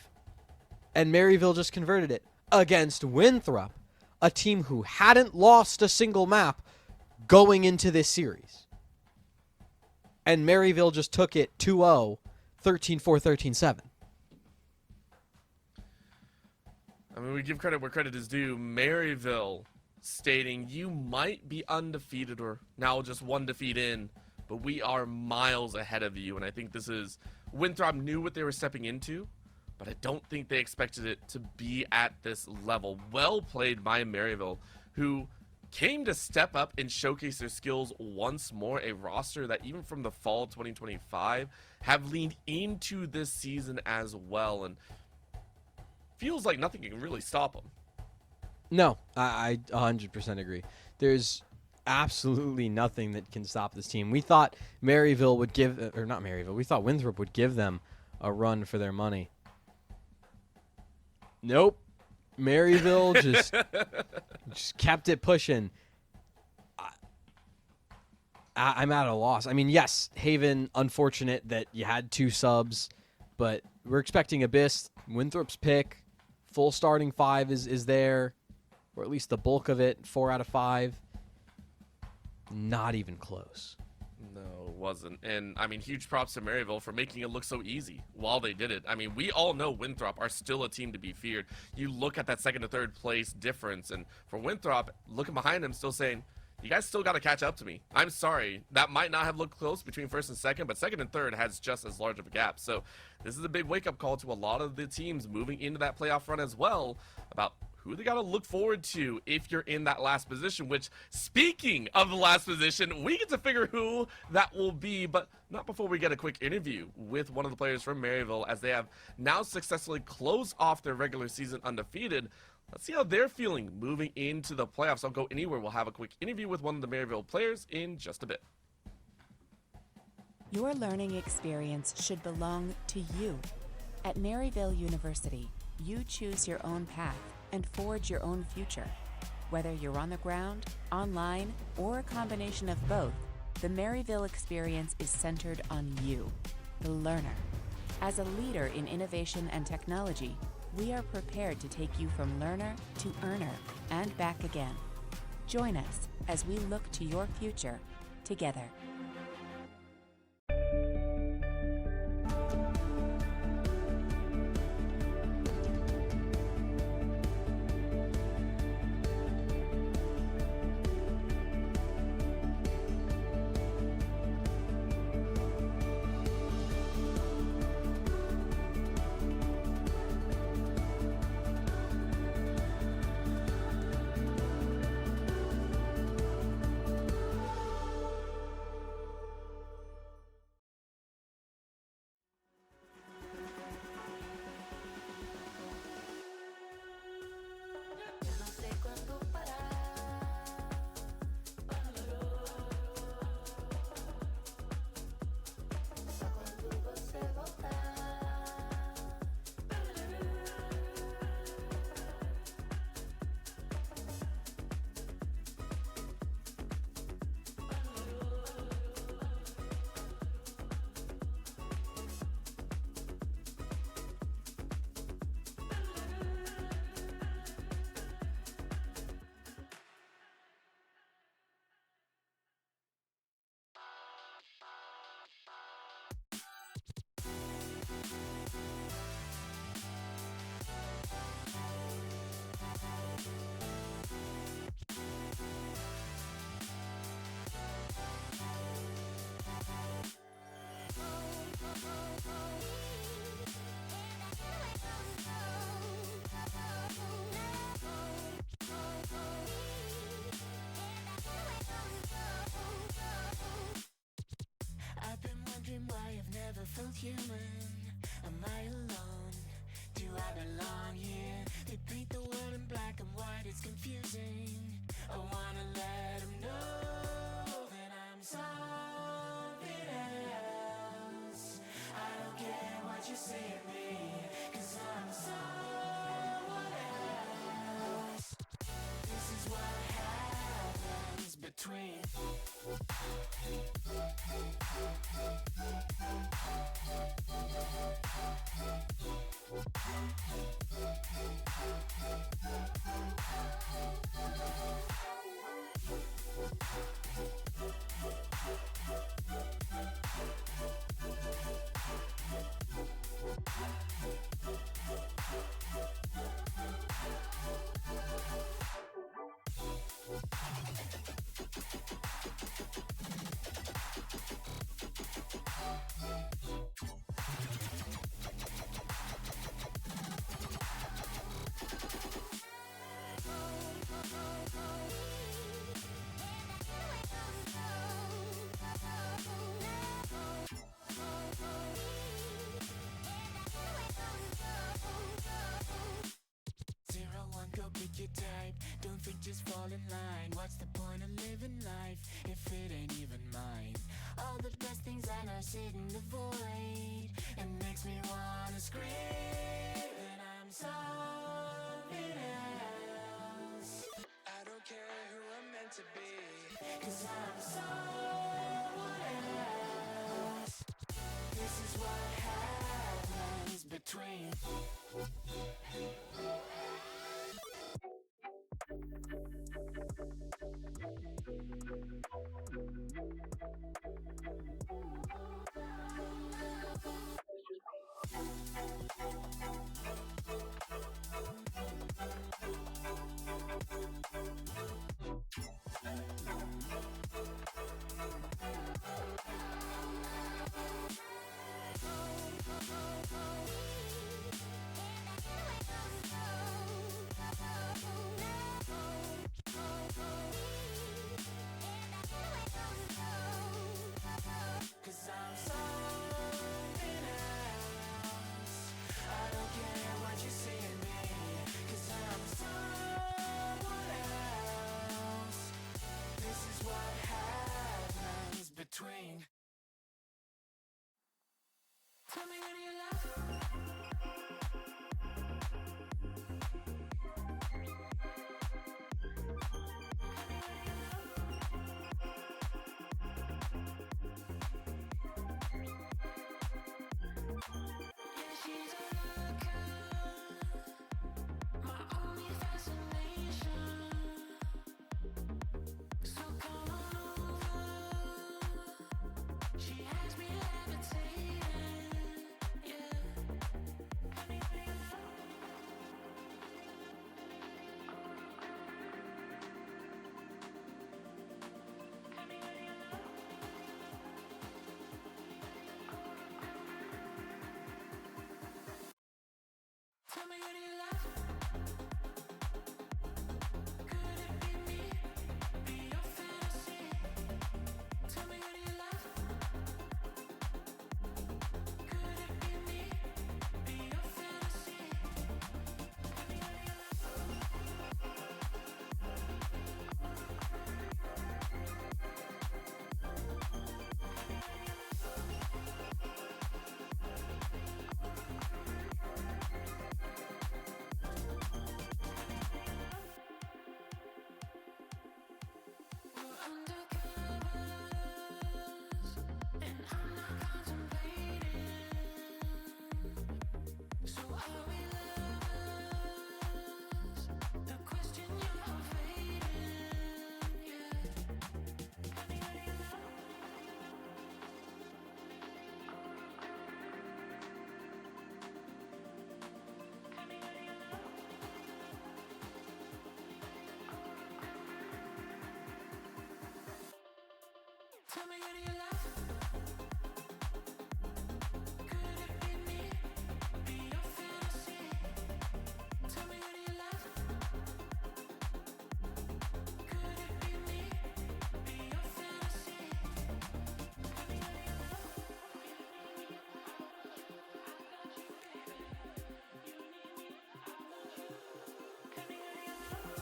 and Maryville just converted it against Winthrop, a team who hadn't lost a single map going into this series. And Maryville just took it 2-0, 13-4, 13-7. I mean, we give credit where credit is due. Maryville stating you might be undefeated or now just one defeat in, but we are miles ahead of you. And I think this is, Winthrop knew what they were stepping into, but I don't think they expected it to be at this level. Well played by Maryville, who came to step up and showcase their skills once more. A roster that even from the fall 2025 have leaned into this season as well, and feels like nothing can really stop them. No, I 100% agree. There's absolutely nothing that can stop this team. We thought Maryville would give, or not Maryville, we thought Winthrop would give them a run for their money. Nope. Maryville just kept it pushing. I'm at a loss. I mean, yes, Haven, unfortunate that you had 2 subs, but we're expecting Abyss, Winthrop's pick, full starting 5 is there, or at least the bulk of it, 4 out of 5. Not even close. No, it wasn't. And, I mean, huge props to Maryville for making it look so easy while they did it. I mean, we all know Winthrop are still a team to be feared. You look at that 2nd to 3rd place difference, and for Winthrop, looking behind them, still saying, you guys still got to catch up to me. I'm sorry. That might not have looked close between 1st and 2nd, but 2nd and 3rd has just as large of a gap. So this is a big wake-up call to a lot of the teams moving into that playoff run as well about who they got to look forward to if you're in that last position, which, speaking of the last position, we get to figure who that will be, but not before we get a quick interview with one of the players from Maryville, as they have now successfully closed off their regular season undefeated. Let's see how they're feeling moving into the playoffs. Don't go anywhere. We'll have a quick interview with one of the Maryville players in just a bit. Your learning experience should belong to you. At Maryville University, you choose your own path and forge your own future. Whether you're on the ground, online, or a combination of both, the Maryville experience is centered on you, the learner. As a leader in innovation and technology, we are prepared to take you from learner to earner and back again. Join us as we look to your future together. fall in line. What's the point of living life if it ain't even mine? All the best things I know sit in the void. It makes me wanna scream that I'm something else. I don't care who I'm meant to be, 'cause I'm someone else. This is what happens between. Cause I'm something else. I don't care what you see in me, 'cause I'm someone else. This is what happens between. Tell me when you love. Yeah, she's a looker, my only fascination. So come on over. She has me levitating. Yeah. Tell me when you love. Tell me when you love. Tell me when you love. Could it be me? Be your fantasy. Tell me when you love. Could it be me? Be your fantasy. Tell me when you love. We're undercovers, and I'm not contemplating. So are we lovers? The question you're evading. Yeah. Tell me when you love. Tell me when you love. Tell me when you love. Could it be me? Be your fantasy. Tell me when you love. Could it be me? Be your fantasy. Tell me when you love. Tell me when you love.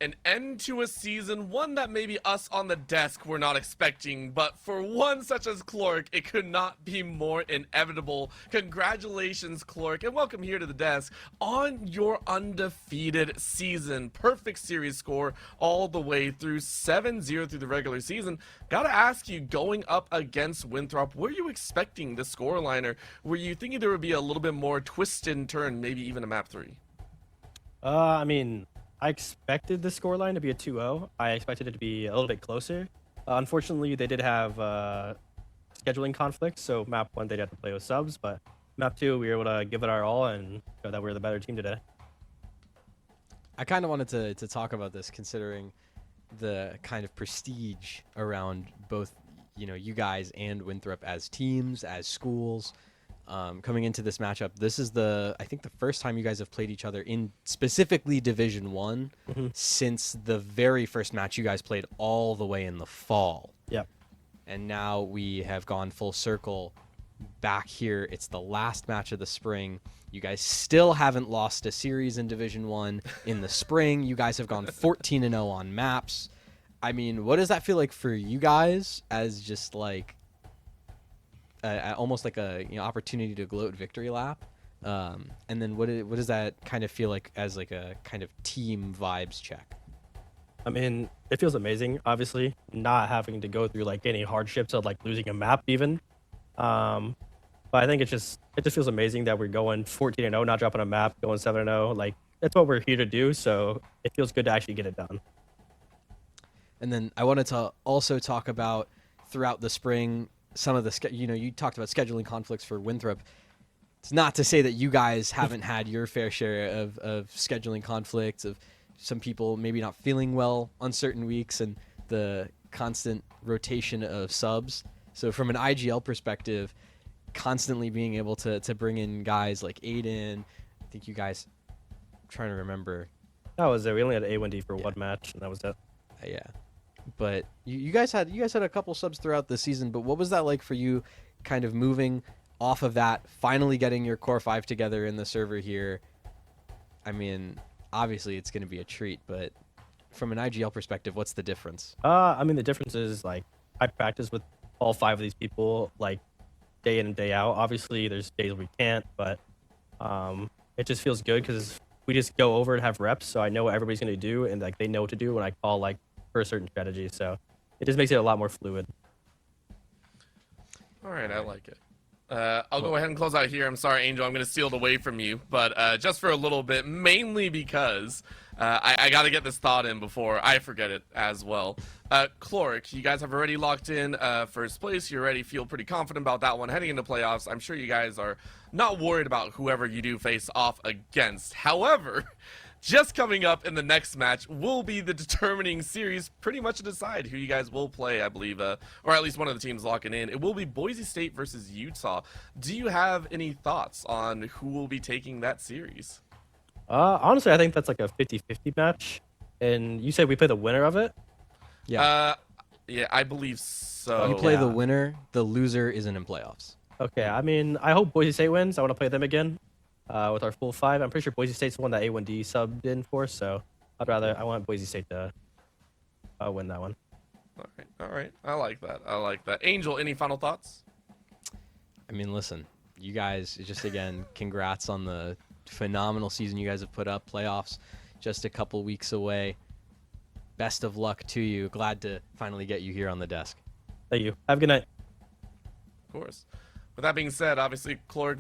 An end to a season, one that maybe us on the desk were not expecting, but for one such as Clork, it could not be more inevitable. Congratulations, Clork, and welcome here to the desk on your undefeated season. Perfect series score all the way through 7-0 through the regular season. Gotta ask you, going up against Winthrop, were you expecting the scoreline, or were you thinking there would be a little bit more twist and turn, maybe even a map 3? I mean, I expected the scoreline to be a 2-0. I expected it to be a little bit closer. Unfortunately, they did have scheduling conflicts, so map 1 they had to play with subs, but map 2 we were able to give it our all and show that we're the better team today. I kind of wanted to talk about this, considering the kind of prestige around both, you guys and Winthrop as teams, as schools. Coming into this matchup, this is I think the first time you guys have played each other in specifically Division 1 since the very first match you guys played all the way in the fall. Yep. And now we have gone full circle back here. It's the last match of the spring. You guys still haven't lost a series in Division 1 in the spring. You guys have gone 14-0 on maps. I mean, what does that feel like for you guys as just like almost like a opportunity to gloat victory lap? And then what does that kind of feel like as like a kind of team vibes check? I mean, it feels amazing, obviously, not having to go through like any hardships of like losing a map even. But I think it just feels amazing that we're going 14-0, not dropping a map, going 7-0. Like, that's what we're here to do, so it feels good to actually get it done. And then I wanted to also talk about throughout the spring some of the you talked about scheduling conflicts for Winthrop. It's not to say that you guys haven't had your fair share of scheduling conflicts, of some people maybe not feeling well on certain weeks, and the constant rotation of subs. So from an IGL perspective, constantly being able to bring in guys like Aiden, I think you guys, I'm trying to remember. That was it. We only had A1D for one match, and that was it. Yeah. But you guys had a couple subs throughout the season, but what was that like for you, kind of moving off of that, finally getting your core 5 together in the server here? I mean, obviously it's going to be a treat, but from an IGL perspective, what's the difference? I mean, the difference is like I practice with all 5 of these people like day in and day out. Obviously, there's days we can't, but it just feels good because we just go over and have reps, so I know what everybody's going to do, and like they know what to do when I call like for a certain strategy. So it just makes it a lot more fluid. All right, I like it. I'll go ahead and close out here. I'm sorry, Angel, I'm going to steal it away from you, but just for a little bit, mainly because I got to get this thought in before I forget it as well. Cloric, you guys have already locked in first place. You already feel pretty confident about that one heading into playoffs. I'm sure you guys are not worried about whoever you do face off against. However, just coming up in the next match will be the determining series, pretty much to decide who you guys will play, I believe, or at least one of the teams locking in. It will be Boise State versus Utah. Do you have any thoughts on who will be taking that series? Honestly, I think that's like a 50-50 match. And you said we play the winner of it? Yeah. Yeah, I believe so. You play the winner, the loser isn't in playoffs. Okay, I mean, I hope Boise State wins. I want to play them again. With our full 5. I'm pretty sure Boise State's the one that A1D subbed in for, so I want Boise State to win that one. All right. I like that. Angel, any final thoughts? I mean, listen, you guys, just again, congrats on the phenomenal season you guys have put up. Playoffs just a couple weeks away. Best of luck to you. Glad to finally get you here on the desk. Thank you. Have a good night. Of course. With that being said, obviously, Cloric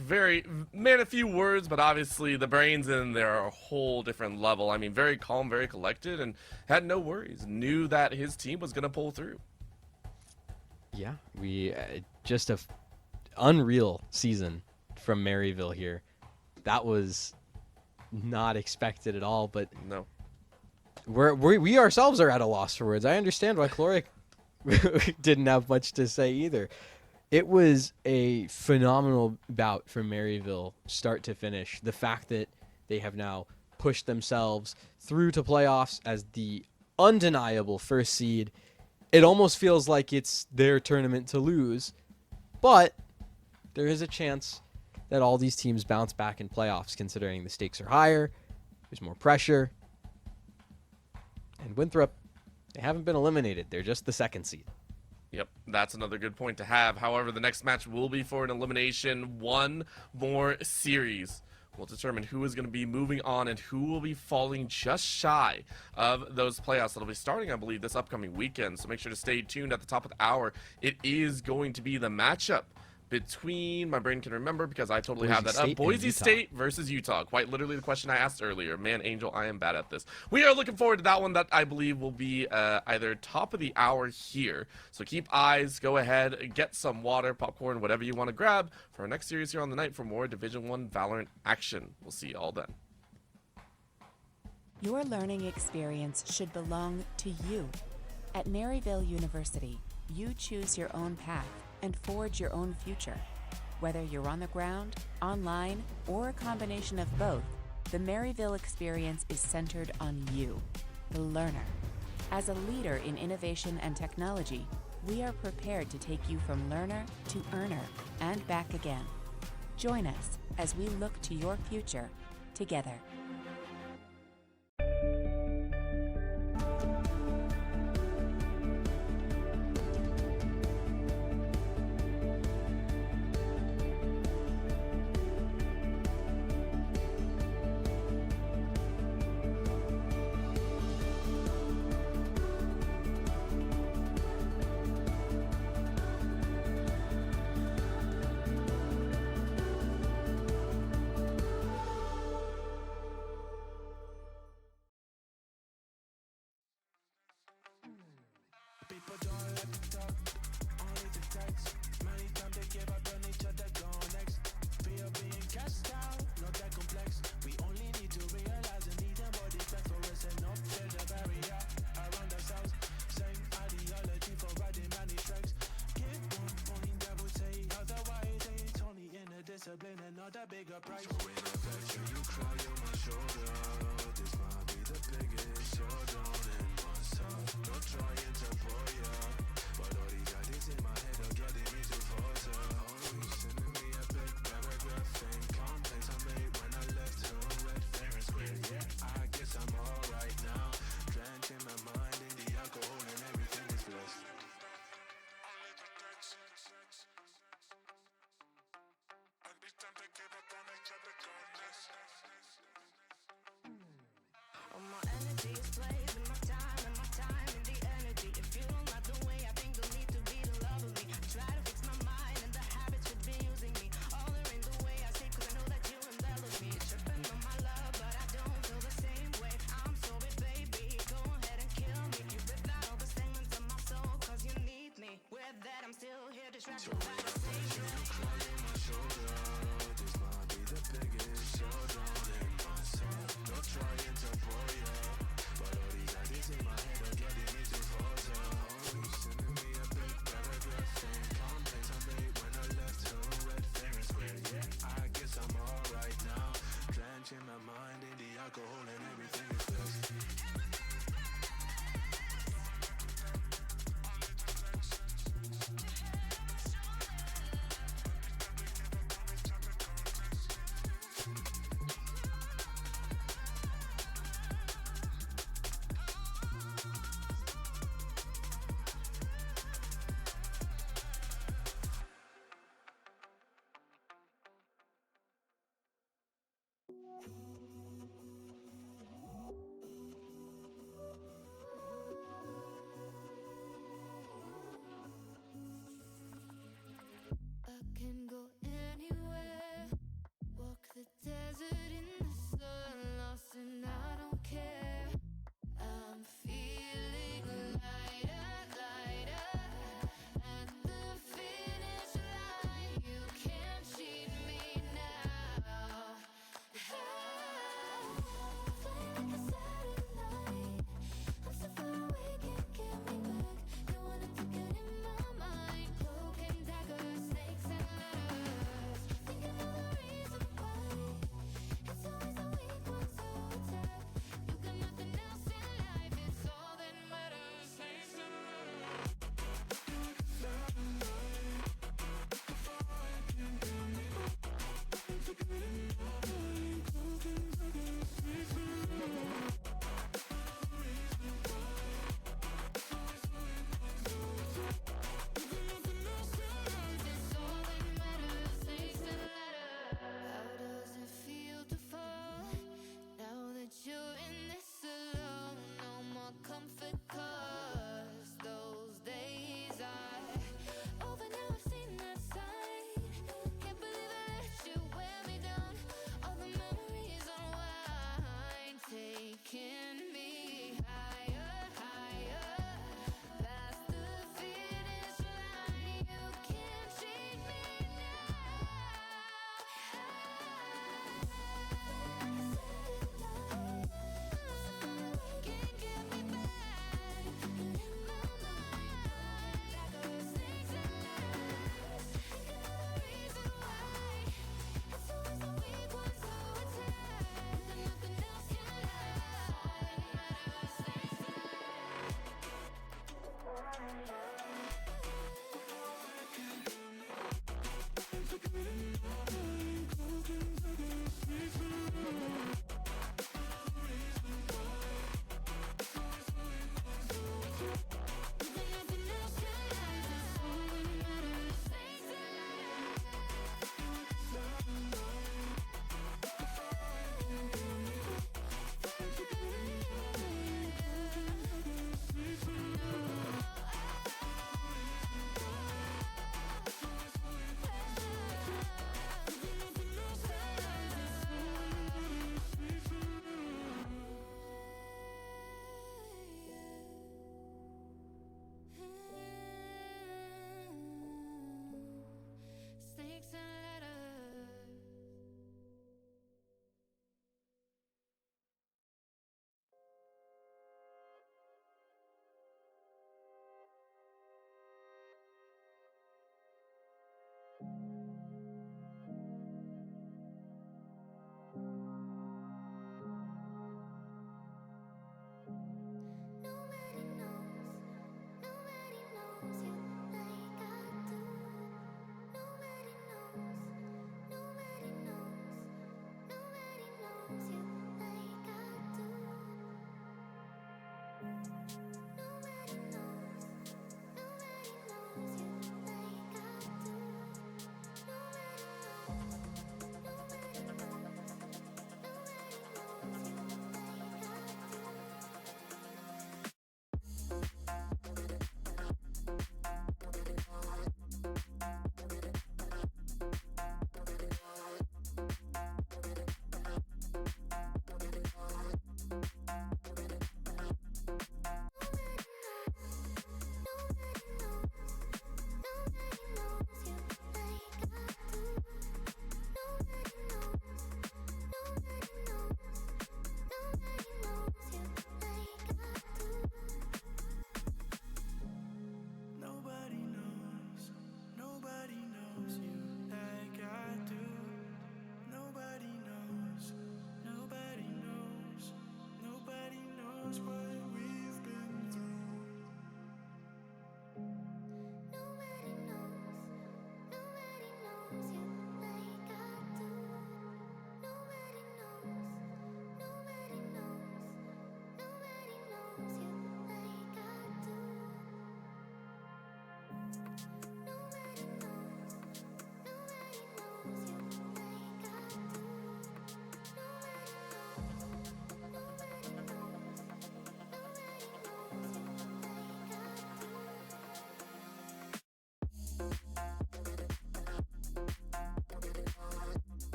made a few words, but obviously the brains in there are a whole different level. I mean, very calm, very collected, and had no worries. Knew that his team was going to pull through. Yeah, we just a unreal season from Maryville here. That was not expected at all, but no, we ourselves are at a loss for words. I understand why Cloric didn't have much to say either. It was a phenomenal bout from Maryville, start to finish. The fact that they have now pushed themselves through to playoffs as the undeniable first seed, it almost feels like it's their tournament to lose. But there is a chance that all these teams bounce back in playoffs, considering the stakes are higher, there's more pressure. And Winthrop, they haven't been eliminated. They're just the second seed. Yep, that's another good point to have. However, the next match will be for an elimination. One more series will determine who is going to be moving on and who will be falling just shy of those playoffs. That'll be starting, I believe, this upcoming weekend. So make sure to stay tuned at the top of the hour. It is going to be the matchup between, my brain can remember because I totally have that up, Boise State versus Utah. Quite literally the question I asked earlier. Man, Angel, I am bad at this. We are looking forward to that one. That I believe will be either top of the hour here. So keep eyes, go ahead, get some water, popcorn, whatever you want to grab for our next series here on the night for more Division 1 Valorant action. We'll see you all then. Your learning experience should belong to you. At Maryville University, you choose your own path and forge your own future. Whether you're on the ground, online, or a combination of both, the Maryville experience is centered on you, the learner. As a leader in innovation and technology, We are prepared to take you from learner to earner and back again. Join us as we look to your future together. People don't like to talk, only the text. Many times they give up on each other, go next. Fear being cast out, not that complex. We only need to realize and need body back for us and not build a barrier around ourselves. Same ideology for riding many tracks. Give 1 point, I would say otherwise. It's only in a discipline and not a bigger price. So when I touch you, you cry on my shoulder. This might be the biggest showdown in my soul. Not trying to pull ya, but all these ideas in my head are getting me to falter. Oh, you sending me a big paragraph saying complex I made when I left her red, fair and square. Yeah, I guess I'm alright now. Drenching my mind in the alcohol and everything is blessed. Every time they give up on each other, go next. All my energy is placed in my time in the energy. If you don't like the way I think, don't need to be the love of me. I try to fix my mind and the habits would be using me. All are in the way I say, cause I know that you embellish me. Tripping on my love, but I don't feel the same way. I'm sorry, baby, go ahead and kill me. You ripped out all the segments of my soul, cause you need me. With that, I'm still here distracted by the same. You cry on my shoulder. This might be the biggest showdown in my soul. Not trying to pull ya, but all these ideas in my head are getting me to falter. Oh, you sending me a big paragraph saying complex I made when I left her red, fair and square. Yeah, I guess I'm alright now. Drenching my mind in the alcohol and everything is blessed.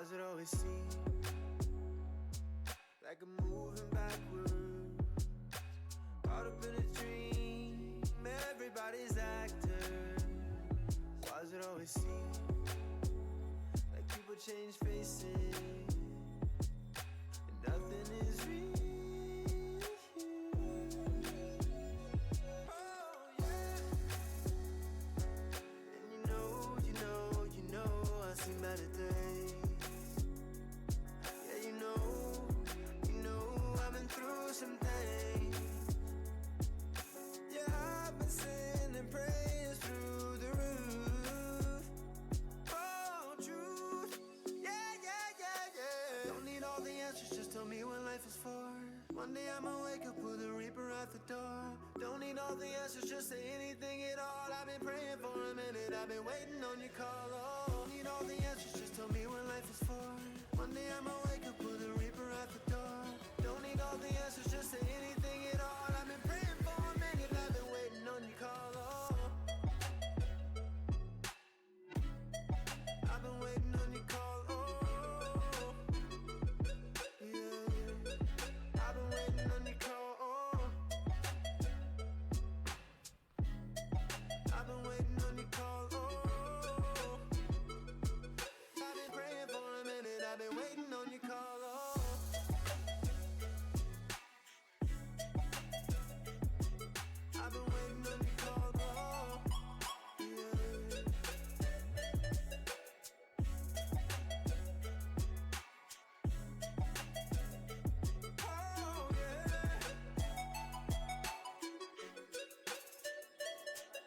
Why's it always seem like I'm moving backwards? Caught up in a dream, everybody's actors. Why's it always seem like people change faces and nothing is real? I've seen better days. Yeah, you know, I've been through some things. Yeah, I've been sending praise through the roof. Oh, truth. Yeah. Don't need all the answers, just tell me what life is for. One day I'ma wake up with a reaper at the door. Don't need all the answers, just say anything at all. I've been praying for a minute, I've been waiting on your call. Oh, don't need all the answers, just tell me what life is for. One day I'ma wake up with a reaper at the door. Don't need all the answers, just say anything at all. I've been praying for a minute, I've been waiting on your call. Oh, I've been waiting on your call. Oh, yeah. I've been waiting on your call. Oh, I've been waiting on your call. Oh, I've been praying for a minute. I've been waiting on your call. Oh, I've been waiting on your call. Oh, yeah. Oh, yeah.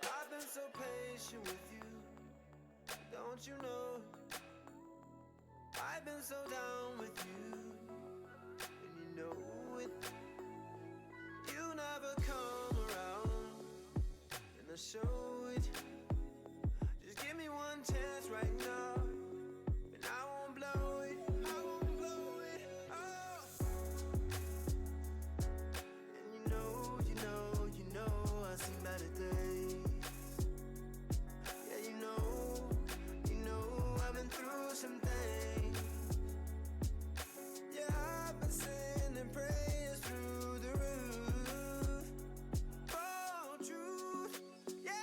I've been so patient with you, don't you know? I've been so down with you, and you know it. You never come around, and I show it. Just give me one chance right now, and I won't blow it. I won't blow it. Oh. And you know, I've seen better days. Yeah, you know, I've been through some things. Yeah, I've been sending praise through the roof. Oh, truth. Yeah.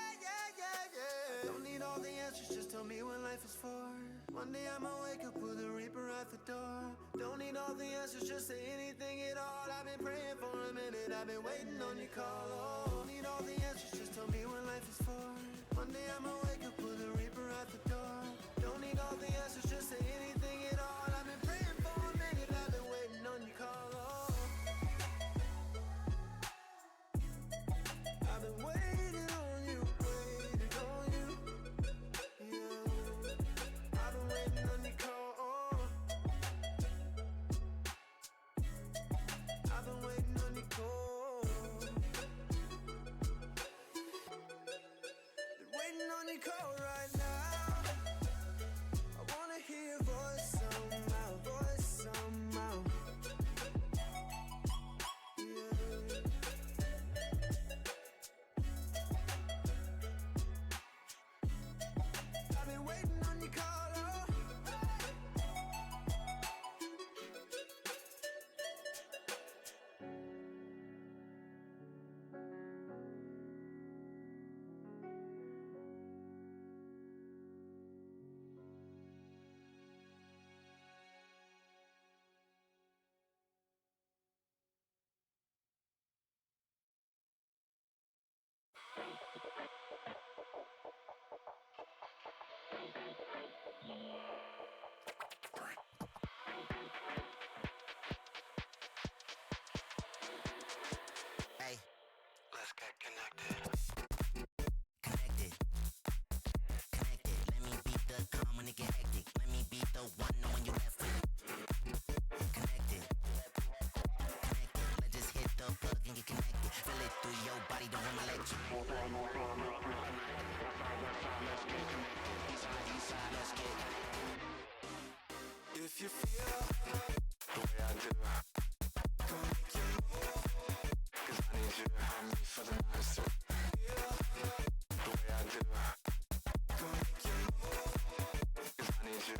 Don't need all the answers, just tell me what life is for. One day I'ma wake up with a reaper at the door. Don't need all the answers, just say anything at all. I've been praying for a minute, I've been waiting on your call. Oh, don't need all the answers, just tell me what life is for. One day I'ma wake up with a reaper at the door. Don't need all the answers, just say anything at all. I've been praying for a minute, I've been waiting on your call. Oh, I've been waiting on you, yeah. I've been waiting on your call. Oh, I've been waiting on your call. Been waiting on your call right now. I wanna hear your voice somehow, yeah. I've been waiting on your call. Oh. Hey, let's get connected. Connected. Let me be the calm when it get hectic. Let me be the one knowing you left it. Connected. Let's just hit the plug and get connected. Feel it through your body, don't want my lecture. Let's get connected. Eastside, let's get connected. If you feel the way I do, go make your move. 'Cause I need you to help me for the night. So feel the way I do, go make your move. 'Cause I need you.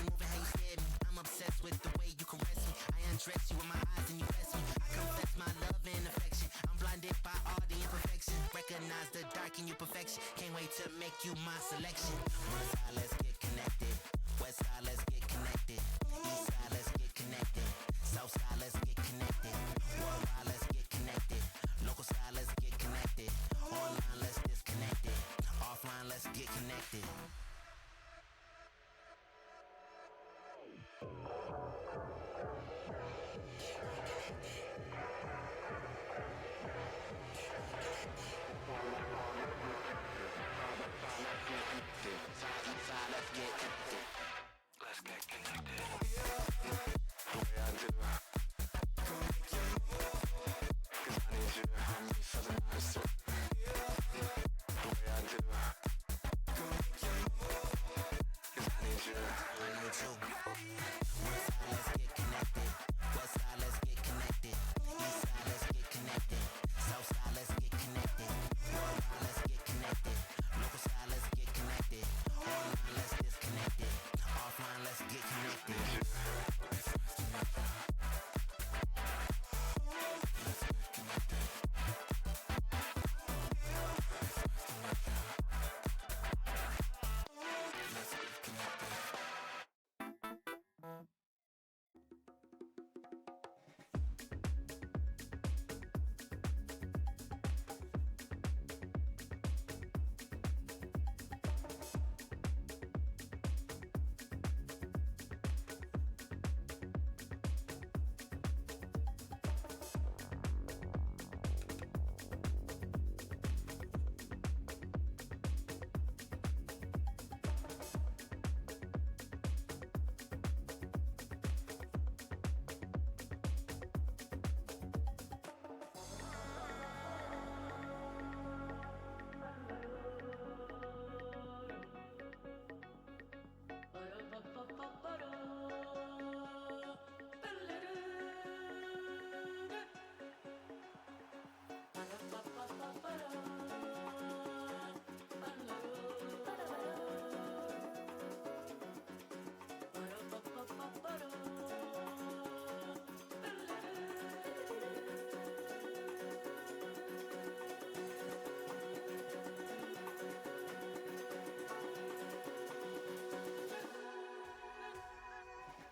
you moving, how you scared me. I'm obsessed with the way you caress me. I undress you with my eyes and you bless me. I confess my love and affection. I'm blinded by all the imperfection. Recognize the dark in your perfection. Can't wait to make you my selection. One side, let's get connected. West side, let's get connected. East side, let's get connected. South side, let's get connected. Worldwide, let's get connected. Local side, let's get connected. Online, let's disconnect it. Offline, let's get connected. Let's get connected. The way I do. 'Cause I need you to help me for the night too. The way I do. 'Cause I need you. I need you. One side, let's get connected. West side, let's get connected. East side, let's get connected. South side, let's get connected. Worldwide, let's get connected. Local side, let's get connected. Online, let's disconnect it. Offline, let's get connected.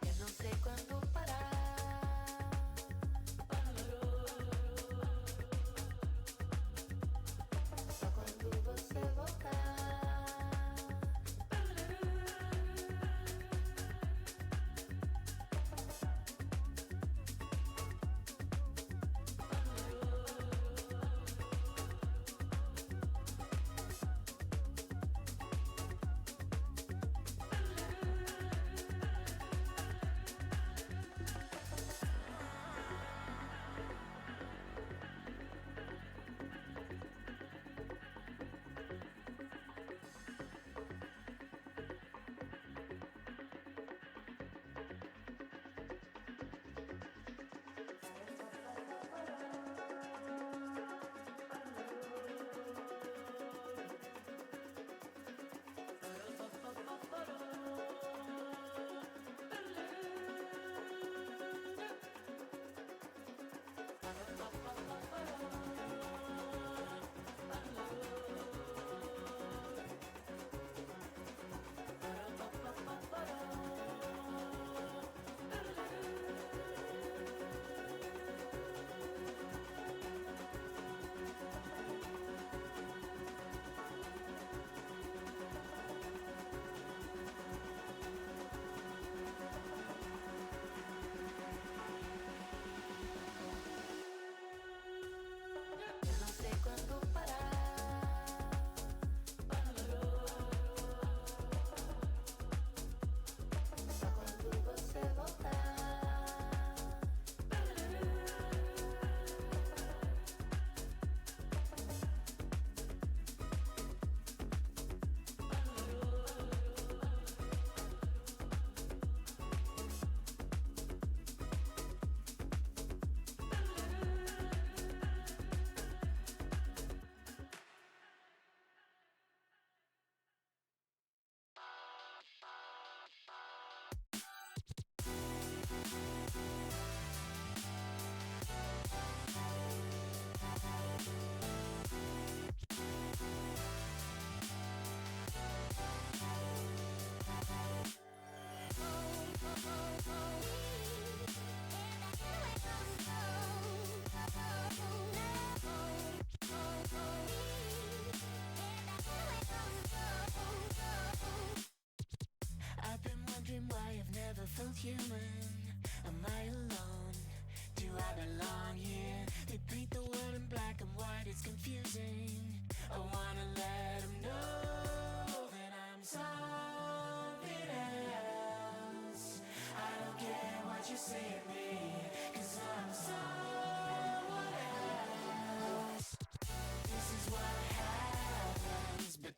Eu não sei quando parar. Só quando você voltar.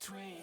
between.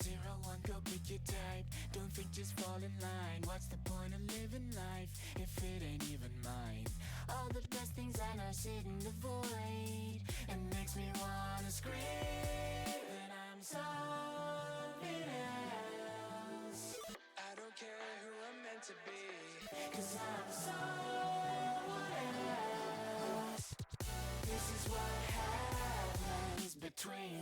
Zero one, go pick your type. Don't think, just fall in line. What's the point of living life if it ain't even mine? All the best things I know sit in the void. It makes me wanna scream that I'm something else. I don't care who I'm meant to be. 'Cause I'm someone else. This is what happens between.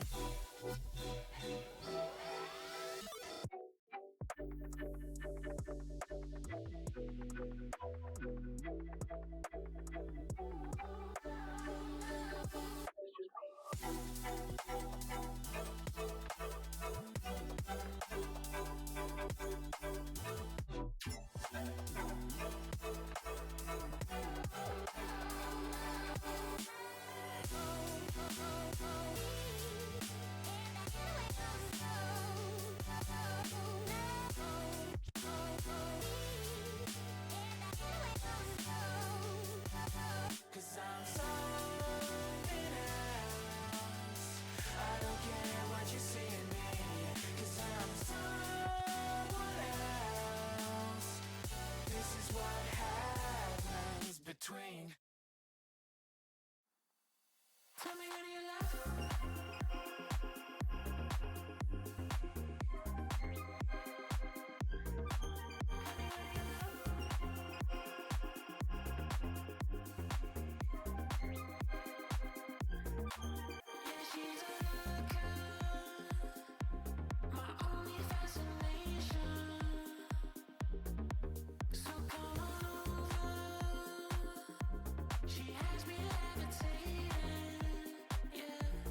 Cause I'm something else. I don't care what you see in me. Cause I'm someone else. This is what happens between. Tell me when you love. Yeah, she's a looker, my only fascination. So come on over. She has me levitating, yeah.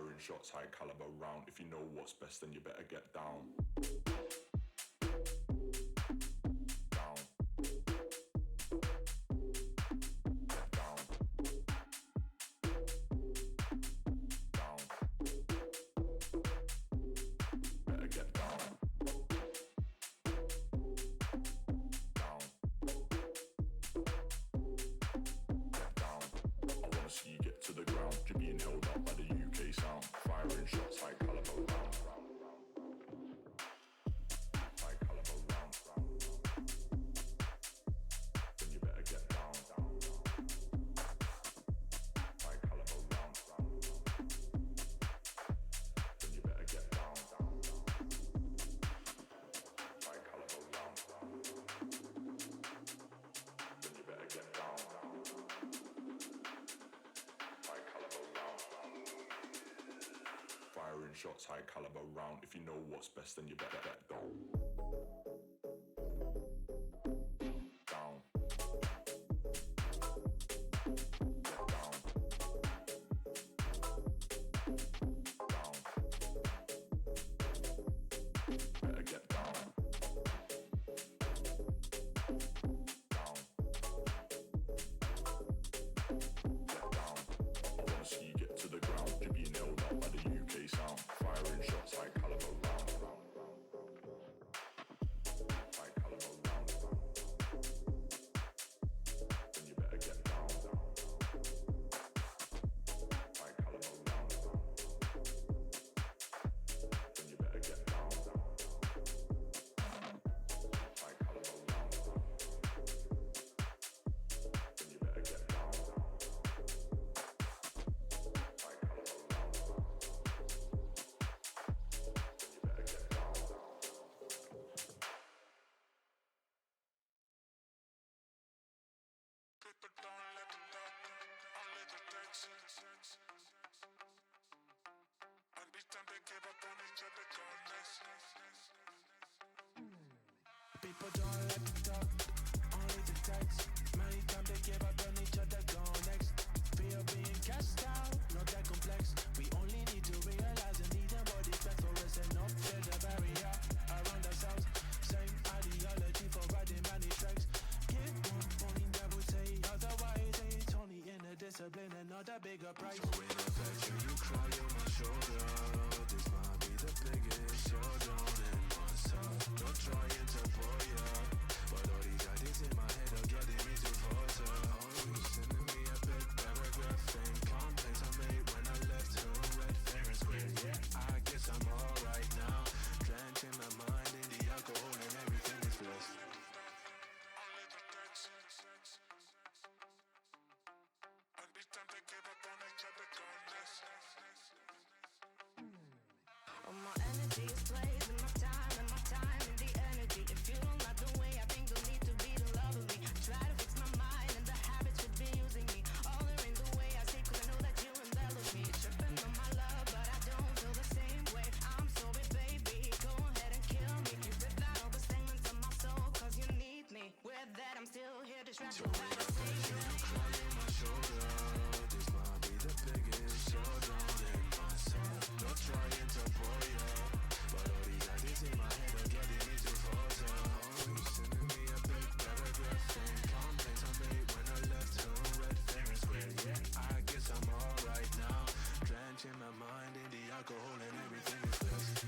Firing shots, high caliber round. If you know what's best, then you better get down. Down. Get down. Down. Better get down. Down. Get down. I wanna see you get to the ground. You're being held up by the UK sound. Firing shots, high caliber round. High caliber round. Then you better get down. High caliber round. Then you better get down. High caliber round. Then you better get down. High caliber round. Firing shots, high caliber round. If you know what's best, then you better get down. Down. Get down. Down. Better get down. Down. Get down. I wanna see you get to the ground. You're being held up by the UK sound. Firing shots, high caliber round. High caliber round. Then you better get down. High caliber round. Then you better get down. High caliber round. Then you better get down. High caliber round. Then you better get down. People don't let them talk, only the text. Every time they give up on each other, go next. People don't let them talk, only the text. Many times they give up on each other, go next. Fear being cast out, not that complex. We only need to realize and need them body back for us and not build a barrier around ourselves. Same ideology for writing many tracks. Give one point that would say otherwise. It's only in a discipline and not a bigger price. So in affection, you cry on my shoulder. This might be the biggest showdown in myself. Not trying to pull ya, but all these ideas in my head are getting me to falter. Oh, you sending me a big paragraph saying complaints I made when I left home, red, fair and square. Yeah, I guess I'm alright now. Drenching my mind in the alcohol and everything is blessed. Every time they give up on each other, go next. All my energy is placed in my time and the energy. If you don't like the way I think, don't need to be the love of me. Try to fix my mind and the habits would be using me. All in the way I say, 'cause I know that you embellish me. Tripping on my love, but I don't feel the same way. I'm sorry, baby, go ahead and kill me. You rip out all the segments of my soul, 'cause you need me. With that, I'm still here distracted by the same. Cry on my shoulder. This might be the biggest showdown in myself. Not trying to pull ya, but all these ideas in my head are getting me to falter. Oh, you sending me a big paragraph saying complaints I made when I left home, red, fair and square. Yeah, I guess I'm alright now. Drenching my mind in the alcohol and everything is blessed.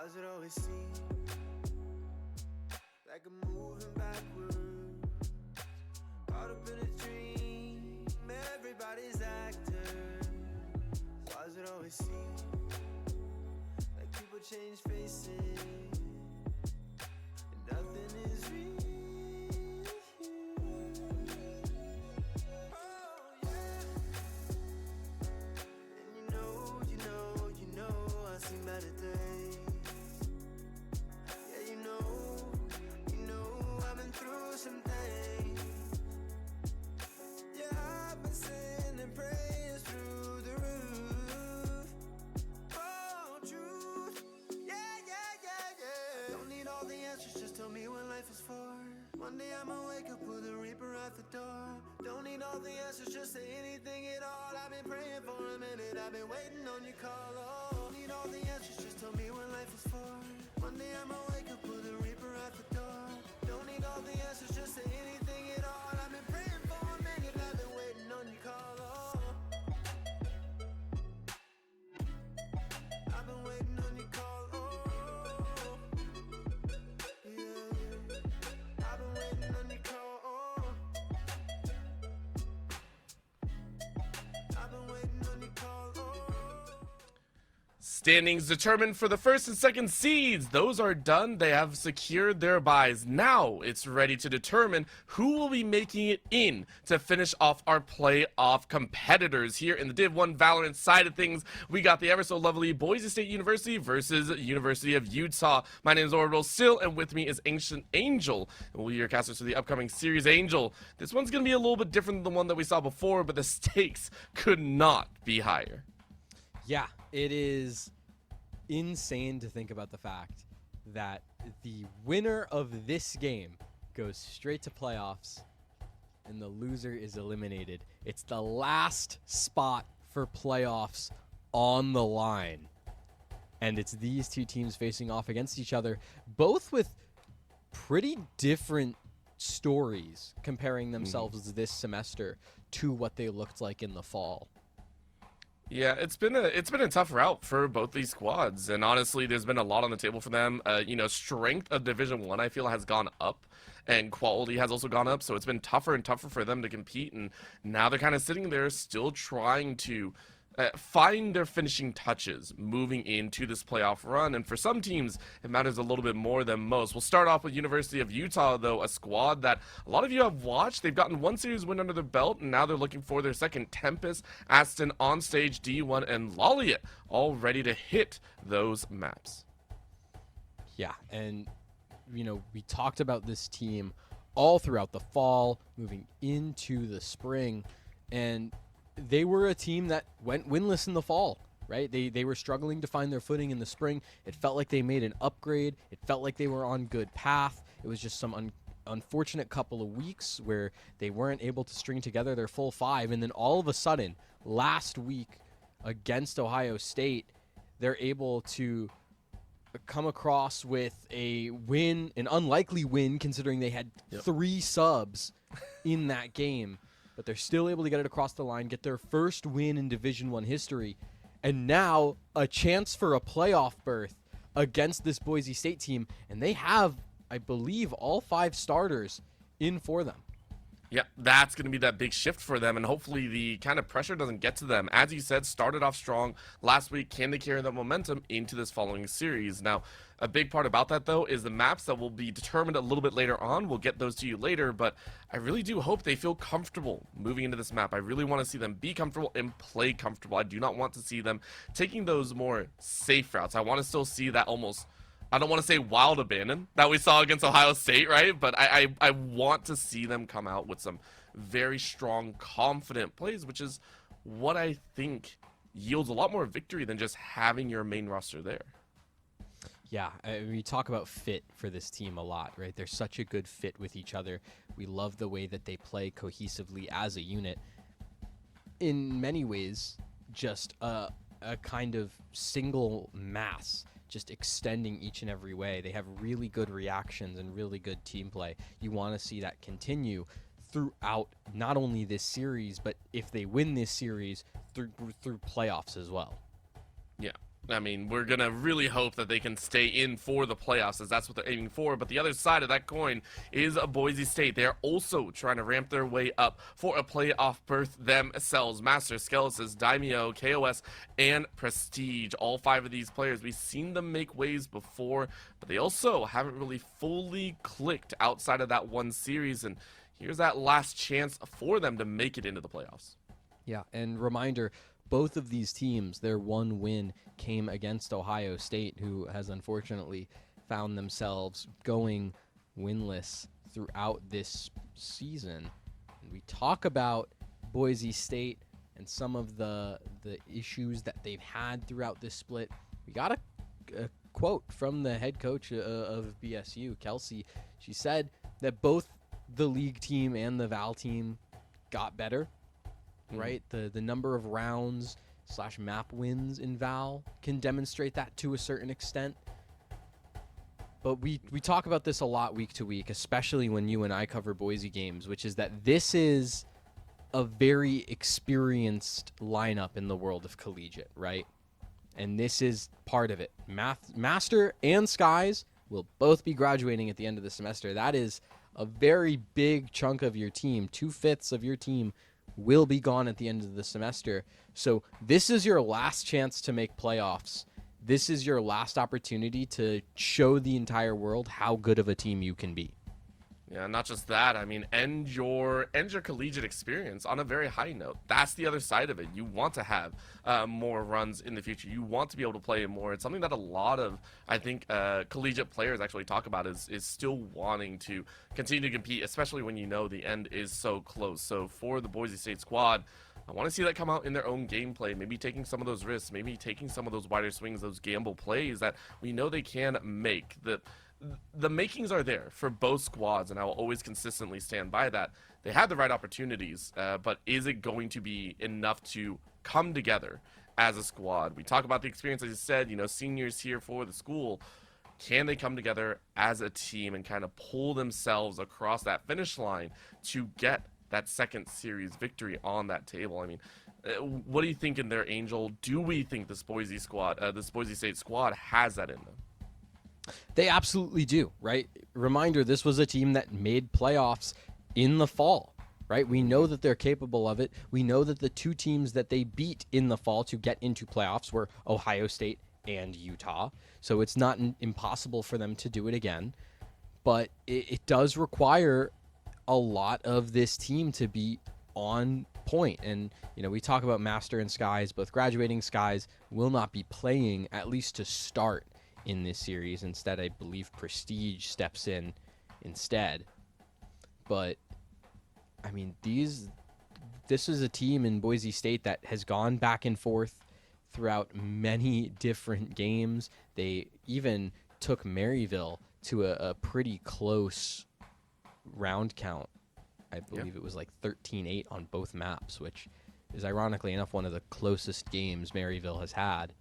Why's it always seem like I'm moving backwards? Caught up in a dream, everybody's actors. Why's it always seem like people change faces and nothing is real? Oh yeah. And you know I've seen better days. Yeah, you know I've been through some things. Yeah, I've been sending prayers through the roof. Oh, truth. Yeah. Don't need all the answers, just tell me what life is for. One day I'ma wake up with a reaper at the door. Don't need all the answers, just say anything at all. I've been praying for a minute, I've been waiting on your call. Oh, don't need all the answers, just tell me what life is for. One day I'ma wake up with a reaper at the door. Don't need all the answers, just say anything at all. I've been praying for a minute, I've been waiting on your call. Oh, I've been waiting on your call. Oh, yeah. I've been waiting on your call. Oh, I've been waiting on your call. Oh. Standings determined for the first and second seeds. Those are done. They have secured their buys. Now it's ready to determine who will be making it in to finish off our playoff competitors. Here in the Div 1 Valorant side of things, we got the ever so lovely Boise State University versus University of Utah. My name is Orbital Still, and with me is Ancient Angel. We'll be your casters for the upcoming series. Angel, this one's going to be a little bit different than the one that we saw before, but the stakes could not be higher. Yeah, it is insane to think about the fact that the winner of this game goes straight to playoffs and the loser is eliminated. It's the last spot for playoffs on the line. And it's these two teams facing off against each other, both with pretty different stories comparing themselves this semester to what they looked like in the fall. Yeah, it's been a tough route for both these squads, and honestly, there's been a lot on the table for them. Strength of Division 1, I feel, has gone up, and quality has also gone up, so it's been tougher and tougher for them to compete, and now they're kind of sitting there still trying to find their finishing touches moving into this playoff run. And for some teams, it matters a little bit more than most. We'll start off with University of Utah, though, a squad that a lot of you have watched. They've gotten one series win under their belt, and now they're looking for their second. Tempest, Aston, Onstage, D1, and Lolliot all ready to hit those maps. Yeah, and we talked about this team all throughout the fall, moving into the spring, and they were a team that went winless in the fall, right? They were struggling to find their footing in the spring. It felt like they made an upgrade. It felt like they were on good path. It was just some unfortunate couple of weeks where they weren't able to string together their full five, and then all of a sudden, last week against Ohio State, they're able to come across with a win, an unlikely win considering they had 3 subs in that game. But they're still able to get it across the line, get their first win in Division 1 history, and now a chance for a playoff berth against this Boise State team. And they have, I believe, all 5 starters in for them. Yeah, that's going to be that big shift for them, and hopefully the kind of pressure doesn't get to them. As you said, started off strong last week. Can they carry that momentum into this following series? Now, a big part about that, though, is the maps that will be determined a little bit later on. We'll get those to you later, but I really do hope they feel comfortable moving into this map. I really want to see them be comfortable and play comfortable. I do not want to see them taking those more safe routes. I want to still see that almost, I don't want to say wild abandon that we saw against Ohio State, right? But I want to see them come out with some very strong, confident plays, which is what I think yields a lot more victory than just having your main roster there. Yeah, we talk about fit for this team a lot, right? They're such a good fit with each other. We love the way that they play cohesively as a unit. In many ways, just a kind of single mass, just extending each and every way. They have really good reactions and really good team play. You want to see that continue throughout not only this series, but if they win this series, through playoffs as well. Yeah. I mean, we're going to really hope that they can stay in for the playoffs, as that's what they're aiming for. But the other side of that coin is Boise State. They're also trying to ramp their way up for a playoff berth themselves. Master, Skeletons, Daimyo, KOS, and Prestige. All 5 of these players, we've seen them make waves before, but they also haven't really fully clicked outside of that one series. And here's that last chance for them to make it into the playoffs. Yeah, and reminder, both of these teams, their one win came against Ohio State, who has unfortunately found themselves going winless throughout this season. And we talk about Boise State and some of the issues that they've had throughout this split. We got a quote from the head coach of BSU, Kelsey. She said that both the league team and the VAL team got better. Right, the number of rounds / map wins in VAL can demonstrate that to a certain extent. But we talk about this a lot week to week, especially when you and I cover Boise games, which is that this is a very experienced lineup in the world of collegiate, right? And this is part of it. Master and Skies will both be graduating at the end of the semester. That is a very big chunk of your team. 2/5 of your team will be gone at the end of the semester. So this is your last chance to make playoffs. This is your last opportunity to show the entire world how good of a team you can be. Yeah, not just that. I mean, end your collegiate experience on a very high note. That's the other side of it. You want to have more runs in the future. You want to be able to play more. It's something that a lot of, I think, collegiate players actually talk about is still wanting to continue to compete, especially when you know the end is so close. So for the Boise State squad, I want to see that come out in their own gameplay, maybe taking some of those risks, maybe taking some of those wider swings, those gamble plays that we know they can make. The makings are there for both squads, and I will always consistently stand by that. They had the right opportunities, but is it going to be enough to come together as a squad? We talk about the experience, as you said, seniors here for the school. Can they come together as a team and kind of pull themselves across that finish line to get that second series victory on that table? I mean, what do you think in there, Angel? Do we think this Boise State squad has that in them? They absolutely do, right? Reminder, this was a team that made playoffs in the fall, right? We know that they're capable of it. We know that the 2 teams that they beat in the fall to get into playoffs were Ohio State and Utah. So it's not impossible for them to do it again. But it does require a lot of this team to be on point. And, we talk about Master and Skies, both graduating. Skies will not be playing, at least to start, in this series. Instead, I believe Prestige steps in instead. But I mean, this is a team in Boise State that has gone back and forth throughout many different games. They even took Maryville to a pretty close round count. I believe it was like 13-8 on both maps, which is ironically enough one of the closest games Maryville has had.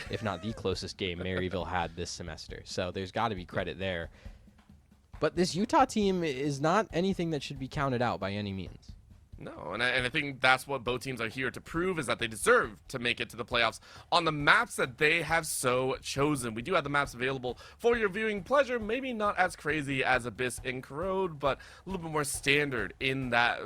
If not the closest game Maryville had this semester. So there's got to be credit there. But this Utah team is not anything that should be counted out by any means. No, and I think that's what both teams are here to prove, is that they deserve to make it to the playoffs on the maps that they have so chosen. We do have the maps available for your viewing pleasure, maybe not as crazy as Abyss and Corrode, but a little bit more standard in that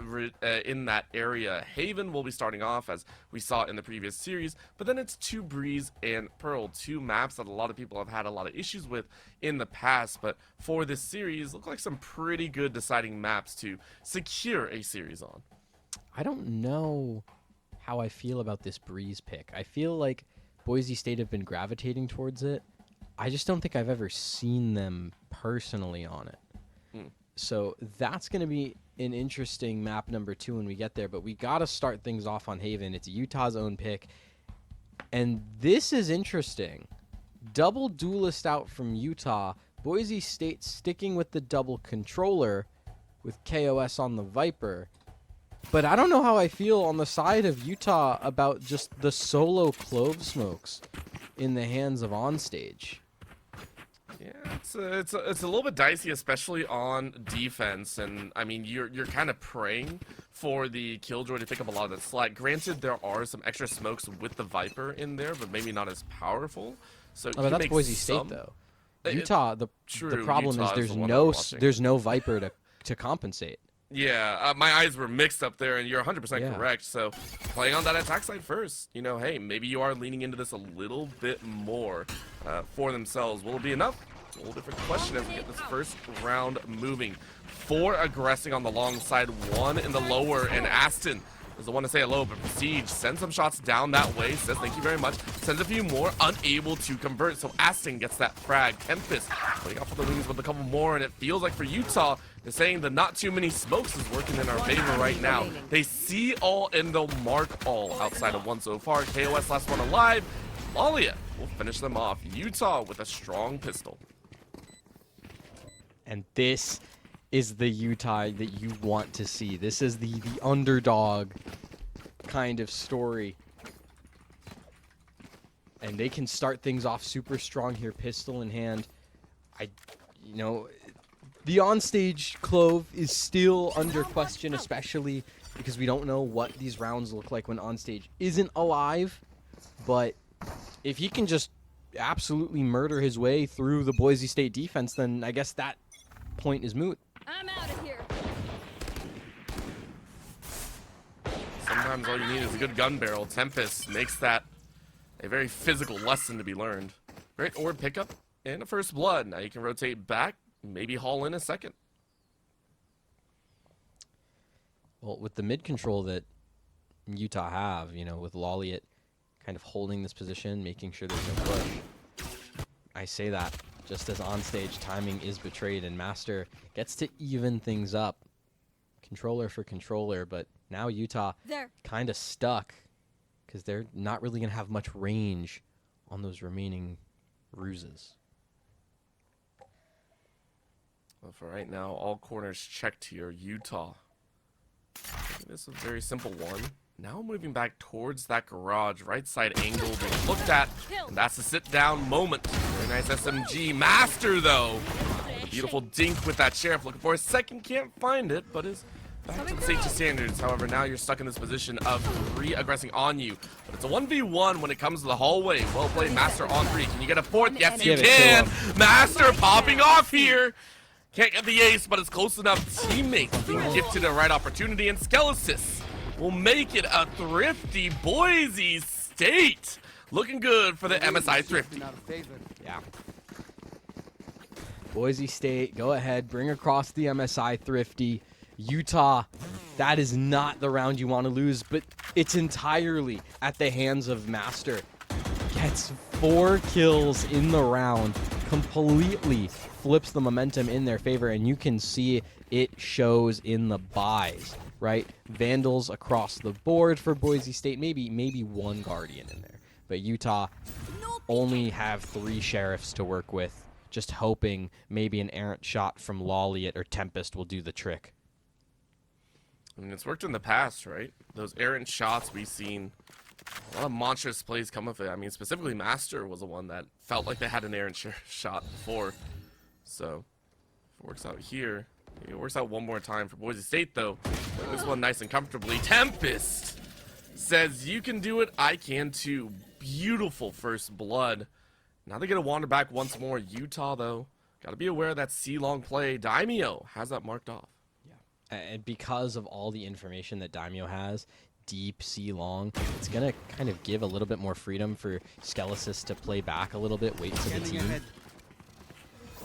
area. Haven will be starting off, as we saw in the previous series, but then it's 2 Breeze and Pearl, 2 maps that a lot of people have had a lot of issues with in the past, but for this series, look like some pretty good deciding maps to secure a series on. I don't know how I feel about this Breeze pick. I feel like Boise State have been gravitating towards it. I just don't think I've ever seen them personally on it. So that's going to be an interesting map number 2 when we get there. But we got to start things off on Haven. It's Utah's own pick. And this is interesting. Double duelist out from Utah. Boise State sticking with the double controller with KOS on the Viper. But I don't know how I feel on the side of Utah about just the solo Clove Smokes in the hands of Onstage. Yeah, it's a little bit dicey, especially on defense, and I mean you're kind of praying for the Killjoy to pick up a lot of that slack. Granted, there are some extra smokes with the Viper in there, but maybe not as powerful. So but that's Boise State though. Utah, the problem Utah is there's no Viper to compensate. Yeah, my eyes were mixed up there, and you're 100% correct. So, playing on that attack side first, you know, hey, maybe you are leaning into this a little bit more for themselves. Will it be enough? It's a little different question as we get this first round moving. 4 aggressing on the long side, 1 in the lower, and Aston is the one to say hello, but Prestige sends some shots down that way, says thank you very much, sends a few more, unable to convert, so Aston gets that frag. Tempest putting off for the wings with a couple more, and it feels like for Utah, they're saying the not too many smokes is working in our favor right now. They see all and they'll mark all outside of 1 so far. KOS last one alive. Lalia will finish them off. Utah with a strong pistol. And this is the Utah that you want to see. This is the underdog kind of story. And they can start things off super strong here, pistol in hand. You know, the onstage Clove is still under question, especially because we don't know what these rounds look like when onstage isn't alive. But if he can just absolutely murder his way through the Boise State defense, then I guess that point is moot. I'm out of here. Sometimes all you need is a good gun barrel. Tempest makes that a very physical lesson to be learned. Great orb pickup and a first blood. Now you can rotate back, maybe haul in a second. Well, with the mid control that Utah have, you know, with Lolliot kind of holding this position, making sure there's no push. I say that just as onstage timing is betrayed and Master gets to even things up. Controller for controller, but now Utah kind of stuck because they're not really going to have much range on those remaining ruses. Well, for right now, all corners checked here. Utah. This is a very simple one. Now moving back towards that garage, right side angle being looked at, and that's a sit-down moment. Very nice SMG. Master, though. Beautiful dink with that Sheriff. Looking for a second, can't find it, but is back to the safety standards. However, now you're stuck in this position of 3 aggressing on you. But it's a 1v1 when it comes to the hallway. Well played, Master on 3. Can you get a 4th? Yes, you can. Master popping off here. Can't get the ace, but it's close enough. Teammates being gifted a right opportunity, and Skelesis will make it a thrifty Boise State. Looking good for the MSI Thrifty. Yeah. Boise State, go ahead, bring across the MSI Thrifty. Utah, that is not the round you want to lose, but it's entirely at the hands of Master. Gets 4 kills in the round, completely flips the momentum in their favor, and you can see it shows in the buys, right? Vandals across the board for Boise State, maybe 1 Guardian in there. But Utah only have 3 Sheriffs to work with, just hoping maybe an errant shot from Lolliot or Tempest will do the trick. I mean, it's worked in the past, right? Those errant shots we've seen, a lot of monstrous plays come of it. I mean, specifically Master was the one that felt like they had an errant shot before. So, if it works out here, maybe it works out one more time for Boise State, though. This one nice and comfortably. Tempest says, you can do it, I can too. Beautiful first blood. Now they get to wander back once more. Utah, though, got to be aware of that C-long play. Daimyo has that marked off. And because of all the information that Daimyo has, deep C-long, it's going to kind of give a little bit more freedom for Skelesis to play back a little bit, wait for the team.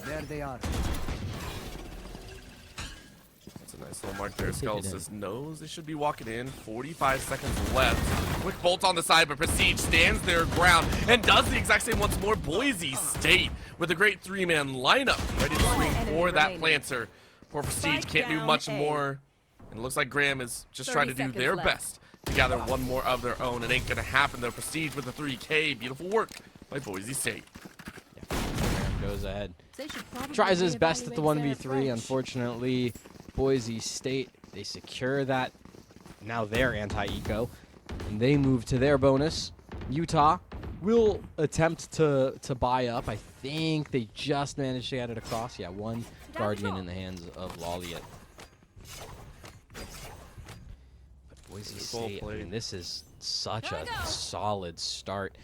There they are. That's a nice little mark there. Skelesis knows they should be walking in. 45 seconds left. Quick bolt on the side, but Prestige stands their ground and does the exact same once more. Boise State with a great 3-man lineup, ready to swing for that planter. Poor Prestige can't do much more. And it looks like Graham is just trying to do their best to gather one more of their own. It ain't gonna happen though. Prestige with the 3K. Beautiful work by Boise State. Graham goes ahead. Tries his best at the 1v3. Unfortunately, Boise State, they secure that. Now they're anti-eco. And they move to their bonus. Utah will attempt to buy up. I think they just managed to get it across. Yeah, one Guardian in the hands of Lolliot. But Boise State, I mean, this is such a solid start.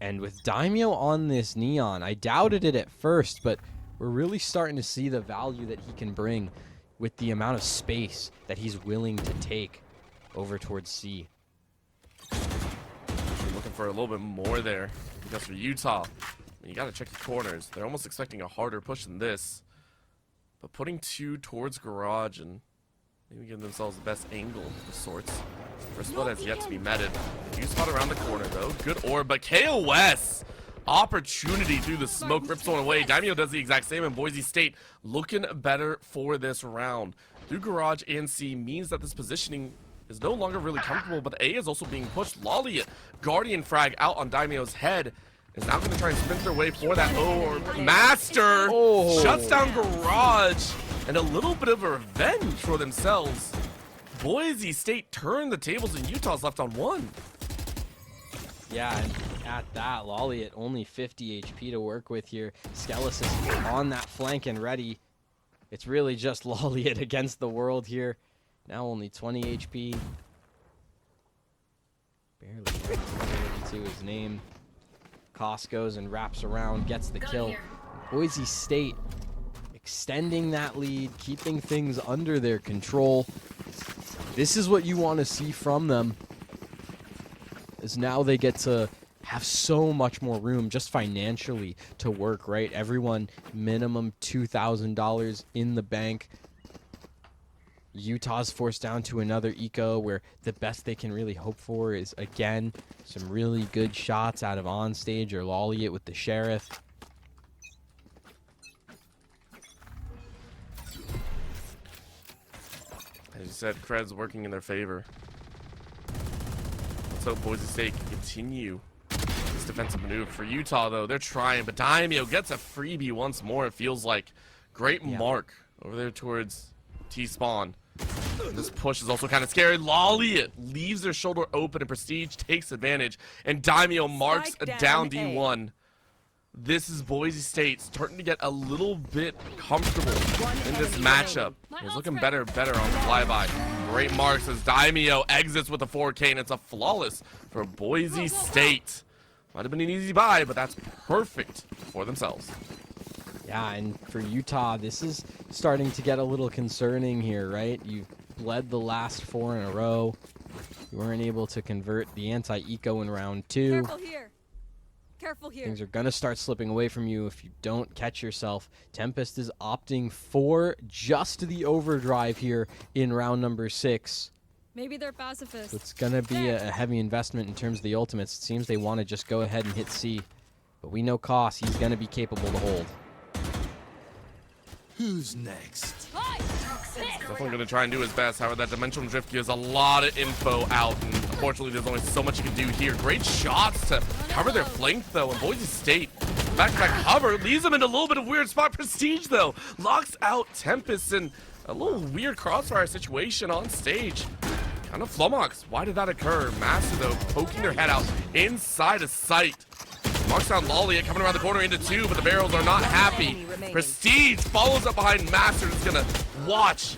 And with Daimyo on this Neon, I doubted it at first, but we're really starting to see the value that he can bring with the amount of space that he's willing to take over towards C. Looking for a little bit more there. Because for Utah, you got to check your corners. They're almost expecting a harder push than this. But putting 2 towards garage and maybe giving themselves the best angle of sorts. First blood has yet to be meted. Few spot around the corner though. Good orb, but KOS opportunity through the smoke, rips one away. Daimyo does the exact same, and Boise State looking better for this round. Through garage and C means that this positioning is no longer really comfortable, but A is also being pushed. Lolliot, Guardian frag out on Daimyo's head, is now going to try and sprint their way for that. Master shuts down garage, and a little bit of a revenge for themselves. Boise State turned the tables, and Utah's left on 1. Yeah, and at that, Lolliot only 50 HP to work with here. Skelis is on that flank and ready. It's really just Lolliot against the world here. Now only 20 HP. Barely to his name. Koss goes and wraps around, gets the kill. Boise State extending that lead, keeping things under their control. This is what you want to see from them. Is now they get to have so much more room just financially to work, right? Everyone minimum $2,000 in the bank. Utah's forced down to another eco where the best they can really hope for is, again, some really good shots out of Onstage or Lolliot with the Sheriff. As you said, Cred's working in their favor. Let's hope Boise State can continue this defensive maneuver. For Utah, though, they're trying, but Daimyo gets a freebie once more, it feels like. Great mark over there towards T-Spawn. This push is also kind of scary. Lolliot leaves their shoulder open, and Prestige takes advantage, and Daimyo marks down D1. This is Boise State starting to get a little bit comfortable in this matchup. He's looking better and better on the flyby. Great marks as Daimyo exits with a 4K, and it's a flawless for Boise State. Might have been an easy buy, but that's perfect for themselves. Yeah, and for Utah, this is starting to get a little concerning here, right? You've led the last 4 in a row. You weren't able to convert the anti-eco in round 2. Careful here. Careful here. Things are going to start slipping away from you if you don't catch yourself. Tempest is opting for just the overdrive here in round number 6. Maybe they're pacifists. So it's going to be a heavy investment in terms of the ultimates. It seems they want to just go ahead and hit C. But we know Koss, he's going to be capable to hold. Who's next? Definitely going to try and do his best. However, that dimensional drift gives a lot of info out, and unfortunately, there's only so much you can do here. Great shots to cover their flank, though, and Boise State back-to-back cover leaves them in a little bit of weird spot. Prestige, though, locks out Tempest in a little weird crossfire situation on stage. Kind of flummox. Why did that occur? Master, though, poking their head out inside of sight. Marks down Lolliot coming around the corner into 2, but the barrels are not happy. Prestige follows up behind Master, is going to watch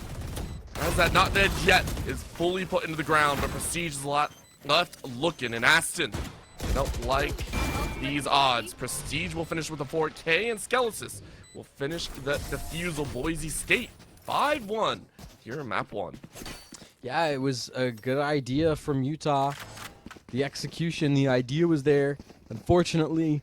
as that not dead yet is fully put into the ground, but Prestige is left looking, and Aston, they don't like these odds. Prestige will finish with a 4K, and Skelesis will finish the defusal. Boise State 5-1 here in map 1. Yeah, it was a good idea from Utah. The execution, the idea was there. Unfortunately,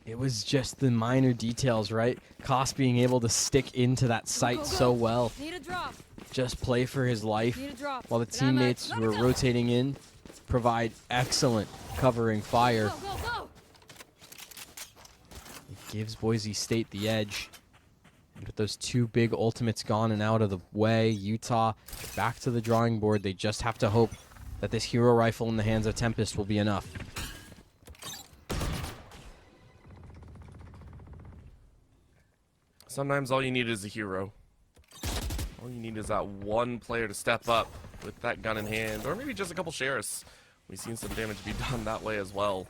it was just the minor details, right? Koss being able to stick into that site so well. Need a drop. Just play for his life Need a drop. while the teammates who were rotating in provide excellent covering fire. Go, go, go. It gives Boise State the edge. And with those 2 big ultimates gone and out of the way, Utah back to the drawing board. They just have to hope that this hero rifle in the hands of Tempest will be enough. Sometimes all you need is a hero. All you need is that one player to step up with that gun in hand, or maybe just a couple sheriffs. We've seen some damage be done that way as well.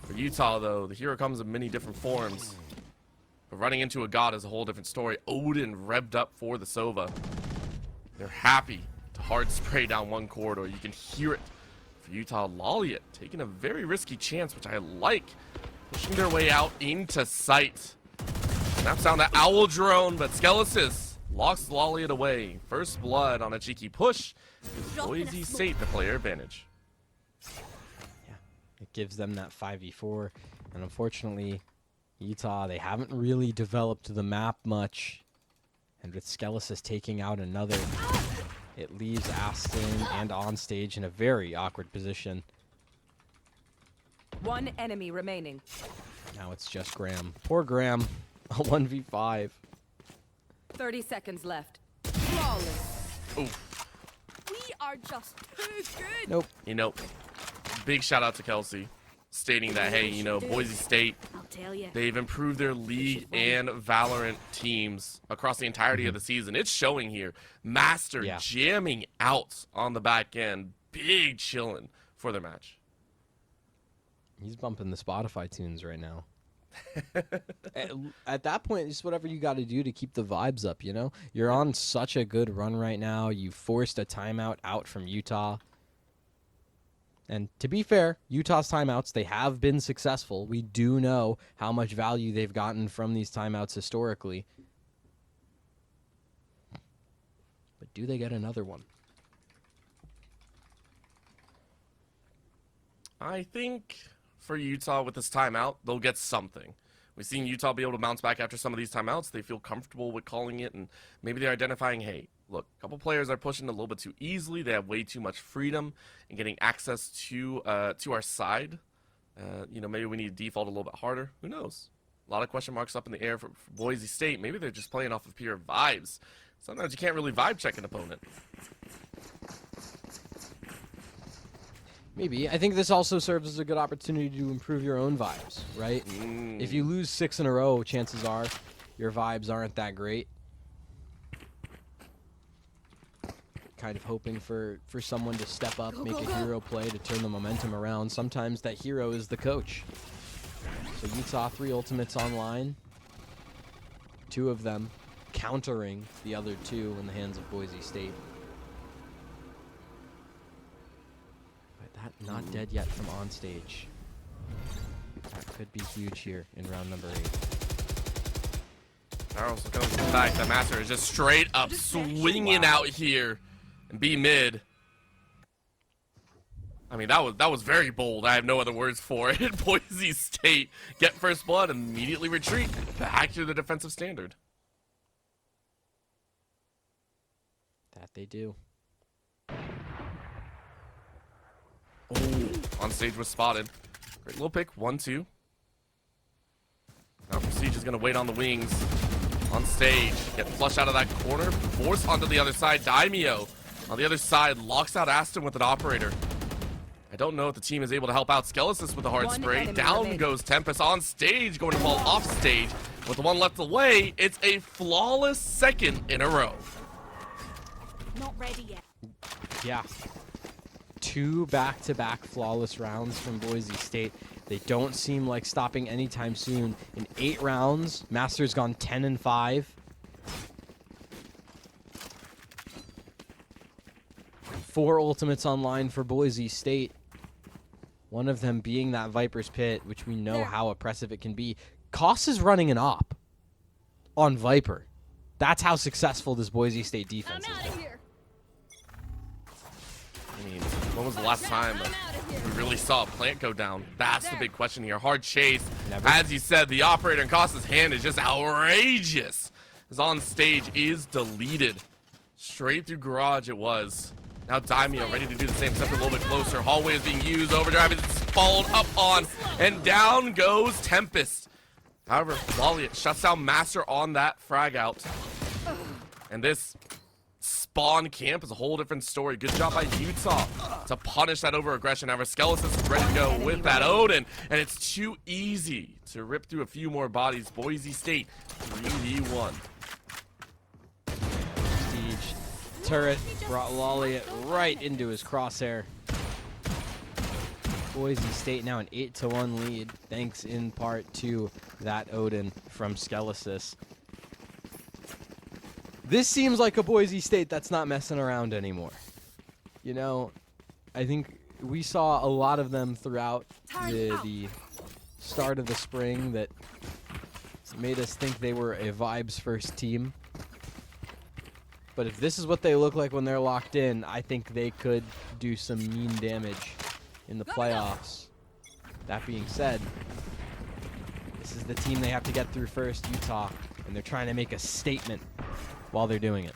For Utah, though, the hero comes in many different forms. But running into a god is a whole different story. Odin revved up for the Sova. They're happy to hard spray down one corridor. You can hear it. For Utah, Laliat taking a very risky chance, which I like. Pushing their way out into sight. Snaps down the Owl Drone, but Skelesis locks Laliat away. First blood on a cheeky push. Gives Boise State the player advantage. It gives them that 5v4, and unfortunately, Utah, they haven't really developed the map much, and with Skelesis taking out another, it leaves Aston and Onstage in a very awkward position. One enemy remaining. Now it's just Graham. Poor Graham, a 1v5. 30 seconds left. Flawless. Ooh. We are just too good. Nope. You know, big shout out to Kelsey, stating that, hey, you know, Boise State, I'll tell you. they've improved their League and Valorant teams across the entirety of the season. It's showing here. Master jamming out on the back end. Big chillin' for their match. He's bumping the Spotify tunes right now. At that point, it's whatever you got to do to keep the vibes up, you know? You're on such a good run right now. You forced a timeout out from Utah. And to be fair, Utah's timeouts, they have been successful. We do know how much value they've gotten from these timeouts historically. But do they get another one? I think for Utah with this timeout, they'll get something. We've seen Utah be able to bounce back after some of these timeouts. They feel comfortable with calling it, and maybe they're identifying, hey, look, a couple players are pushing a little bit too easily. They have way too much freedom in getting access to our side. You know, maybe we need to default a little bit harder. Who knows? A lot of question marks up in the air for Boise State. Maybe they're just playing off of pure vibes. Sometimes you can't really vibe check an opponent. Maybe. I think this also serves as a good opportunity to improve your own vibes, right? If you lose 6 in a row, chances are your vibes aren't that great. Kind of hoping for someone to step up, make a hero play to turn the momentum around. Sometimes that hero is the coach. So Utah, 3 ultimates online. 2 of them countering the other 2 in the hands of Boise State. That not dead yet from Onstage. That could be huge here in round number 8. Charles goes back. The Master is just straight up swinging out here and B mid. I mean, that was very bold. I have no other words for it. Boise State get first blood and immediately retreat back to the defensive standard. That they do. Oh, on stage was spotted. Great little pick, 1-2. Now Prestige is gonna wait on the wings. On stage, get flushed out of that corner, force onto the other side. Daimyo on the other side locks out Aston with an operator. I don't know if the team is able to help out Skelesis with a hard spray. Down goes Tempest on stage, going to fall off stage. With the one left away, it's a flawless second in a row. Not ready yet. Yeah. 2 back-to-back flawless rounds from Boise State. They don't seem like stopping anytime soon. In 8 rounds, Master's gone 10-5. 4 ultimates online for Boise State. One of them being that Viper's Pit, which we know how oppressive it can be. Koss is running an op on Viper. That's how successful this Boise State defense is. I mean, when was the last time we really saw a plant go down? That's the big question here. Hard chase. Never. As you said, the operator in Costa's hand is just outrageous. As on stage is deleted. Straight through garage it was. Now Daimyo ready to do the same, except a little bit closer. Hallway is being used. Overdrive is followed up on. And down goes Tempest. However, Laliat shuts down Master on that frag out. And this spawn camp is a whole different story. Good job by Utah to punish that over-aggression. However, Skelesis is ready to go with that Odin, and it's too easy to rip through a few more bodies. Boise State, 3v1. Prestige turret brought Laliat right into his crosshair. Boise State now an 8-1 lead, thanks in part to that Odin from Skelesis. This seems like a Boise State that's not messing around anymore. You know, I think we saw a lot of them throughout the start of the spring that made us think they were a vibes first team. But if this is what they look like when they're locked in, I think they could do some mean damage in the playoffs. That being said, this is the team they have to get through first, Utah, and they're trying to make a statement while they're doing it.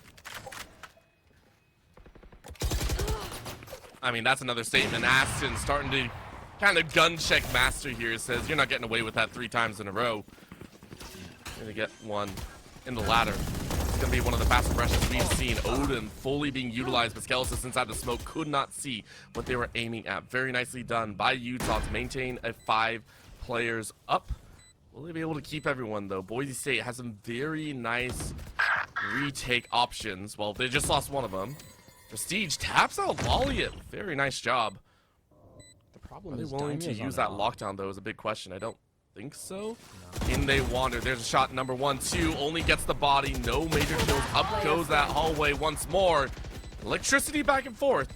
I mean, that's another statement. Aston starting to kind of gun check Master here. Says, you're not getting away with that 3 times in a row. You're going to get one in the ladder. It's going to be one of the fastest rushes we've seen. Odin fully being utilized, but Skelesis inside the smoke could not see what they were aiming at. Very nicely done by Utah to maintain a 5 players up. Will they be able to keep everyone, though? Boise State has some very nice retake options. Well, they just lost one of them. Prestige taps out Lolliot. Very nice job. The problem Are they is willing to Daimyo's on use the that off. lockdown, though, is a big question. I don't think so. No. In they wander. There's a shot number 1, 2. Only gets the body. No major kills. Up goes that hallway once more. Electricity back and forth.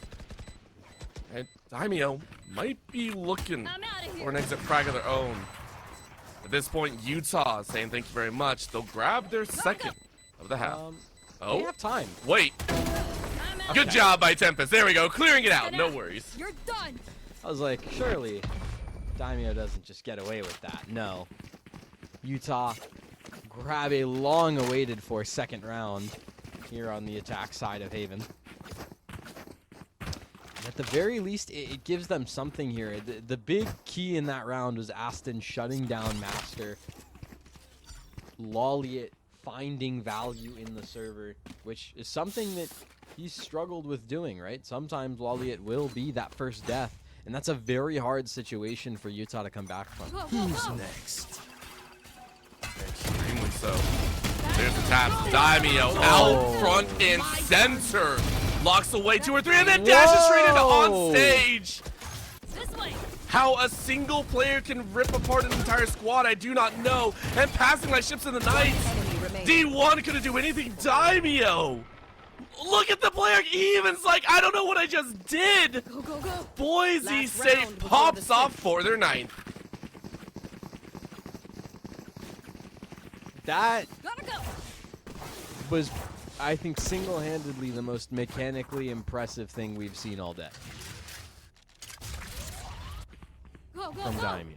And Daimyo might be looking for an exit frag of their own. At this point, Utah saying thank you very much. They'll grab their second of the half. They have time. Wait. Good job by Tempest. There we go. Clearing it out. No worries. You're done. I was like, surely Daimyo doesn't just get away with that. No. Utah grab a long-awaited for second round here on the attack side of Haven. At the very least, it gives them something here. The big key in that round was Aston shutting down Master. Lolliot finding value in the server, which is something that he's struggled with doing, right? Sometimes Lolliot will be that first death, and that's a very hard situation for Utah to come back from. Who's next? Extremely so. There's the taps. Daimyo out front and center. Locks away 2 or 3 and then dashes straight into on stage. How a single player can rip apart an entire squad, I do not know. And passing like ships in the night. D1 couldn't do anything. Daimyo. Look at the player. Even's like, I don't know what I just did. Go, go, go. Boise State pops off for their 9th. That was, I think, single-handedly the most mechanically impressive thing we've seen all day. From Daimyo.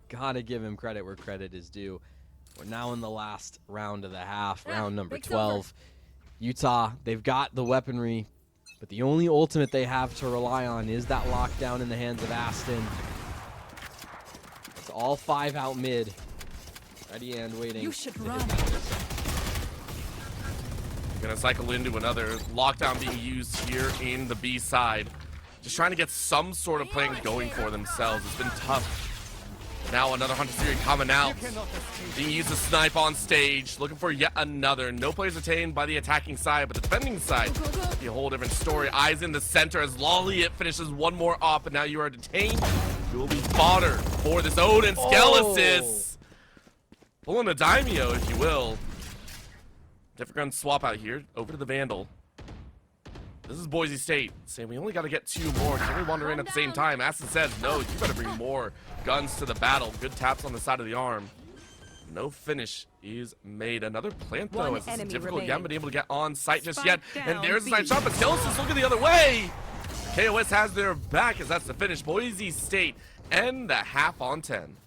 Gotta give him credit where credit is due. We're now in the last round of the half, round number 12. Utah, they've got the weaponry, but the only ultimate they have to rely on is that lockdown in the hands of Aston. It's all 5 out mid. Ready and waiting. You should run. Gonna cycle into another lockdown being used here in the B side. Just trying to get some sort of plan going for themselves. It's been tough. Now another Hunter Theory coming out. Being used to snipe on stage. Looking for yet another. No players attained by the attacking side, but the defending side, be a whole different story. Eyes in the center as Lolliot finishes one more off, and now you are detained. You will be fodder for this Odin Skelesis. Pulling a Daimyo, if you will. Different gun swap out here. Over to the Vandal. This is Boise State saying we only got to get 2 more. Can we wander in at the same time? Aston says, no, you better bring more guns to the battle. Good taps on the side of the arm. No finish is made. Another plant, though. It's difficult. You haven't been able to get on site just yet. And there's the side shot, but Skelesis looking the other way. KOS has their back as that's the finish. Boise State end the half on 10.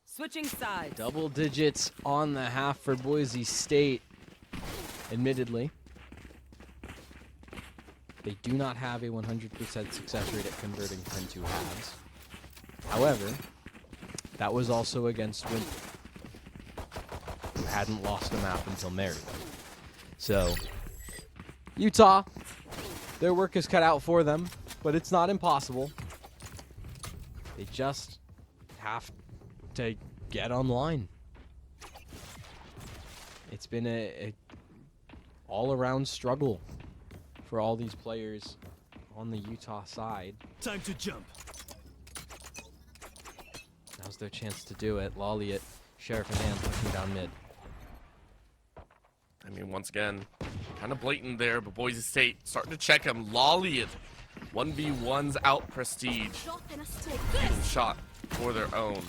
Switching sides. Double digits on the half for Boise State. Admittedly, they do not have a 100% success rate at converting 10-2 halves. However, that was also against Winter, who hadn't lost a map until Maryland. So, Utah, their work is cut out for them, but it's not impossible. They just have to get online. It's been a all-around struggle for all these players on the Utah side. Time to jump. Now's their chance to do it. Lolliot, Sheriff and Hand pushing down mid. I mean, once again, kind of blatant there, but Boise State starting to check him. Lolliot, 1v1's out Prestige. Getting shot for their own.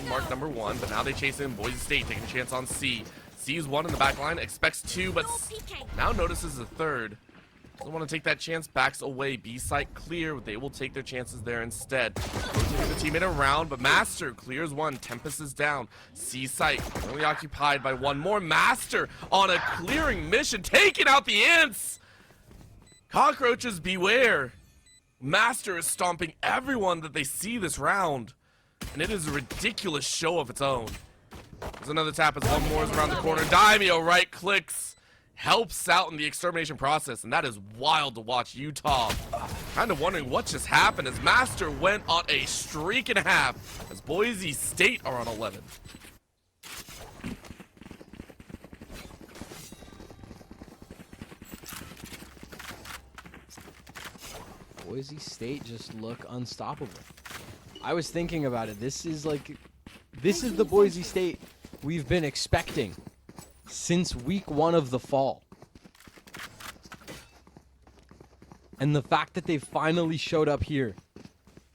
Mark number 1, but now they chase in Boise State, taking a chance on C. Sees 1 in the back line, expects 2, but now notices a 3rd. Doesn't want to take that chance, backs away. B site clear, they will take their chances there instead. Rotating the teammate around, but Master clears 1. Tempest is down. C site only occupied by 1 more. Master on a clearing mission, taking out the Imps. Cockroaches beware. Master is stomping everyone that they see this round, and it is a ridiculous show of its own. There's another tap as 1 more is around the corner. Daimyo right clicks. Helps out in the extermination process, and that is wild to watch. Utah kind of wondering what just happened as Master went on a streak and a half as Boise State are on 11. Boise State just look unstoppable. I was thinking about it. This is the Boise State we've been expecting since week 1 of the fall. And the fact that they finally showed up here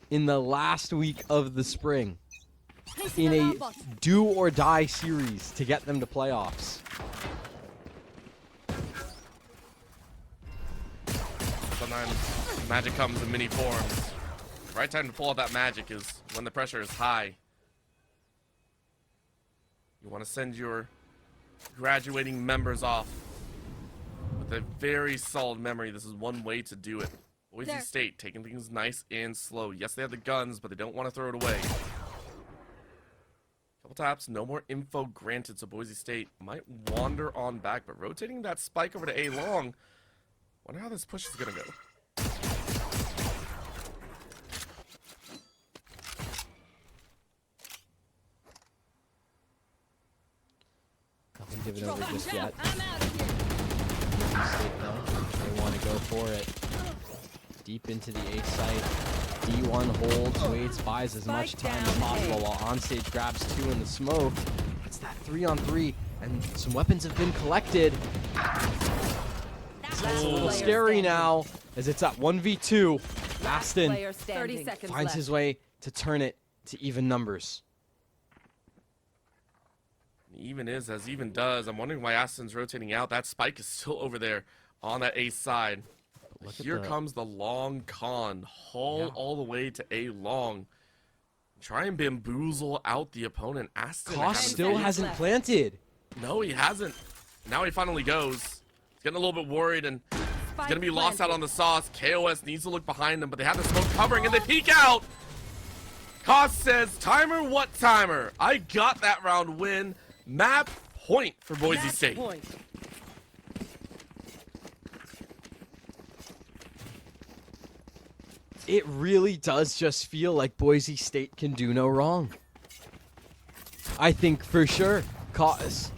in the last week of the spring in a do or die series to get them to playoffs. Sometimes magic comes in many forms. The right time to pull out that magic is when the pressure is high. You want to send your graduating members off with a very solid memory. This is one way to do it. Boise State taking things nice and slow. Yes, they have the guns, but they don't want to throw it away. Couple taps, no more info granted, so Boise State might wander on back, but rotating that spike over to A long. Wonder how this push is gonna go. Nothing given over just yet. They want to go for it. Deep into the A site. D1 holds, waits, buys as much time as possible while Onstage grabs 2 in the smoke. It's that 3-on-3, and some weapons have been collected. It's a little scary now, as it's at 1v2. Aston finds his way to turn it to even numbers. Even is as even does. I'm wondering why Aston's rotating out. That spike is still over there on that A side. Here comes the long con. Haul all the way to A long. Try and bamboozle out the opponent. Aston Koss still hasn't planted. No, he hasn't. Now he finally goes. He's getting a little bit worried and he's going to be lost out on the sauce. KOS needs to look behind them, but they have the smoke covering and they peek out. Koss says, timer, what timer? I got that round win. Map point for Boise State. Point. It really does just feel like Boise State can do no wrong. I think for sure, Koss,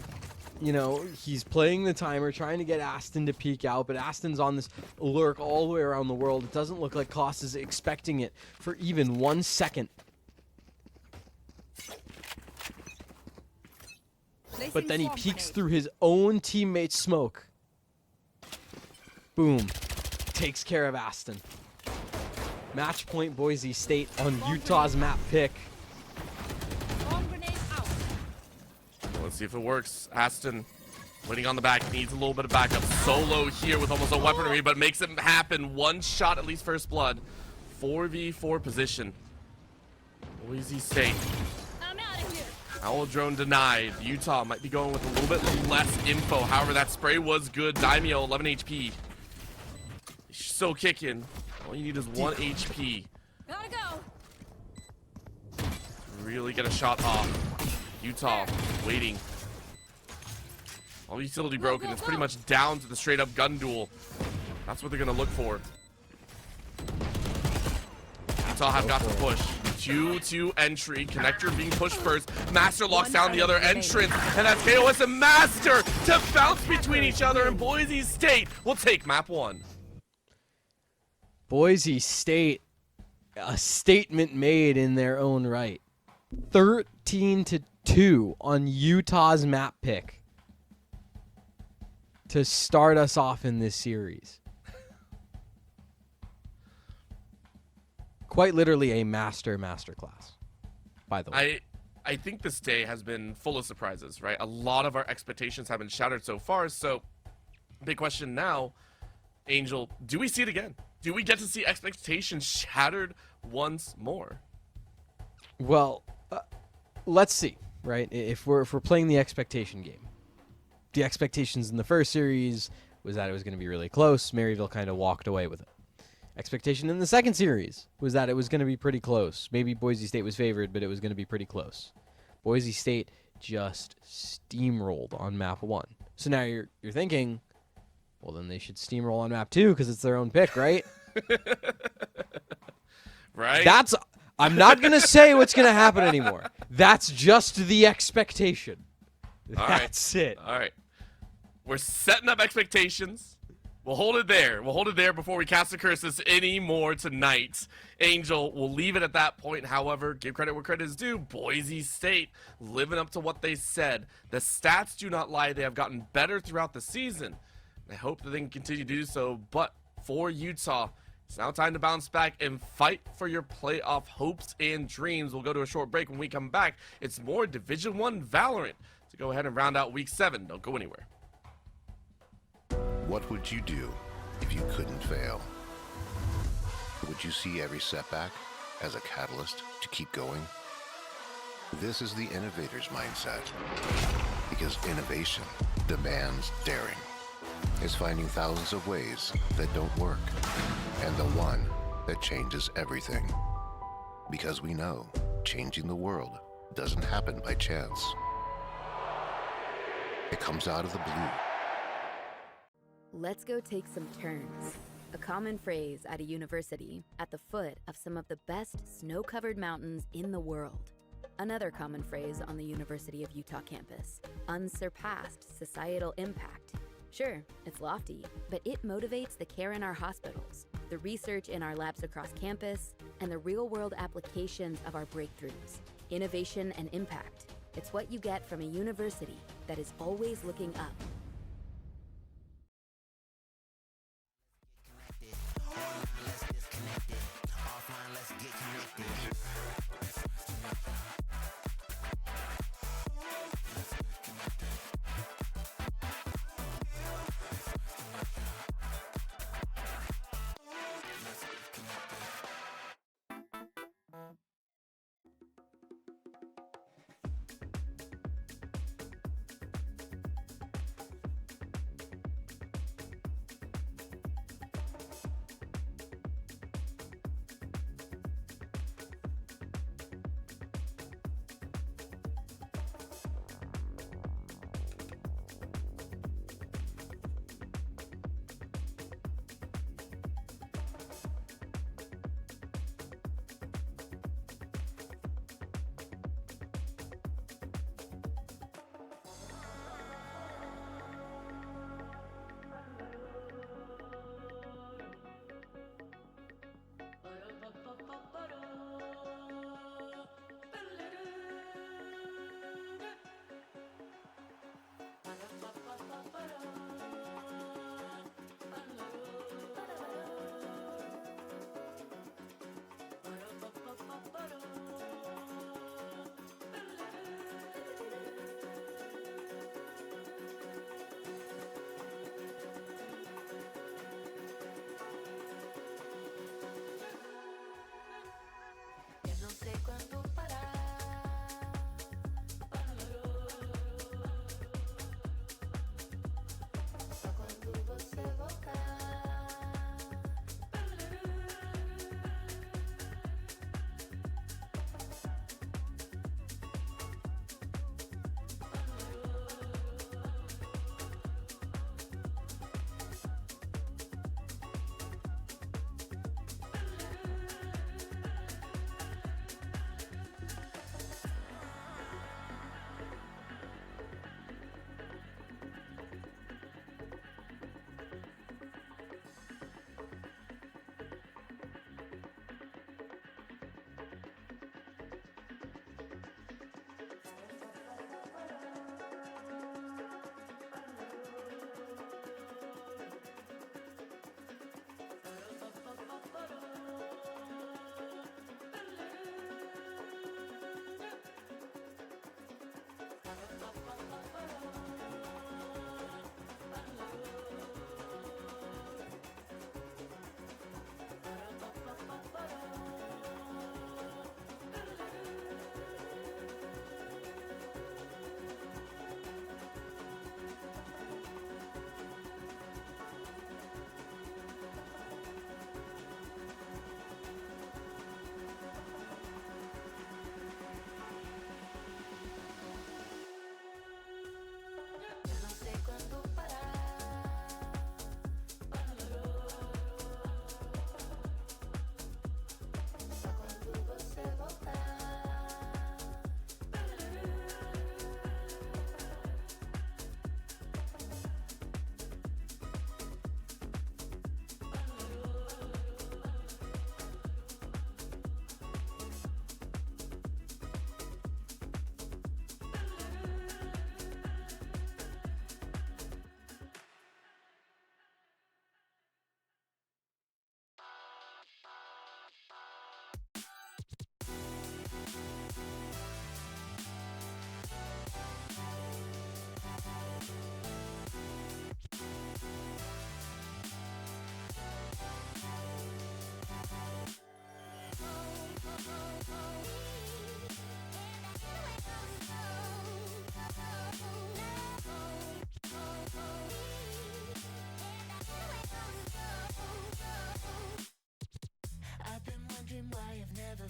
you know, he's playing the timer, trying to get Aston to peek out, but Aston's on this lurk all the way around the world. It doesn't look like Koss is expecting it for even 1 second. But then he peeks through his own teammate's smoke. Boom. Takes care of Aston. Match point Boise State on Utah's map pick. Let's see if it works. Aston waiting on the back, needs a little bit of backup. Solo here with almost no weaponry, but makes it happen. 1 shot, at least first blood. 4v4 position. Boise State. Owl drone denied. Utah might be going with a little bit less info. However, that spray was good. Daimyo, 11 HP. He's still kicking. All you need is 1 HP. Gotta go. Really get a shot off. Utah waiting. All utility broken. It's pretty much down to the straight up gun duel. That's what they're gonna look for. Utah have got to push. 2-2 entry. Connector being pushed first. Master locks down the other entrance. And that's KOS and Master to bounce between each other. And Boise State will take map 1. Boise State, a statement made in their own right. 13-2 on Utah's map pick to start us off in this series. Quite literally a masterclass, by the way. I think this day has been full of surprises, right? A lot of our expectations have been shattered so far. So, big question now, Angel, do we see it again? Do we get to see expectations shattered once more? Well, let's see, right? If we're playing the expectation game, the expectations in the first series was that it was going to be really close. Maryville kind of walked away with it. Expectation in the second series was that it was going to be pretty close. Maybe Boise State was favored, but it was going to be pretty close. Boise State just steamrolled on map 1. So now you're thinking, well, then they should steamroll on map 2 because it's their own pick, right? Right? I'm not going to say what's going to happen anymore. That's just the expectation. That's it. All right. We're setting up expectations. We'll hold it there. We'll hold it there before we cast the curses anymore tonight. Angel, we'll leave it at that point. However, give credit where credit is due. Boise State living up to what they said. The stats do not lie. They have gotten better throughout the season. I hope that they can continue to do so. But for Utah, it's now time to bounce back and fight for your playoff hopes and dreams. We'll go to a short break. When we come back, it's more Division I Valorant to go ahead and round out Week 7. Don't go anywhere. What would you do if you couldn't fail? Would you see every setback as a catalyst to keep going? This is the innovator's mindset, because innovation demands daring. It's finding thousands of ways that don't work, and the one that changes everything. Because we know changing the world doesn't happen by chance. It comes out of the blue. Let's go take some turns. A common phrase at a university at the foot of some of the best snow-covered mountains in the world. Another common phrase on the University of Utah campus, unsurpassed societal impact. Sure, it's lofty, but it motivates the care in our hospitals, the research in our labs across campus, and the real-world applications of our breakthroughs. Innovation and impact. It's what you get from a university that is always looking up.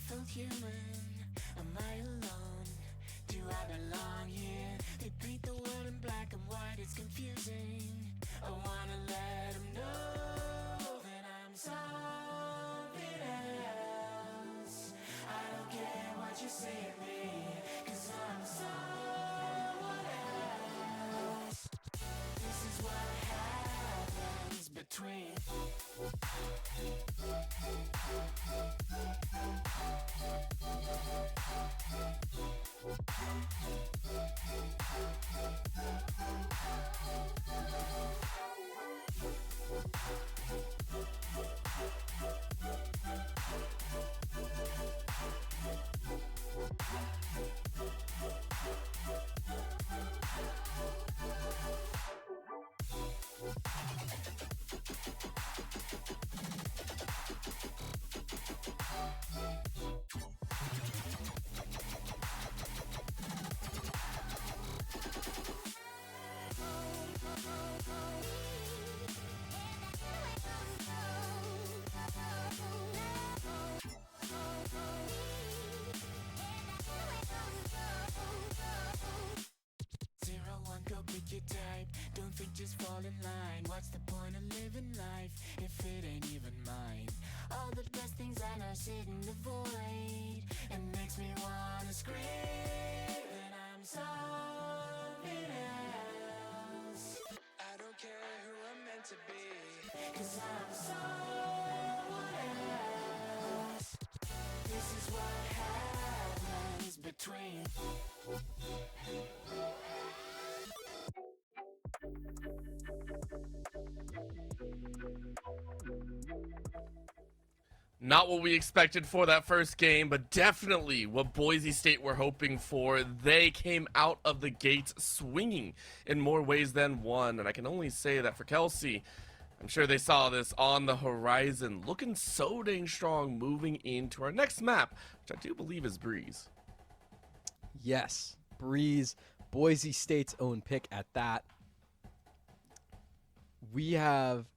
felt human? Am I alone? Do I belong here? They paint the world in black and white, it's confusing. I wanna let them know that I'm something else. I don't care what you say to me, 'cause I'm someone else. This is what happens between pick your type. Don't think, just fall in line. What's the point of living life if it ain't even mine? All the best things I know sit in the void. It makes me wanna scream that I'm something else. I don't care who I'm meant to be, 'cause I'm someone else. This is what happens between Not what we expected for that first game, but definitely what Boise State were hoping for. They came out of the gates swinging in more ways than one, and I can only say that for Kelsey, I'm sure they saw this on the horizon, looking so dang strong moving into our next map, which I do believe is Breeze. Yes, Breeze, Boise State's own pick at that. We have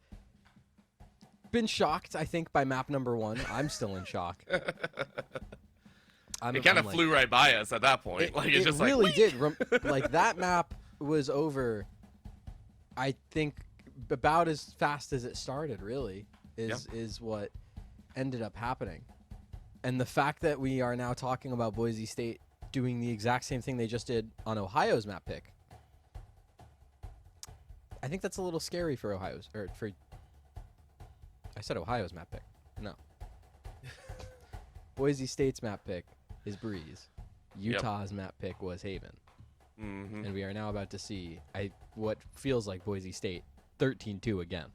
been shocked, I think, by map number 1. I'm still in shock. It kind of flew right by us at that point. It just really like, did. Like, that map was over, I think, about as fast as it started, really, is what ended up happening. And the fact that we are now talking about Boise State doing the exact same thing they just did on Ohio's map pick, I think that's a little scary for Ohio's, or for, I said Ohio's map pick. No. Boise State's map pick is Breeze. Utah's map pick was Haven. And we are now about to see what feels like Boise State 13-2 again.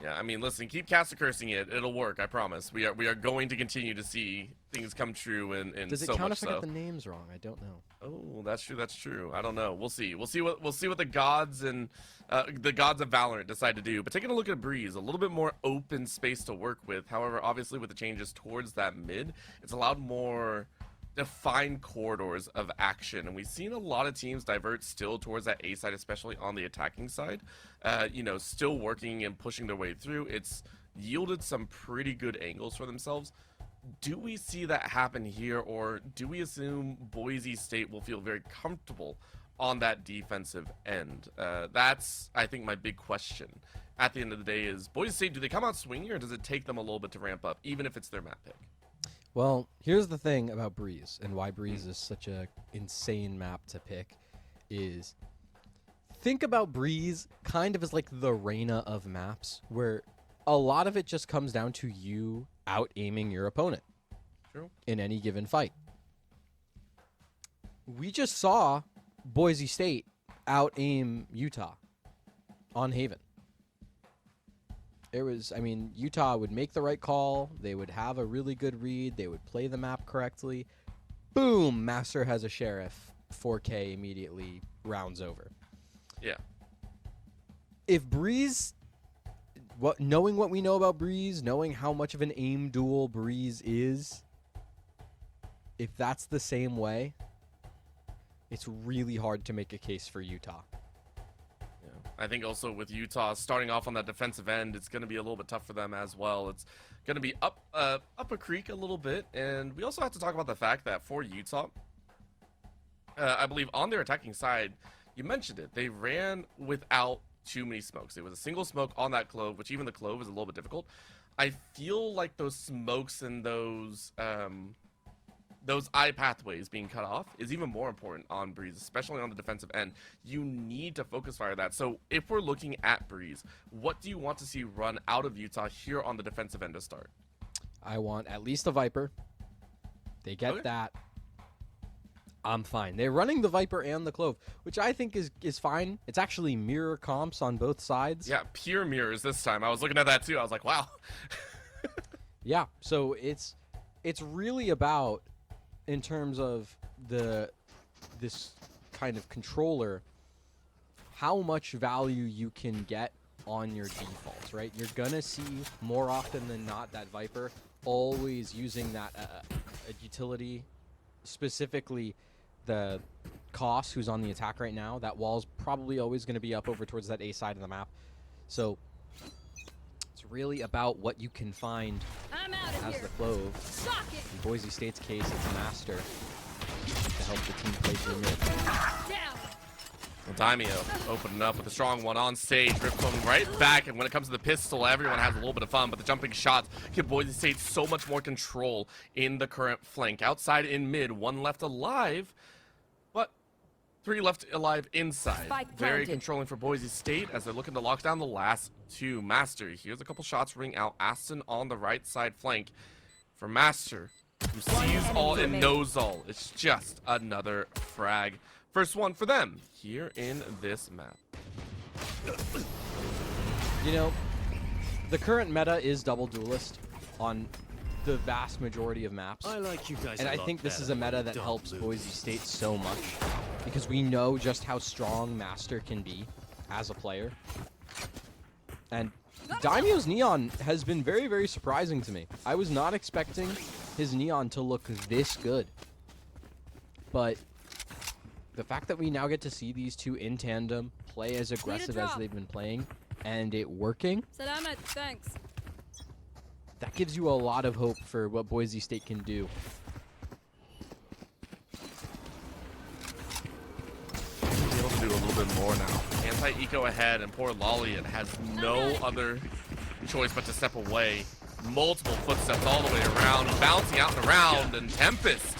Yeah, I mean, listen, keep cast cursing it. It'll work, I promise. We are going to continue to see things come true, and Does it so count much if I so. got the names wrong? I don't know. Oh, that's true. That's true. I don't know. We'll see. We'll see what the gods and the gods of Valorant decide to do. But taking a look at Breeze, a little bit more open space to work with. However, obviously with the changes towards that mid, it's allowed more defined corridors of action, and we've seen a lot of teams divert still towards that A side, especially on the attacking side. Still working and pushing their way through. It's yielded some pretty good angles for themselves. Do we see that happen here, or do we assume Boise State will feel very comfortable on that defensive end? That's, I think, my big question at the end of the day is, Boise State, do they come out swinging, or does it take them a little bit to ramp up, even if it's their map pick? Well, here's the thing about Breeze, and why Breeze is such a insane map to pick, is think about Breeze kind of as like the Reyna of maps, where a lot of it just comes down to you out-aiming your opponent in any given fight. We just saw Boise State out-aim Utah on Haven. Utah would make the right call. They would have a really good read. They would play the map correctly. Boom! Master has a sheriff. 4K immediately, rounds over. Yeah. If Breeze, knowing what we know about Breeze, knowing how much of an aim duel Breeze is, if that's the same way, it's really hard to make a case for Utah. I think also with Utah starting off on that defensive end, it's going to be a little bit tough for them as well. It's going to be up a creek a little bit, and we also have to talk about the fact that for Utah, I believe on their attacking side, you mentioned it, they ran without too many smokes. It was a single smoke on that clove, which even the clove is a little bit difficult. I feel like those smokes and those eye pathways being cut off is even more important on Breeze, especially on the defensive end. You need to focus fire that. So if we're looking at Breeze, what do you want to see run out of Utah here on the defensive end to start? I want at least a Viper. They get that. I'm fine. They're running the Viper and the Clove, which I think is fine. It's actually mirror comps on both sides. Yeah, pure mirrors this time. I was looking at that too. I was like, wow. Yeah, so it's really about, in terms of this kind of controller, how much value you can get on your defaults, right? You're gonna see more often than not that Viper always using that utility, specifically the Koss, who's on the attack right now. That wall's probably always going to be up over towards that A side of the map. So it's really about what you can find as the Clove. In Boise State's case, it's Master to help the team play through mid. Well, Daimyo opening up with a strong one on stage. Rip going right back, and when it comes to the pistol, everyone has a little bit of fun, but the jumping shots give Boise State so much more control in the current flank. Outside in mid, one left alive, but 3 left alive inside. Very controlling for Boise State as they're looking to lock down the last 2. Master, here's a couple shots ring out. Aston on the right side flank for Master, who sees all and knows all. It's just another frag. First one for them here in this map. You know, the current meta is double duelist on the vast majority of maps. I like you guys and a I lot think this is a better meta that than helps double Boise State so much because we know just how strong Master can be as a player. And Daimyo's Neon has been very, very surprising to me. I was not expecting his Neon to look this good. But the fact that we now get to see these two in tandem play as aggressive as they've been playing and it working, Salamat, thanks. that gives you a lot of hope for what Boise State can do. Be able to do a little bit more now. Anti-eco ahead, and poor Lollian has no other choice but to step away. Multiple footsteps all the way around, bouncing out and around, and Tempest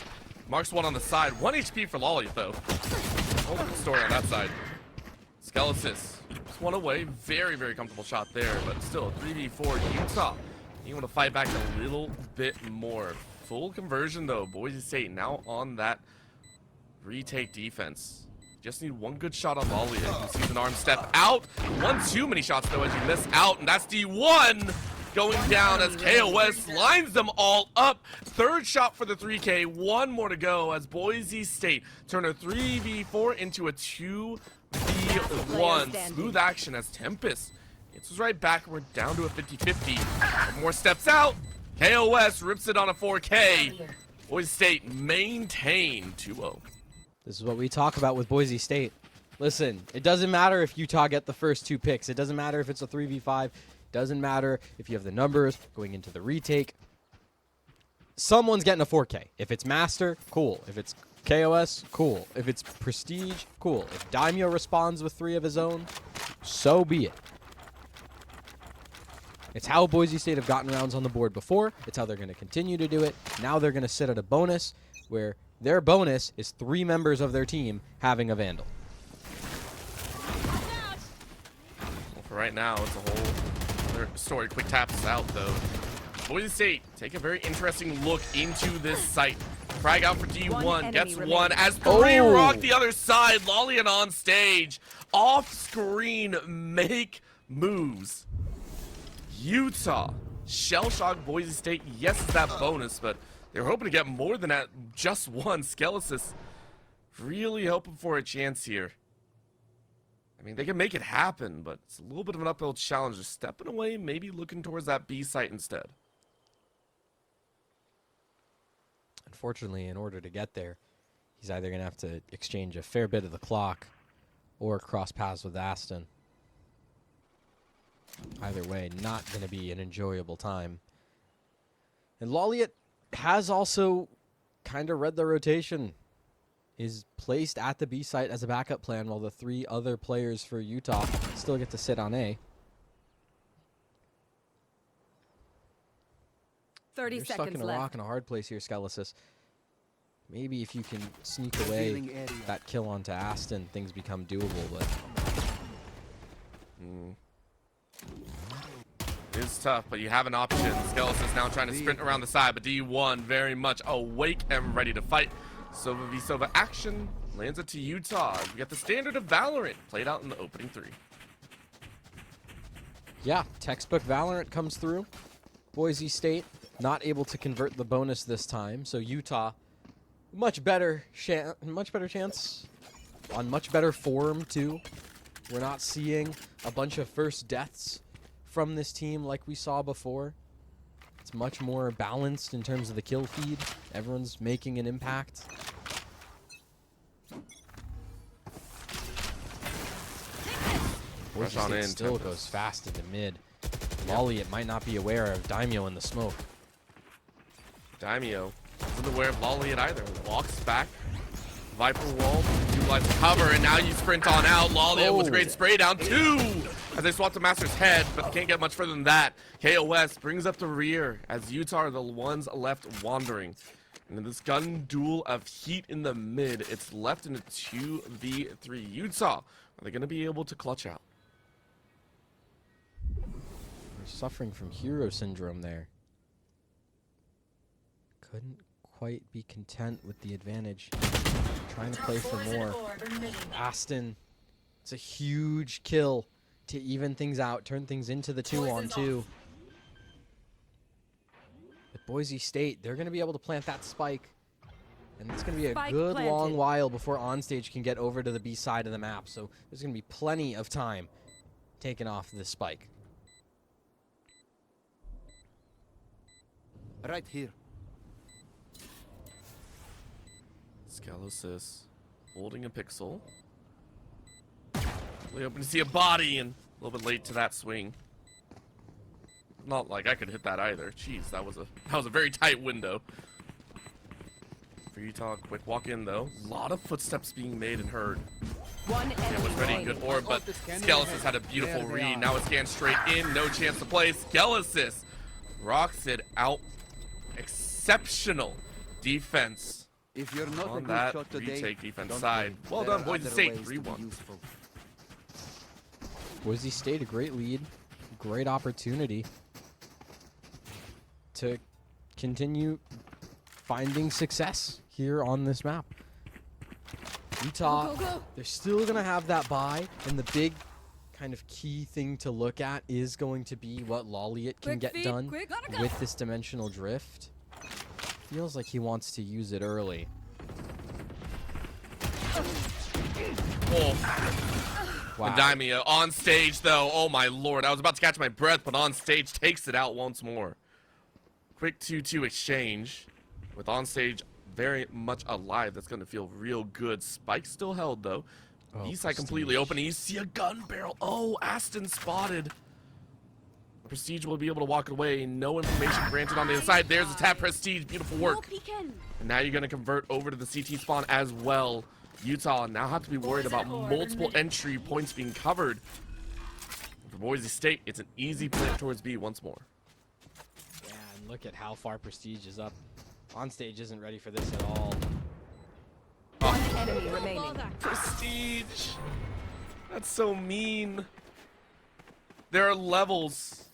marks one on the side. 1 HP for Lollian, though. Whole different story on that side. Skelesis, just one away. Very, very comfortable shot there, but still, 3v4 Utah. You want to fight back a little bit more. Full conversion, though. Boise State now on that retake defense. Just need one good shot on Lollian. You see an arm step out. One too many shots, though, as you miss out, and that's D1 going down as KOS lines them all up. Third shot for the 3K. One more to go as Boise State turn a 3v4 into a 2v1. Smooth action as Tempest. It's right back. We're down to a 50-50. One more steps out. KOS rips it on a 4K. Boise State maintain 2-0. This is what we talk about with Boise State. Listen, it doesn't matter if Utah get the first 2 picks. It doesn't matter if it's a 3v5. Doesn't matter if you have the numbers going into the retake. Someone's getting a 4K. If it's Master, cool. If it's KOS, cool. If it's Prestige, cool. If Daimyo responds with 3 of his own, so be it. It's how Boise State have gotten rounds on the board before. It's how they're going to continue to do it. Now they're going to sit at a bonus where their bonus is 3 members of their team having a Vandal. Well, for right now, it's a whole other story. Quick taps out, though. Boise State take a very interesting look into this site. Frag out for D1, gets one as 3 rock the other side. Lollian on stage. Off screen, make moves. Utah, shell shock Boise State. Yes, it's that bonus, but they're hoping to get more than that. Just one. Skelesis really hoping for a chance here. I mean, they can make it happen, but it's a little bit of an uphill challenge. They're stepping away, maybe looking towards that B site instead. Unfortunately, in order to get there, he's either going to have to exchange a fair bit of the clock or cross paths with Aston. Either way, not going to be an enjoyable time And Lolliot has also kind of read the rotation. Is placed at the B site as a backup plan while the 3 other players for Utah still get to sit on A. 30 You're seconds stuck in a left. rock and a hard place here, Skelesis. Maybe if you can sneak away that kill onto Aston, things become doable, but... It's tough, but you have an option. Skelesis now trying to sprint around the side, but D1 very much awake and ready to fight. Sova v Sova action lands it to Utah. We got the standard of Valorant played out in the opening 3. Yeah, textbook Valorant comes through. Boise State not able to convert the bonus this time, so Utah much better chance on much better form too. We're not seeing a bunch of first deaths from this team like we saw before. It's much more balanced in terms of the kill feed. Everyone's making an impact. Boise State still goes fast into mid. Lolliot might not be aware of Daimyo in the smoke. Daimyo isn't aware of Lolliot either. Walks back. Viper wall. Utilize cover, and now you sprint on out. Lolliot with a great spray down. 2! As they swap the Master's head, but they can't get much further than that. KOS brings up the rear as Utah are the ones left wandering. And in this gun duel of heat in the mid, it's left in a 2v3. Utah, are they going to be able to clutch out? We're suffering from hero syndrome there. Couldn't quite be content with the advantage. Trying to play for more. Aston, it's a huge kill to even things out, turn things into the 2-on-2. But Boise State, they're going to be able to plant that spike. And it's going to be a good long while before Onstage can get over to the B side of the map. So there's going to be plenty of time taking off this spike. Right here. Skelesis holding a pixel. Really hoping to see a body, and a little bit late to that swing. Not like I could hit that either. Jeez, that was a very tight window. For Utah, quick walk in though. A lot of footsteps being made and heard. Yeah, was ready, good orb, but Skelesis had a beautiful read. Now it scans straight in, no chance to play. Skelesis rocks it out. Exceptional defense. If you're not on a that good shot today, retake defense don't side. worry. Well There done, are Boise other State, ways to be 3-1. useful. Boise State, a great lead. Great opportunity to continue finding success here on this map. Utah, they're still going to have that bye, and the big kind of key thing to look at is going to be what Lolliot can get done with this dimensional drift. Feels like he wants to use it early. Wow. And Daimyo on stage though, oh my lord, I was about to catch my breath, but on stage takes it out once more. Quick 2-2 exchange with on stage very much alive. That's going to feel real good. Spike still held though. East side completely open, and you see a gun barrel. Oh, Aston spotted. Prestige will be able to walk away. No information granted on the inside. There's a tap. Prestige, beautiful work. And now you're going to convert over to the CT spawn as well. Utah now have to be worried about multiple entry points being covered. For Boise State, it's an easy plant towards B once more. Yeah, and look at how far Prestige is up. On stage isn't ready for this at all. One enemy remaining. Prestige. That's so mean. There are levels.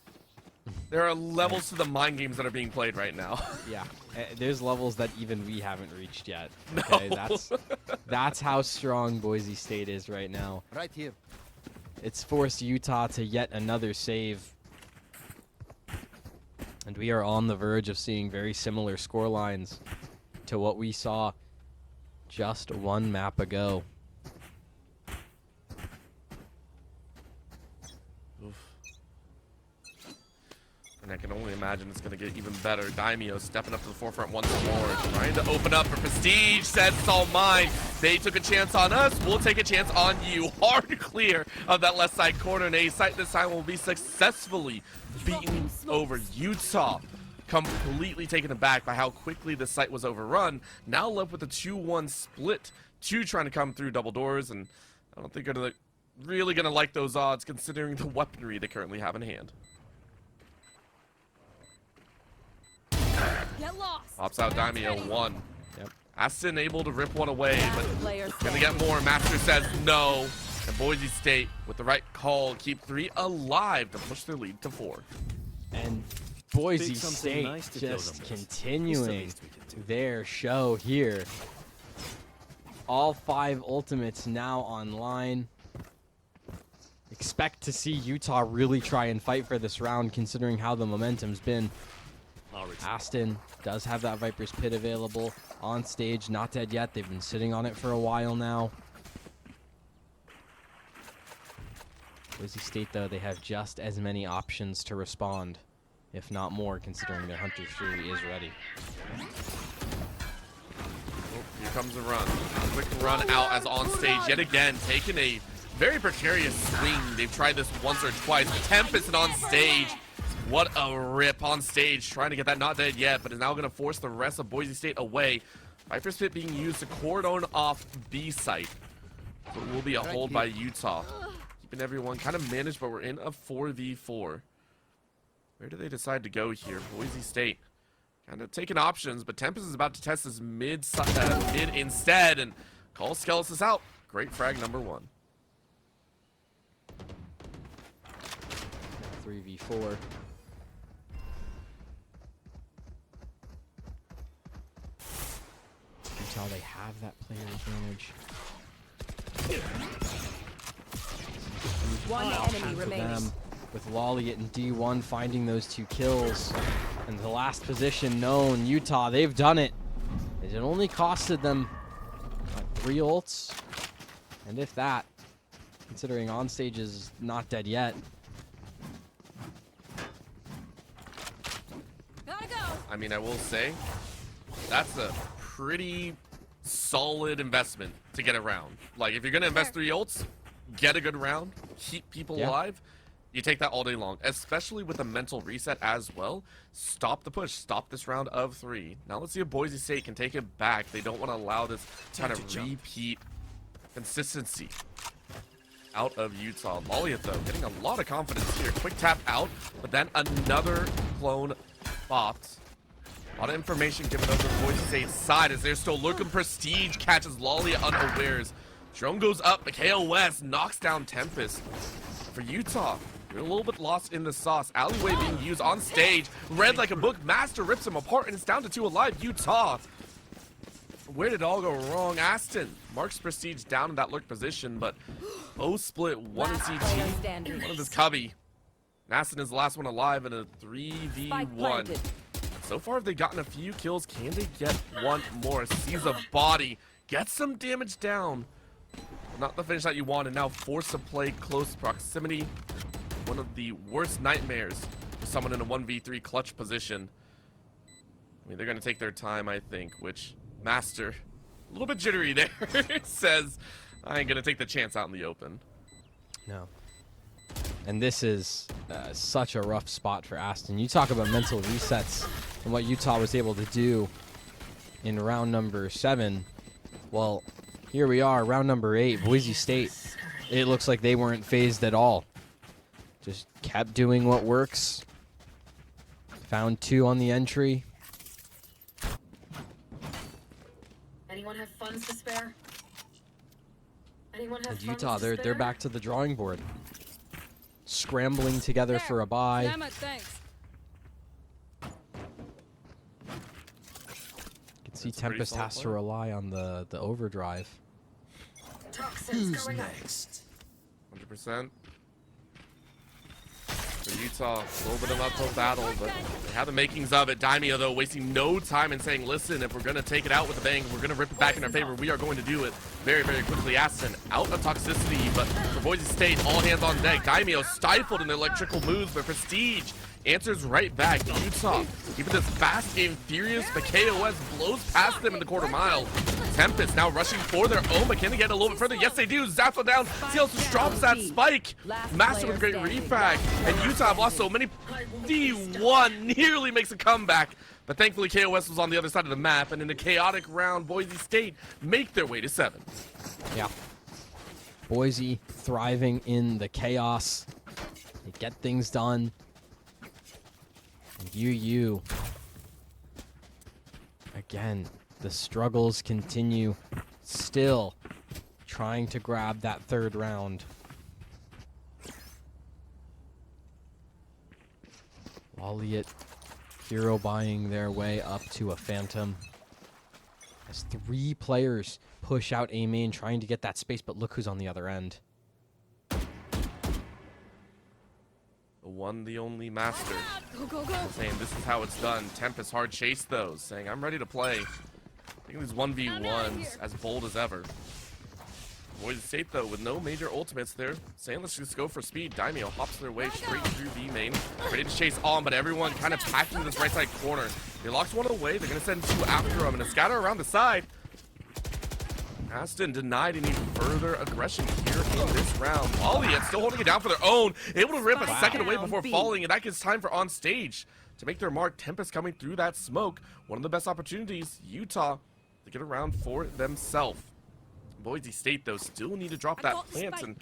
There are levels to the mind games that are being played right now. Yeah, there's levels that even we haven't reached yet. Okay, No. that's how strong Boise State is right now. Right here. It's forced Utah to yet another save. And we are on the verge of seeing very similar score lines to what we saw just one map ago. And I can only imagine it's going to get even better. Daimyo stepping up to the forefront once more. Trying to open up for Prestige. Says it's all mine. They took a chance on us. We'll take a chance on you. Hard clear of that left side corner. And A site this time will be successfully beaten over Utah. completely taken aback by how quickly the site was overrun. Now left with a 2-1 split. 2 trying to come through double doors, and I don't think they're really going to like those odds considering the weaponry they currently have in hand. Get lost. Pops out Daimio, 1. Yep. Aston able to rip one away, but Player gonna get more. Master says no. And Boise State, with the right call, keep 3 alive to push their lead to 4. And Boise Pick something State nice to kill just them with. continuing It's the least we can do. their show here. All 5 ultimates now online. Expect to see Utah really try and fight for this round considering how the momentum's been. Aston does have that Viper's Pit available on stage. Not dead yet. They've been sitting on it for a while now. Boise State, though, they have just as many options to respond, if not more, considering their Hunter's Fury is ready. Oh, here comes a run. Quick run out as on stage yet again, taking a very precarious swing. They've tried this once or twice. Tempest on stage. What a rip on stage, trying to get that not dead yet, but is now going to force the rest of Boise State away. Viper's Pit being used to cordon off B site. So it will be a hold by Utah. Keeping everyone kind of managed, but we're in a 4v4. Where do they decide to go here? Boise State kind of taking options, but Tempest is about to test his mid instead, and calls Skelis out. Great frag number 1. 3v4. Utah, they have that player advantage. One enemy remaining. Them, with Lolly and D1 finding those 2 kills. And the last position known, Utah, they've done it. It only costed them 3 ults. And if that, considering onstage is not dead yet. Gotta go. I mean, I will say, that's a pretty solid investment to get a round. Like, if you're going to invest 3 ults, get a good round, keep people alive, you take that all day long, especially with a mental reset as well. Stop the push. Stop this round of 3. Now let's see if Boise State can take it back. They don't want to allow this kind of repeat consistency out of Utah. Lolliot, though, getting a lot of confidence here. Quick tap out, but then another clone bopped. A lot of information given over to Boise State's side as they're still lurking. Prestige catches Lolly unawares. Drone goes up, Mikhail West knocks down Tempest. For Utah, they're a little bit lost in the sauce. Alleyway being used on stage. Read like a book. Master rips him apart, and it's down to 2 alive. Utah. Where did it all go wrong? Aston marks Prestige down in that lurk position, but O split 1 in CT. One of his cubby. Aston is the last one alive in a 3v1. So far, they've gotten a few kills. Can they get one more? Sees a body. Gets some damage down. Not the finish that you want, and now forced to play close proximity. One of the worst nightmares for someone in a 1v3 clutch position. I mean, they're going to take their time, I think, which Master, a little bit jittery there, says, I ain't going to take the chance out in the open. No. And this is such a rough spot for Aston. You talk about mental resets and what Utah was able to do in round number 7. Well, here we are, round number 8. Boise State, it looks like they weren't phased at all. Just kept doing what works. Found 2 on the entry. Anyone have funds to spare? Anyone have And funds Utah, to spare? they're back to the drawing board. Scrambling together for a buy. Damn it, thanks. You can see Tempest has to rely on the overdrive. Who's next? 100%. For Utah, a little bit of an uphill battle, but they have the makings of it. Daimio, though, wasting no time in saying, listen, if we're going to take it out with a bang, we're going to rip it back in our favor. We are going to do it very, very quickly. Aston out of toxicity, but for Boise State, all hands on deck. Daimio stifled in the electrical moves, but Prestige answers right back. Utah, even this fast and furious, but KOS blows past them in the quarter mile. Tempest now rushing for their own, but can they get a little bit further? Yes, they do. Zappa down. CL just drops that spike. Master with a great refrag. And Utah have lost so many. D1 nearly makes a comeback. But thankfully, KOS was on the other side of the map. And in a chaotic round, Boise State make their way to 7. Yeah. Boise thriving in the chaos. They get things done. And UU. Again, the struggles continue. Still trying to grab that third round. Lolliot hero buying their way up to a Phantom. As 3 players push out A main trying to get that space, but look who's on the other end. The one, the only master. Go. Saying this is how it's done. Tempest hard chase those, saying I'm ready to play. Taking these 1v1s as bold as ever. Boise State though with no major ultimates there, saying let's just go for speed. Daimyo hops their way straight through B main, ready to chase on, but everyone kind of packing this right side corner. They locked one away, they're gonna send 2 after him and a scatter around the side. Aston denied any further aggression here in this round. Lolliot still holding it down for their own, able to rip a second away before falling, and that gives time for on stage to make their mark. Tempest coming through that smoke. One of the best opportunities, Utah, to get around for themselves. Boise State, though, still need to drop that plant, and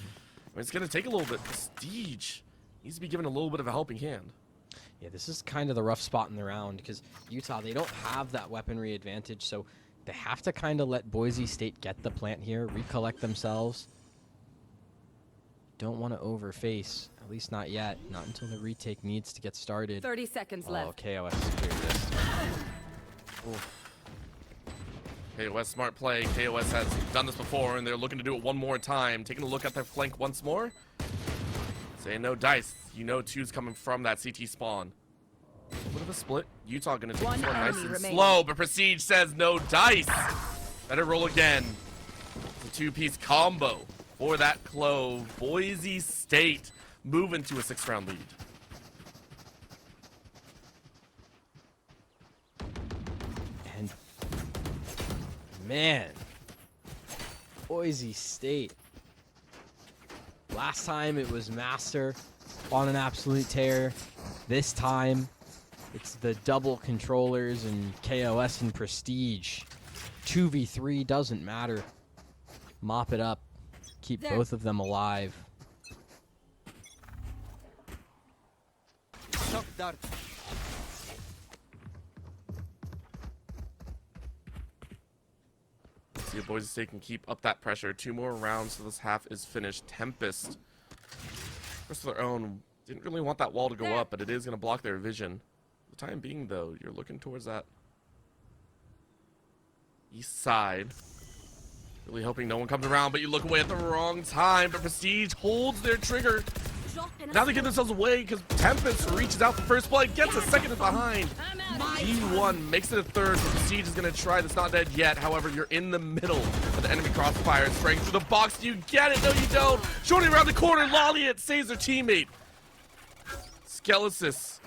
it's going to take a little bit. Prestige needs to be given a little bit of a helping hand. Yeah, this is kind of the rough spot in the round because Utah, they don't have that weaponry advantage, so they have to kind of let Boise State get the plant here, recollect themselves. Don't want to overface, at least not yet. Not until the retake needs to get started. 30 seconds left. KOS cleared this. Oof. KOS smart play. KOS has done this before, and they're looking to do it one more time. Taking a look at their flank once more. Saying no dice. You know 2's coming from that CT spawn. A little bit of a split. Utah gonna take this one nice and slow, but Prestige says no dice. Better roll again. It's a 2-piece combo for that clove. Boise State moving to a 6-round lead. And man, Boise State. Last time it was Master on an absolute tear. This time it's the double controllers and KOS and Prestige. 2v3 doesn't matter. Mop it up. Keep both of them alive. See if Boise State can keep up that pressure. 2 more rounds so this half is finished. Tempest, first of their own, didn't really want that wall to go up, but it is going to block their vision. For the time being, though, you're looking towards that east side. Really hoping no one comes around, but you look away at the wrong time. But Prestige holds their trigger. Now they get themselves away because Tempest reaches out the first play, gets a second and behind. D1 makes it a third, but Prestige is going to try. That's not dead yet. However, you're in the middle of the enemy crossfire. Spraying through the box. Do you get it? No, you don't. Shorting around the corner. Lolliot saves their teammate. Skelesis.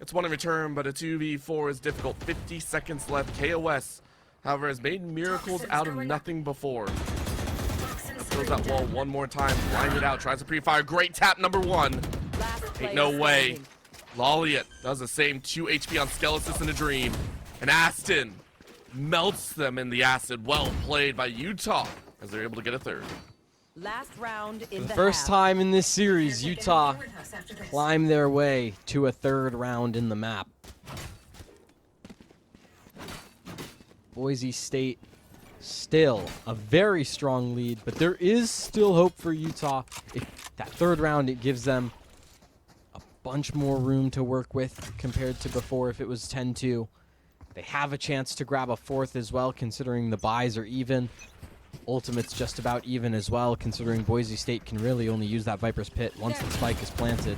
It's one in return, but a 2v4 is difficult. 50 seconds left. KOS, however, has made miracles out of nothing before. Throws that wall one more time, blind it out, tries to pre-fire. Great tap, number 1. Ain't no way. Lolliot does the same, 2 HP on Skelesis in a dream. And Aston melts them in the acid. Well played by Utah as they're able to get a third. Last round in the first time in this series, Utah climb their way to a third round in the map. Boise State still a very strong lead, but there is still hope for Utah. If that third round, it gives them a bunch more room to work with compared to before if it was 10-2. They have a chance to grab a fourth as well, considering the buys are even. Ultimate's just about even as well, considering Boise State can really only use that Viper's Pit once the spike is planted.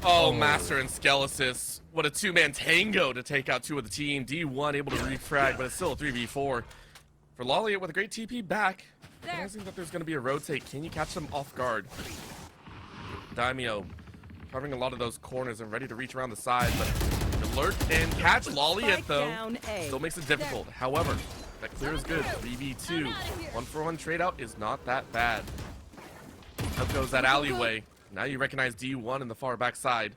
Oh, Master and Skelesis. What a 2-man tango to take out 2 of the team. D1 able to refrag, but it's still a 3v4. For Lolliot with a great TP back, realizing that there's going to be a rotate. Can you catch them off guard? Daimyo covering a lot of those corners and ready to reach around the side, but lurk and catch. Lolly it though. Down A. Still makes it difficult. However, that clear is good. 3v2. 1-for-1 trade out is not that bad. Up goes that alleyway. Now you recognize D1 in the far back side.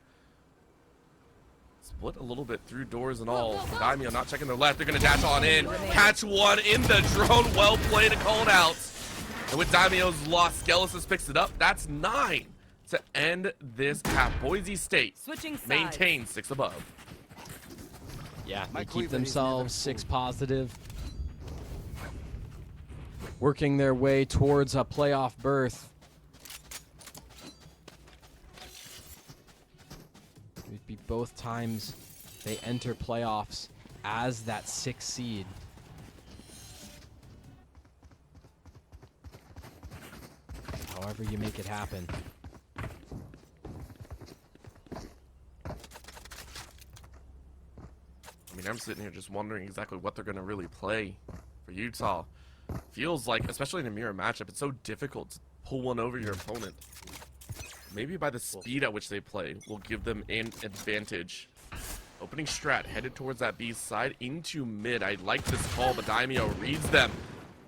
Split a little bit through doors and all. Daimyo not checking their left. They're going to dash on in. Catch one in the drone. Well played and called out. And with Daimyo's loss, Skeletons picks it up. That's 9 to end this half. Boise State maintains 6 above. Yeah, they keep themselves 6 positive. Working their way towards a playoff berth. It would be both times they enter playoffs as that 6th seed. However you make it happen. I mean, I'm sitting here just wondering exactly what they're going to really play for Utah. Feels like, especially in a mirror matchup, it's so difficult to pull one over your opponent. Maybe by the speed at which they play will give them an advantage. Opening strat, headed towards that B side into mid. I like this call, but Daimyo reads them.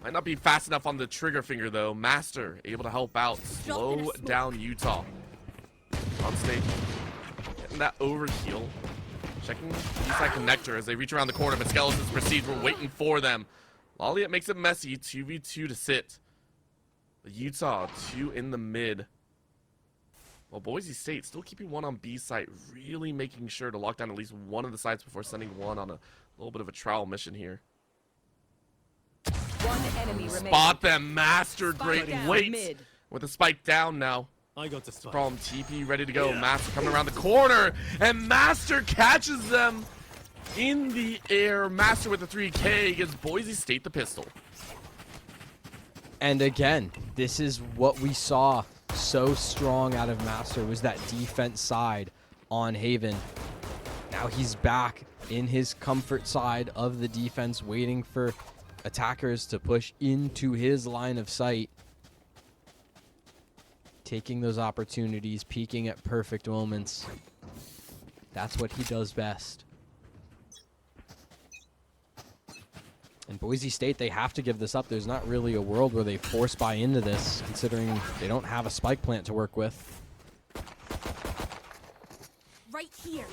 Might not be fast enough on the trigger finger, though. Master able to help out. Slow down Utah. On stage. Getting that overheal. Checking the B-side connector as they reach around the corner, but Skeletons proceeds. We're waiting for them. Lolliet makes it messy. 2v2 to sit. But Utah, 2 in the mid. Well, Boise State still keeping one on B site, really making sure to lock down at least one of the sites before sending one on a little bit of a trial mission here. One enemy Spot them, Master. Great wait. With the spike down now. I got the spike. Problem TP ready to go. Master coming around the corner, and Master catches them in the air. Master with the 3K gives Boise State the pistol. And again, this is what we saw so strong out of Master, was that defense side on Haven. Now he's back in his comfort side of the defense, waiting for attackers to push into his line of sight. Taking those opportunities, peeking at perfect moments. That's what he does best. And Boise State, they have to give this up. There's not really a world where they force buy into this, considering they don't have a spike plant to work with. Right here.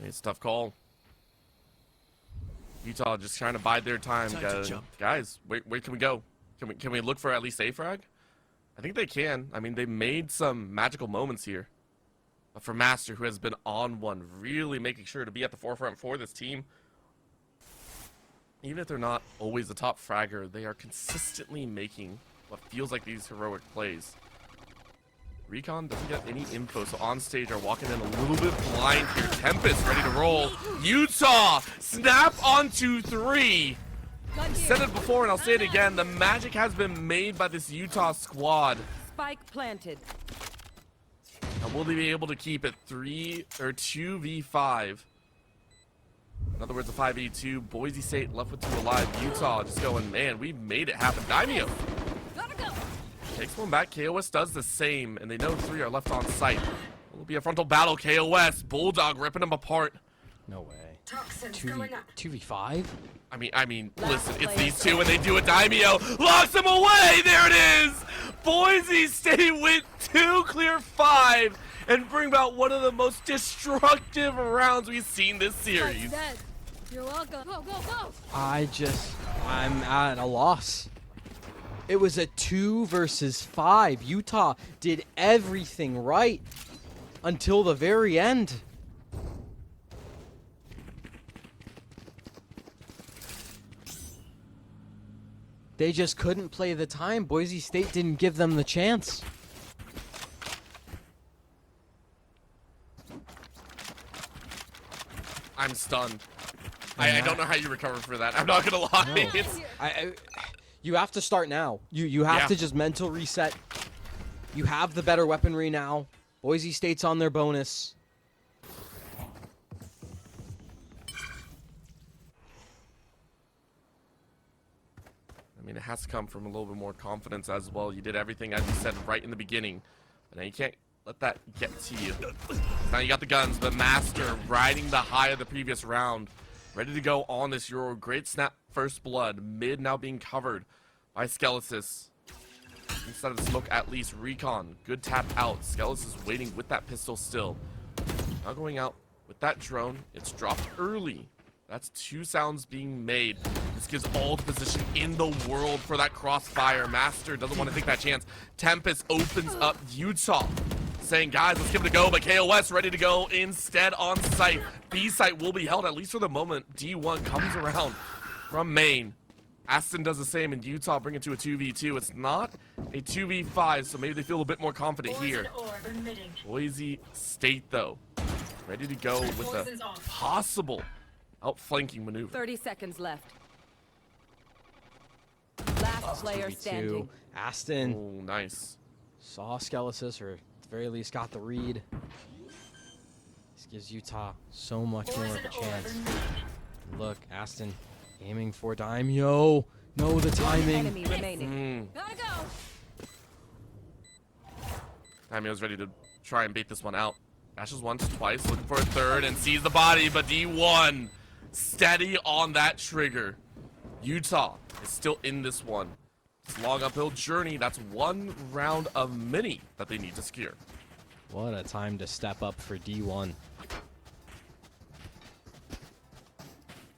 It's a tough call. Utah just trying to bide their time. Guys, where can we go? Can we look for at least a frag? I think they can. I mean, they made some magical moments here. But for Master, who has been on one, really making sure to be at the forefront for this team. Even if they're not always the top fragger, they are consistently making what feels like these heroic plays. Recon doesn't get any info, so on stage are walking in a little bit blind here. Tempest ready to roll. Utah snap onto 3. I said it before and I'll say it again. The magic has been made by this Utah squad. Spike planted. And will they be able to keep it 2v5? In other words, a 5v2. Boise State left with 2 alive. Utah just going, man, we made it happen. Daimyo takes one back. KOS does the same, and they know 3 are left on site. It'll be a frontal battle. KOS, Bulldog ripping them apart. No way. 2v5? I mean, listen, it's these 2 and they do it. Daimyo locks them away. There it is. Boise State with 2 clear 5 and bring about one of the most destructive rounds we've seen this series. You're welcome. Go, go, go. I'm at a loss. It was a 2 versus 5. Utah did everything right until the very end. They just couldn't play the time. Boise State didn't give them the chance. I'm stunned. I don't know how you recover for that. I'm not gonna lie. No. You have to start now. You have to just mental reset. You have the better weaponry now. Boise State's on their bonus. I mean, it has to come from a little bit more confidence as well. You did everything as you said right in the beginning. But now you can't let that get to you. Now you got the guns, the Master riding the high of the previous round. Ready to go on this Euro. Great snap, first blood. Mid now being covered by Skelesis. Inside of the smoke, at least. Recon, good tap out. Skelesis waiting with that pistol still. Now going out with that drone. It's dropped early. That's 2 sounds being made. This gives all the position in the world for that crossfire. Master doesn't want to take that chance. Tempest opens up Utah, saying, guys, let's give it a go, but KOS ready to go instead on site. B site will be held, at least for the moment. D1 comes around from main. Aston does the same, and Utah bring it to a 2v2. It's not a 2v5, so maybe they feel a bit more confident here. Boise State, though, ready to go with a possible outflanking maneuver. 30 seconds left. Last player 2v2. standing. Aston. Oh, nice. Saw Skelesis, or at the very least got the read. This gives Utah so much more of a chance. Look, Aston aiming for Daimyo. No, the timing. Enemy remaining. Gotta go. Daimyo's ready to try and bait this one out. Dashes once, twice, looking for a third, and sees the body, but D1 steady on that trigger. Utah is still in this one. It's a long uphill journey. That's 1 round of many that they need to secure. What a time to step up for D1.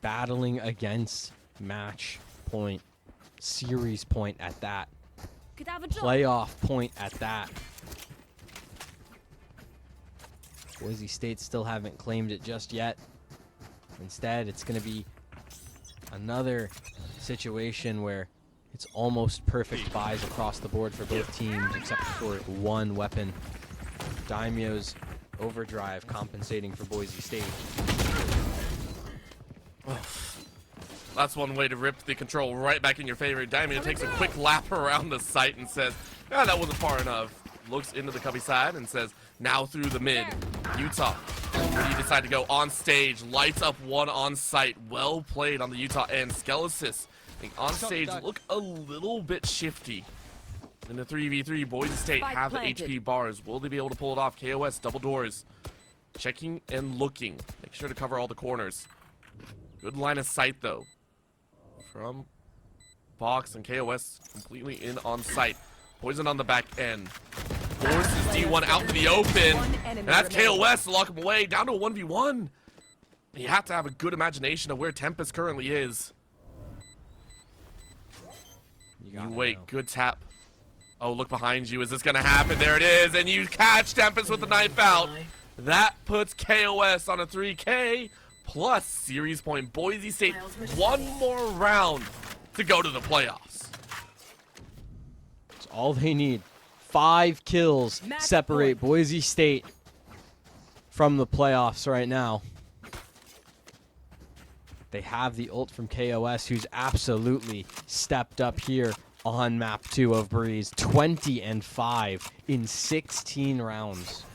Battling against match point, series point at that, Could have a job. playoff point at that. Boise State still haven't claimed it just yet. Instead, it's going to be another situation where it's almost perfect buys across the board for both teams, except for one weapon. Daimyo's overdrive compensating for Boise State. That's one way to rip the control right back in your favor. Daimyo takes a quick lap around the site and says, ah, that wasn't far enough. Looks into the cubby side and says, now through the mid. Utah, where do you decide to go? On stage, lights up one on site. Well played on the Utah end. Skelesis, I think on stage, look a little bit shifty. In the 3v3, Boise State have the HP bars. Will they be able to pull it off? KOS, double doors. Checking and looking. Make sure to cover all the corners. Good line of sight, though, from Box, and KOS completely in on site. Poison on the back end. Forces D1 out into the open. And that's KOS to lock him away. Down to a 1v1. You have to have a good imagination of where Tempest currently is. You wait. Good tap. Oh, look behind you. Is this going to happen? There it is. And you catch Tempest with the knife out. That puts KOS on a 3K. Plus series point. Boise State, one more round to go to the playoffs. It's all they need. 5 kills separate Boise State from the playoffs right now. They have the ult from KOS, who's absolutely stepped up here on map 2 of Breeze. 20-5 in 16 rounds.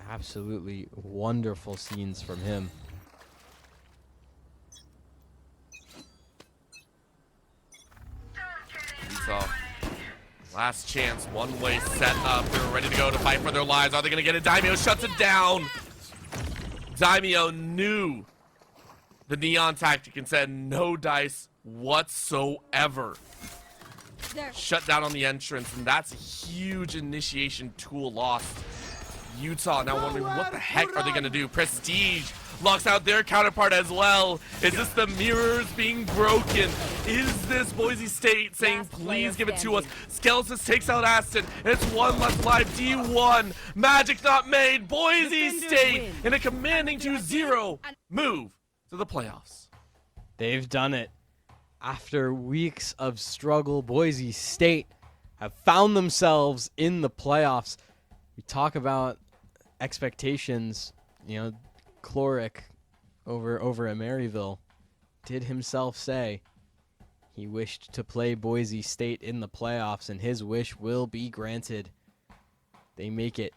Absolutely wonderful scenes from him. Utah, last chance, one-way set up. They're ready to go to fight for their lives. Are they going to get it? Daimyo shuts it down. Daimyo knew the neon tactic and said no dice whatsoever. Shut down on the entrance, and that's a huge initiation tool lost. Utah now wondering what the heck are they going to do. Prestige locks out their counterpart as well. Is this the mirrors being broken? Is this Boise State saying, please give it to us? Skelesis takes out Aston, and it's one left alive. D1, magic not made. Boise State in a commanding 2-0 move to the playoffs. They've done it. After weeks of struggle, Boise State have found themselves in the playoffs. We talk about expectations, you know, Cloric over at Maryville did himself say he wished to play Boise State in the playoffs, and his wish will be granted. They make it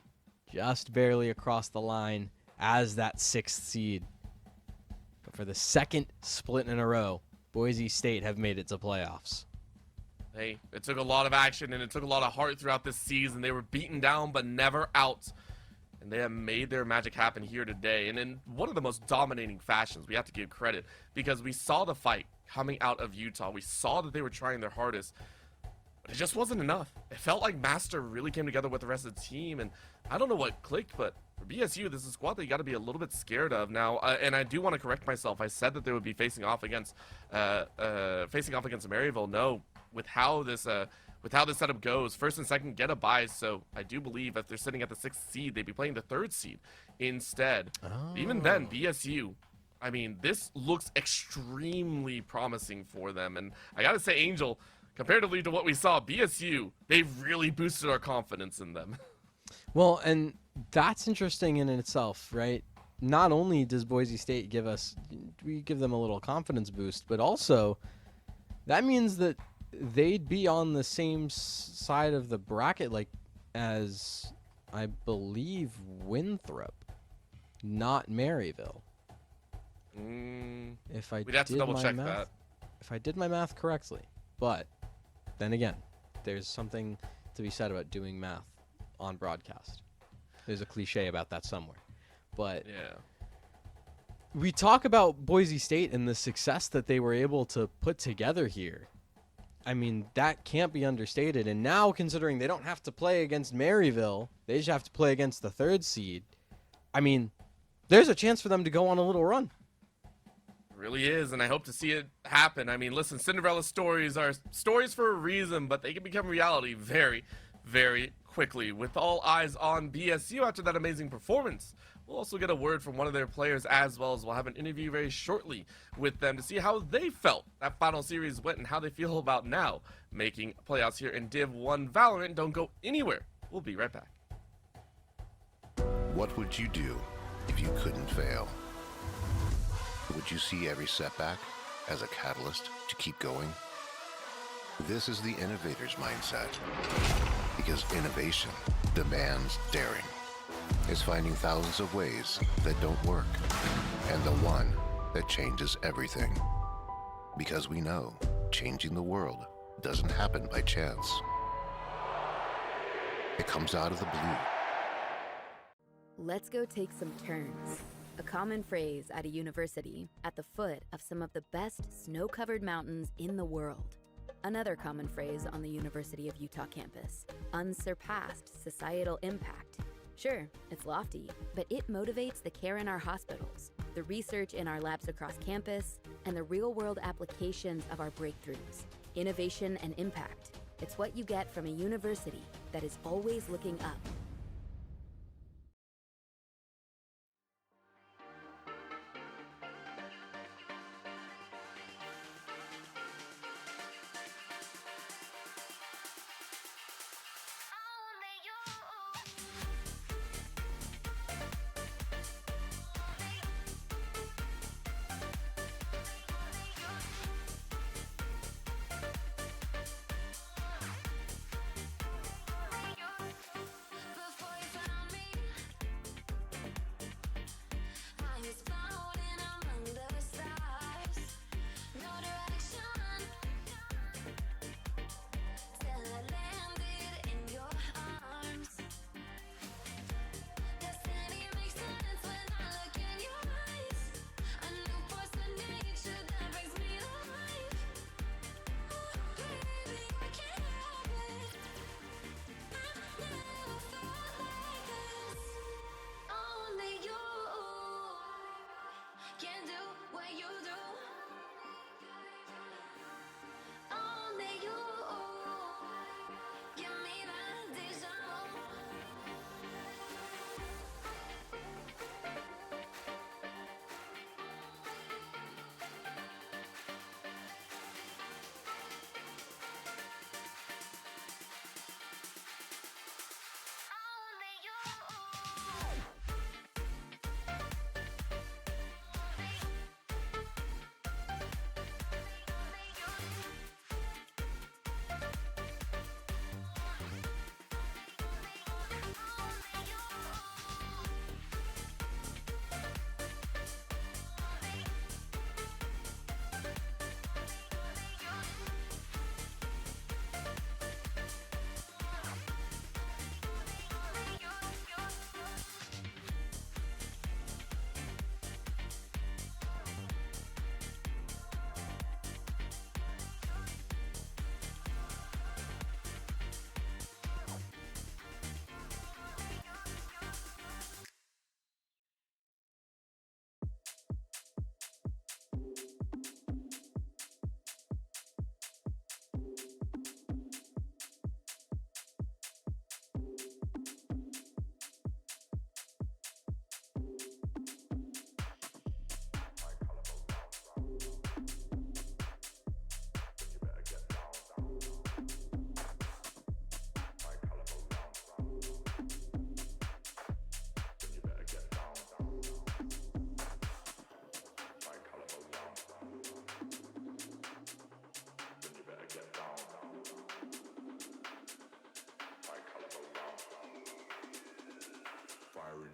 just barely across the line as that 6th seed. But for the 2nd split in a row, Boise State have made it to playoffs. Hey, it took a lot of action and it took a lot of heart throughout this season. They were beaten down but never out. And they have made their magic happen here today. And in one of the most dominating fashions, we have to give credit. Because we saw the fight coming out of Utah. We saw that they were trying their hardest. But it just wasn't enough. It felt like Master really came together with the rest of the team. And I don't know what clicked, but for BSU, this is a squad that you got to be a little bit scared of now. And I do want to correct myself. I said that they would be facing off against Maryville. No, with how this setup goes, first and second get a bye. So I do believe if they're sitting at the 6th seed, they'd be playing the 3rd seed instead. Even then, BSU, I mean, this looks extremely promising for them. And I gotta say, Angel, comparatively to what we saw, BSU, they've really boosted our confidence in them. Well, and that's interesting in itself, right? Not only does Boise State give them a little confidence boost, but also that means that they'd be on the same side of the bracket like as I believe Winthrop, not Maryville. If I We'd have to double check that. If I did my math correctly. But then again, there's something to be said about doing math on broadcast. There's a cliche about that somewhere. But yeah, we talk about Boise State and the success that they were able to put together here. I mean, that can't be understated. And now, considering they don't have to play against Maryville, they just have to play against the 3rd seed. I mean, there's a chance for them to go on a little run. It really is, and I hope to see it happen. I mean, listen, Cinderella stories are stories for a reason, but they can become reality very, very quickly. With all eyes on BSU after that amazing performance, we'll also get a word from one of their players, as well as we'll have an interview very shortly with them to see how they felt that final series went and how they feel about now making playoffs here in Div 1 Valorant. Don't go anywhere. We'll be right back. What would you do if you couldn't fail? Would you see every setback as a catalyst to keep going? This is the innovator's mindset. Because innovation demands daring. It's finding thousands of ways that don't work, and the one that changes everything. Because we know changing the world doesn't happen by chance. It comes out of the blue. Let's go take some turns. A common phrase at a university at the foot of some of the best snow-covered mountains in the world. Another common phrase on the University of Utah campus: unsurpassed societal impact. Sure, it's lofty, but it motivates the care in our hospitals, the research in our labs across campus, and the real-world applications of our breakthroughs. Innovation and impact. It's what you get from a university that is always looking up.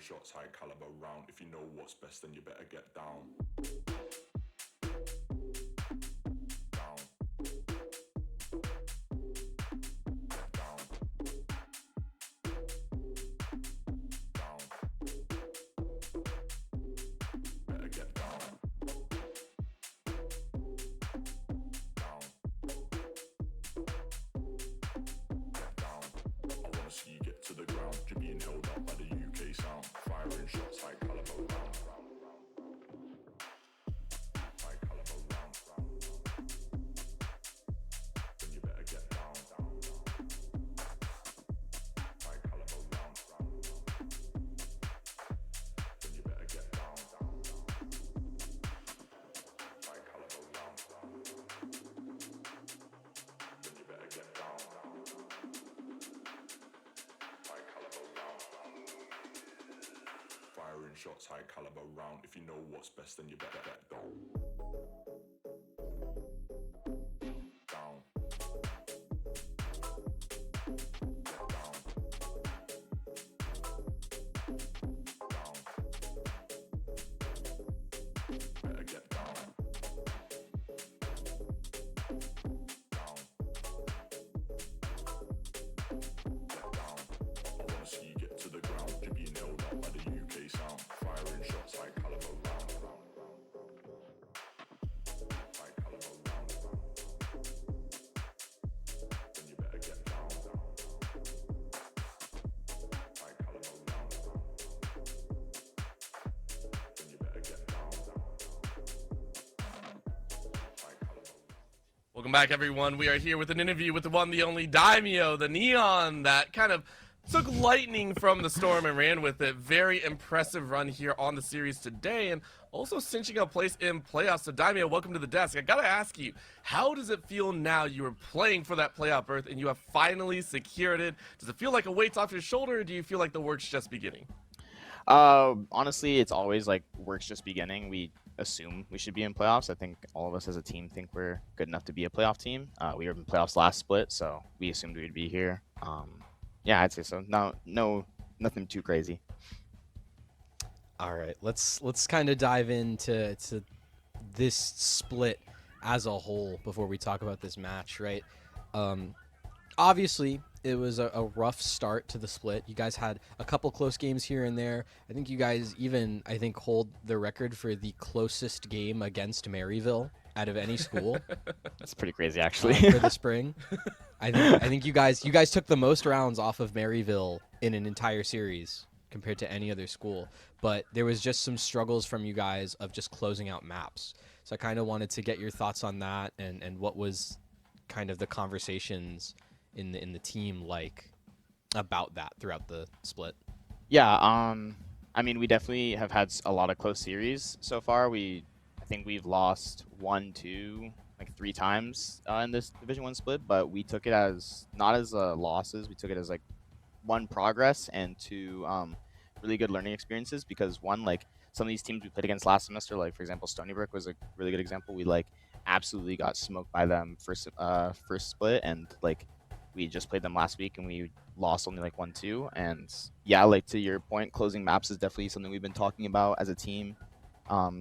shots, high caliber round. If you know what's best, then you better get down. Down. Get down. Down. Better get down. Down. Get down. I wanna see you get to the ground. You're being held up by the UK sound. Firing shots, high caliber round. High caliber round. Then you better get down. High caliber round. Then you better get down. High caliber round. Then you better get down. High caliber round. Firing shots, high caliber round. If you know what's best, then you better get down. Down. Get down. Down. Better get down. Down. Get down. I wanna see you get to the ground. You're being held up by the UK sound. Firing shots, high caliber round. High caliber round. Then you better get down. High caliber round. Then you better get down. High caliber. Welcome back, everyone. We are here with an interview with the one, the only Daimyo, the Neon that kind of took lightning from the storm and ran with it. Very impressive run here on the series today, and also cinching a place in playoffs. So Daimyo, welcome to the desk. I gotta ask you, how does it feel now you are playing for that playoff berth and you have finally secured it? Does it feel like a weight's off your shoulder, or do you feel like the work's just beginning? Honestly, it's always like work's just beginning. We assume we should be in playoffs. I think all of us as a team think we're good enough to be a playoff team. We were in playoffs last split, so we assumed we'd be here. Yeah, I'd say so. No, nothing too crazy. All right, let's kind of dive into this split as a whole before we talk about this match, right? Obviously, it was a rough start to the split. You guys had a couple close games here and there. I think you guys even, hold the record for the closest game against Maryville out of any school. That's pretty crazy, actually. For the spring. I think you guys took the most rounds off of Maryville in an entire series compared to any other school. But there was just some struggles from you guys of just closing out maps. So I kind of wanted to get your thoughts on that and what was kind of the conversations in the team like about that throughout the split. Yeah, I mean, we definitely have had a lot of close series so far. I think we've lost 1, 2, like 3 times in this Division 1 split, but we took it as not as losses. We took it as like 1, progress, and 2, really good learning experiences, because 1, like some of these teams we played against last semester, like for example Stony Brook was a really good example. We like absolutely got smoked by them first split, and like we just played them last week and we lost only like 1, 2. And yeah, like to your point, closing maps is definitely something we've been talking about as a team.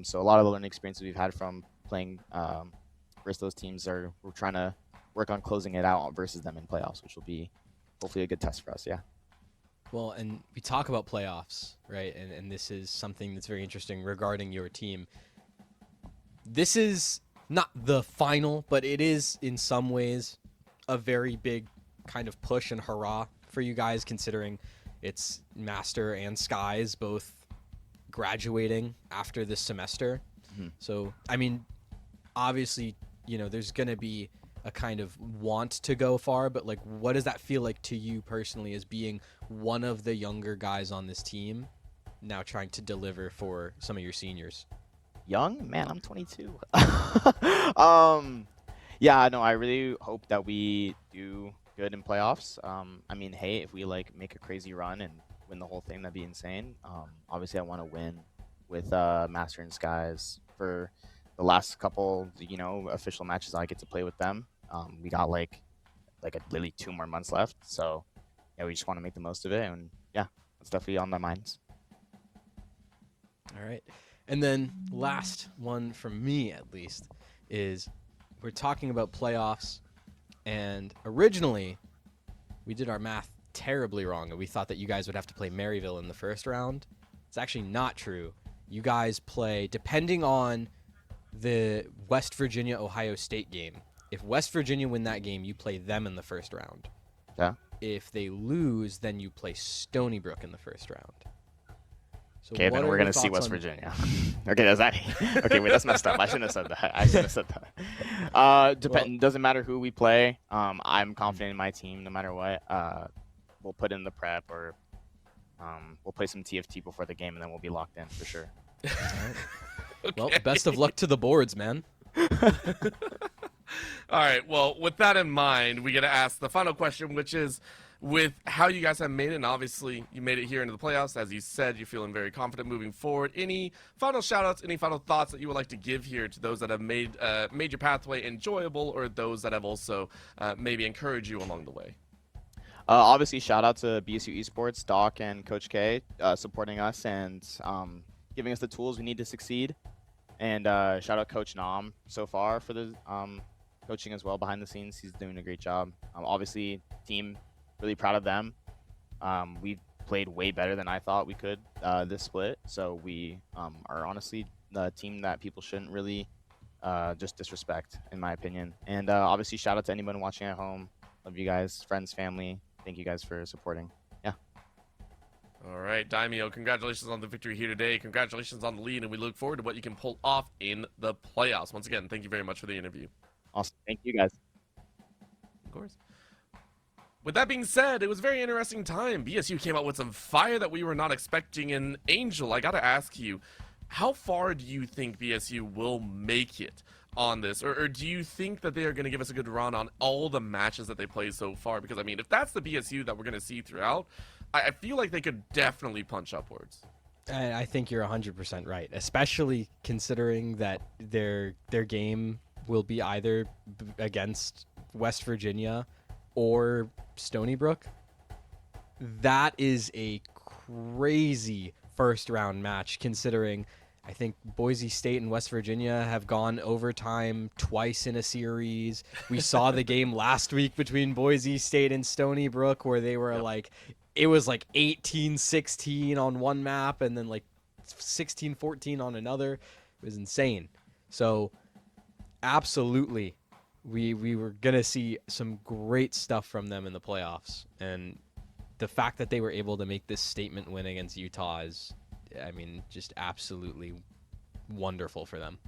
So a lot of the learning experiences we've had from playing versus those teams we're trying to work on closing it out versus them in playoffs, which will be hopefully a good test for us. Yeah. Well, and we talk about playoffs, right? And this is something that's very interesting regarding your team. This is not the final, but it is in some ways a very big kind of push and hurrah for you guys, considering it's Master and Skies both graduating after this semester. Mm-hmm. So, I mean, obviously, there's going to be a kind of want to go far, but like, what does that feel like to you personally as being one of the younger guys on this team now trying to deliver for some of your seniors? Young? Man, I'm 22. Yeah, no, I really hope that we do good in playoffs. I mean, hey, if we like make a crazy run and win the whole thing, that'd be insane. Obviously I want to win with Master and Skies for the last couple, official matches I get to play with them. We got like literally 2 more months left, so yeah, we just want to make the most of it, and yeah, it's definitely on my minds. All right. And then last one from me, at least, is we're talking about playoffs. And originally, we did our math terribly wrong. And we thought that you guys would have to play Maryville in the first round. It's actually not true. You guys play, depending on the West Virginia-Ohio State game. If West Virginia win that game, you play them in the first round. Yeah. If they lose, then you play Stony Brook in the first round. So Okay, then we're going to see West Virginia. Okay, does that... Okay, wait, that's messed up. I shouldn't have said that. Doesn't matter who we play. I'm confident in my team no matter what. We'll put in the prep or we'll play some TFT before the game, and then we'll be locked in for sure. All right. Okay. Well, best of luck to the boards, man. All right, well, with that in mind, we got to ask the final question, which is, with how you guys have made it, and obviously you made it here into the playoffs, as you said, you're feeling very confident moving forward. Any final shout-outs, any final thoughts that you would like to give here to those that have made your pathway enjoyable, or those that have also maybe encouraged you along the way? Obviously, shout out to BSU Esports, Doc, and Coach K supporting us and giving us the tools we need to succeed. And shout out Coach Nam so far for the coaching as well behind the scenes. He's doing a great job. Obviously, team, really proud of them. We've played way better than I thought we could this split. So we are honestly the team that people shouldn't really just disrespect, in my opinion. And obviously, shout out to anyone watching at home. Love you guys, friends, family. Thank you guys for supporting. Yeah. All right, Daimyo, congratulations on the victory here today. Congratulations on the lead, and we look forward to what you can pull off in the playoffs. Once again, thank you very much for the interview. Awesome. Thank you, guys. Of course. With that being said, it was a very interesting time. BSU came out with some fire that we were not expecting. And Angel, I got to ask you, how far do you think BSU will make it on this? Or do you think that they are going to give us a good run on all the matches that they played so far? Because, I mean, if that's the BSU that we're going to see throughout, I feel like they could definitely punch upwards. I think you're 100% right, especially considering that their game will be either against West Virginia or Stony Brook. That is a crazy first round match, considering I think Boise State and West Virginia have gone overtime twice in a series. We saw the game last week between Boise State and Stony Brook where they were like, it was like 18-16 on one map and then like 16-14 on another. It was insane. So absolutely, we were going to see some great stuff from them in the playoffs. And the fact that they were able to make this statement win against Utah is, I mean, just absolutely wonderful for them.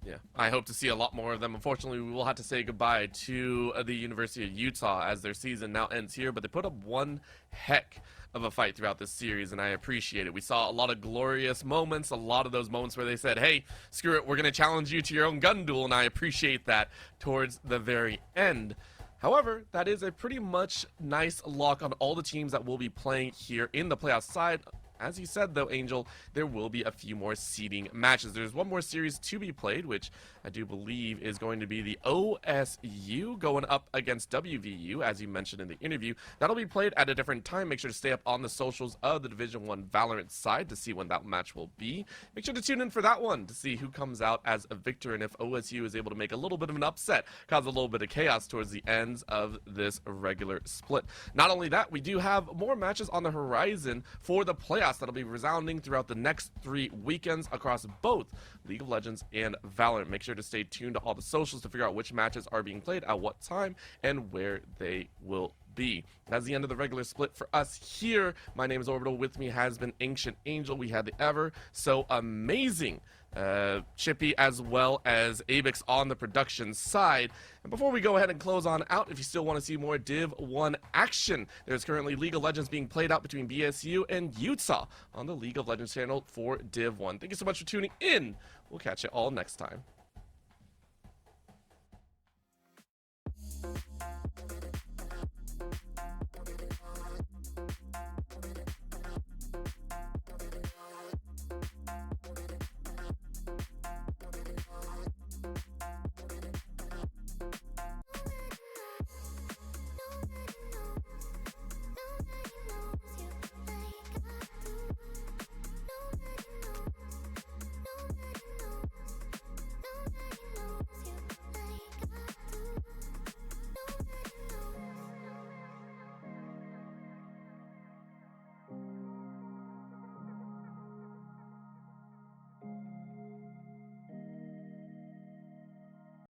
Yeah, I hope to see a lot more of them. Unfortunately, we will have to say goodbye to the University of Utah as their season now ends here, but they put up one heck of a fight throughout this series, and I appreciate it. We saw a lot of glorious moments, a lot of those moments where they said, hey, screw it, we're going to challenge you to your own gun duel, and I appreciate that towards the very end. However, that is a pretty much nice lock on all the teams that will be playing here in the playoff side. As you said, though, Angel, there will be a few more seeding matches. There's one more series to be played, which I do believe is going to be the OSU going up against WVU, as you mentioned in the interview. That'll be played at a different time. Make sure to stay up on the socials of the Division I Valorant side to see when that match will be. Make sure to tune in for that one to see who comes out as a victor and if OSU is able to make a little bit of an upset, cause a little bit of chaos towards the ends of this regular split. Not only that, we do have more matches on the horizon for the playoffs that'll be resounding throughout the next 3 weekends across both League of Legends and Valorant. Make sure to stay tuned to all the socials to figure out which matches are being played at what time and where they will be. That's the end of the regular split for us here. My name is Orbital. With me has been Ancient Angel. We had the ever so amazing Chippy as well as Abix on the production side. And before we go ahead and close on out, if you still want to see more Div 1 action, there's currently League of Legends being played out between BSU and Utah on the League of Legends channel for Div 1. Thank you so much for tuning in. We'll catch you all next time.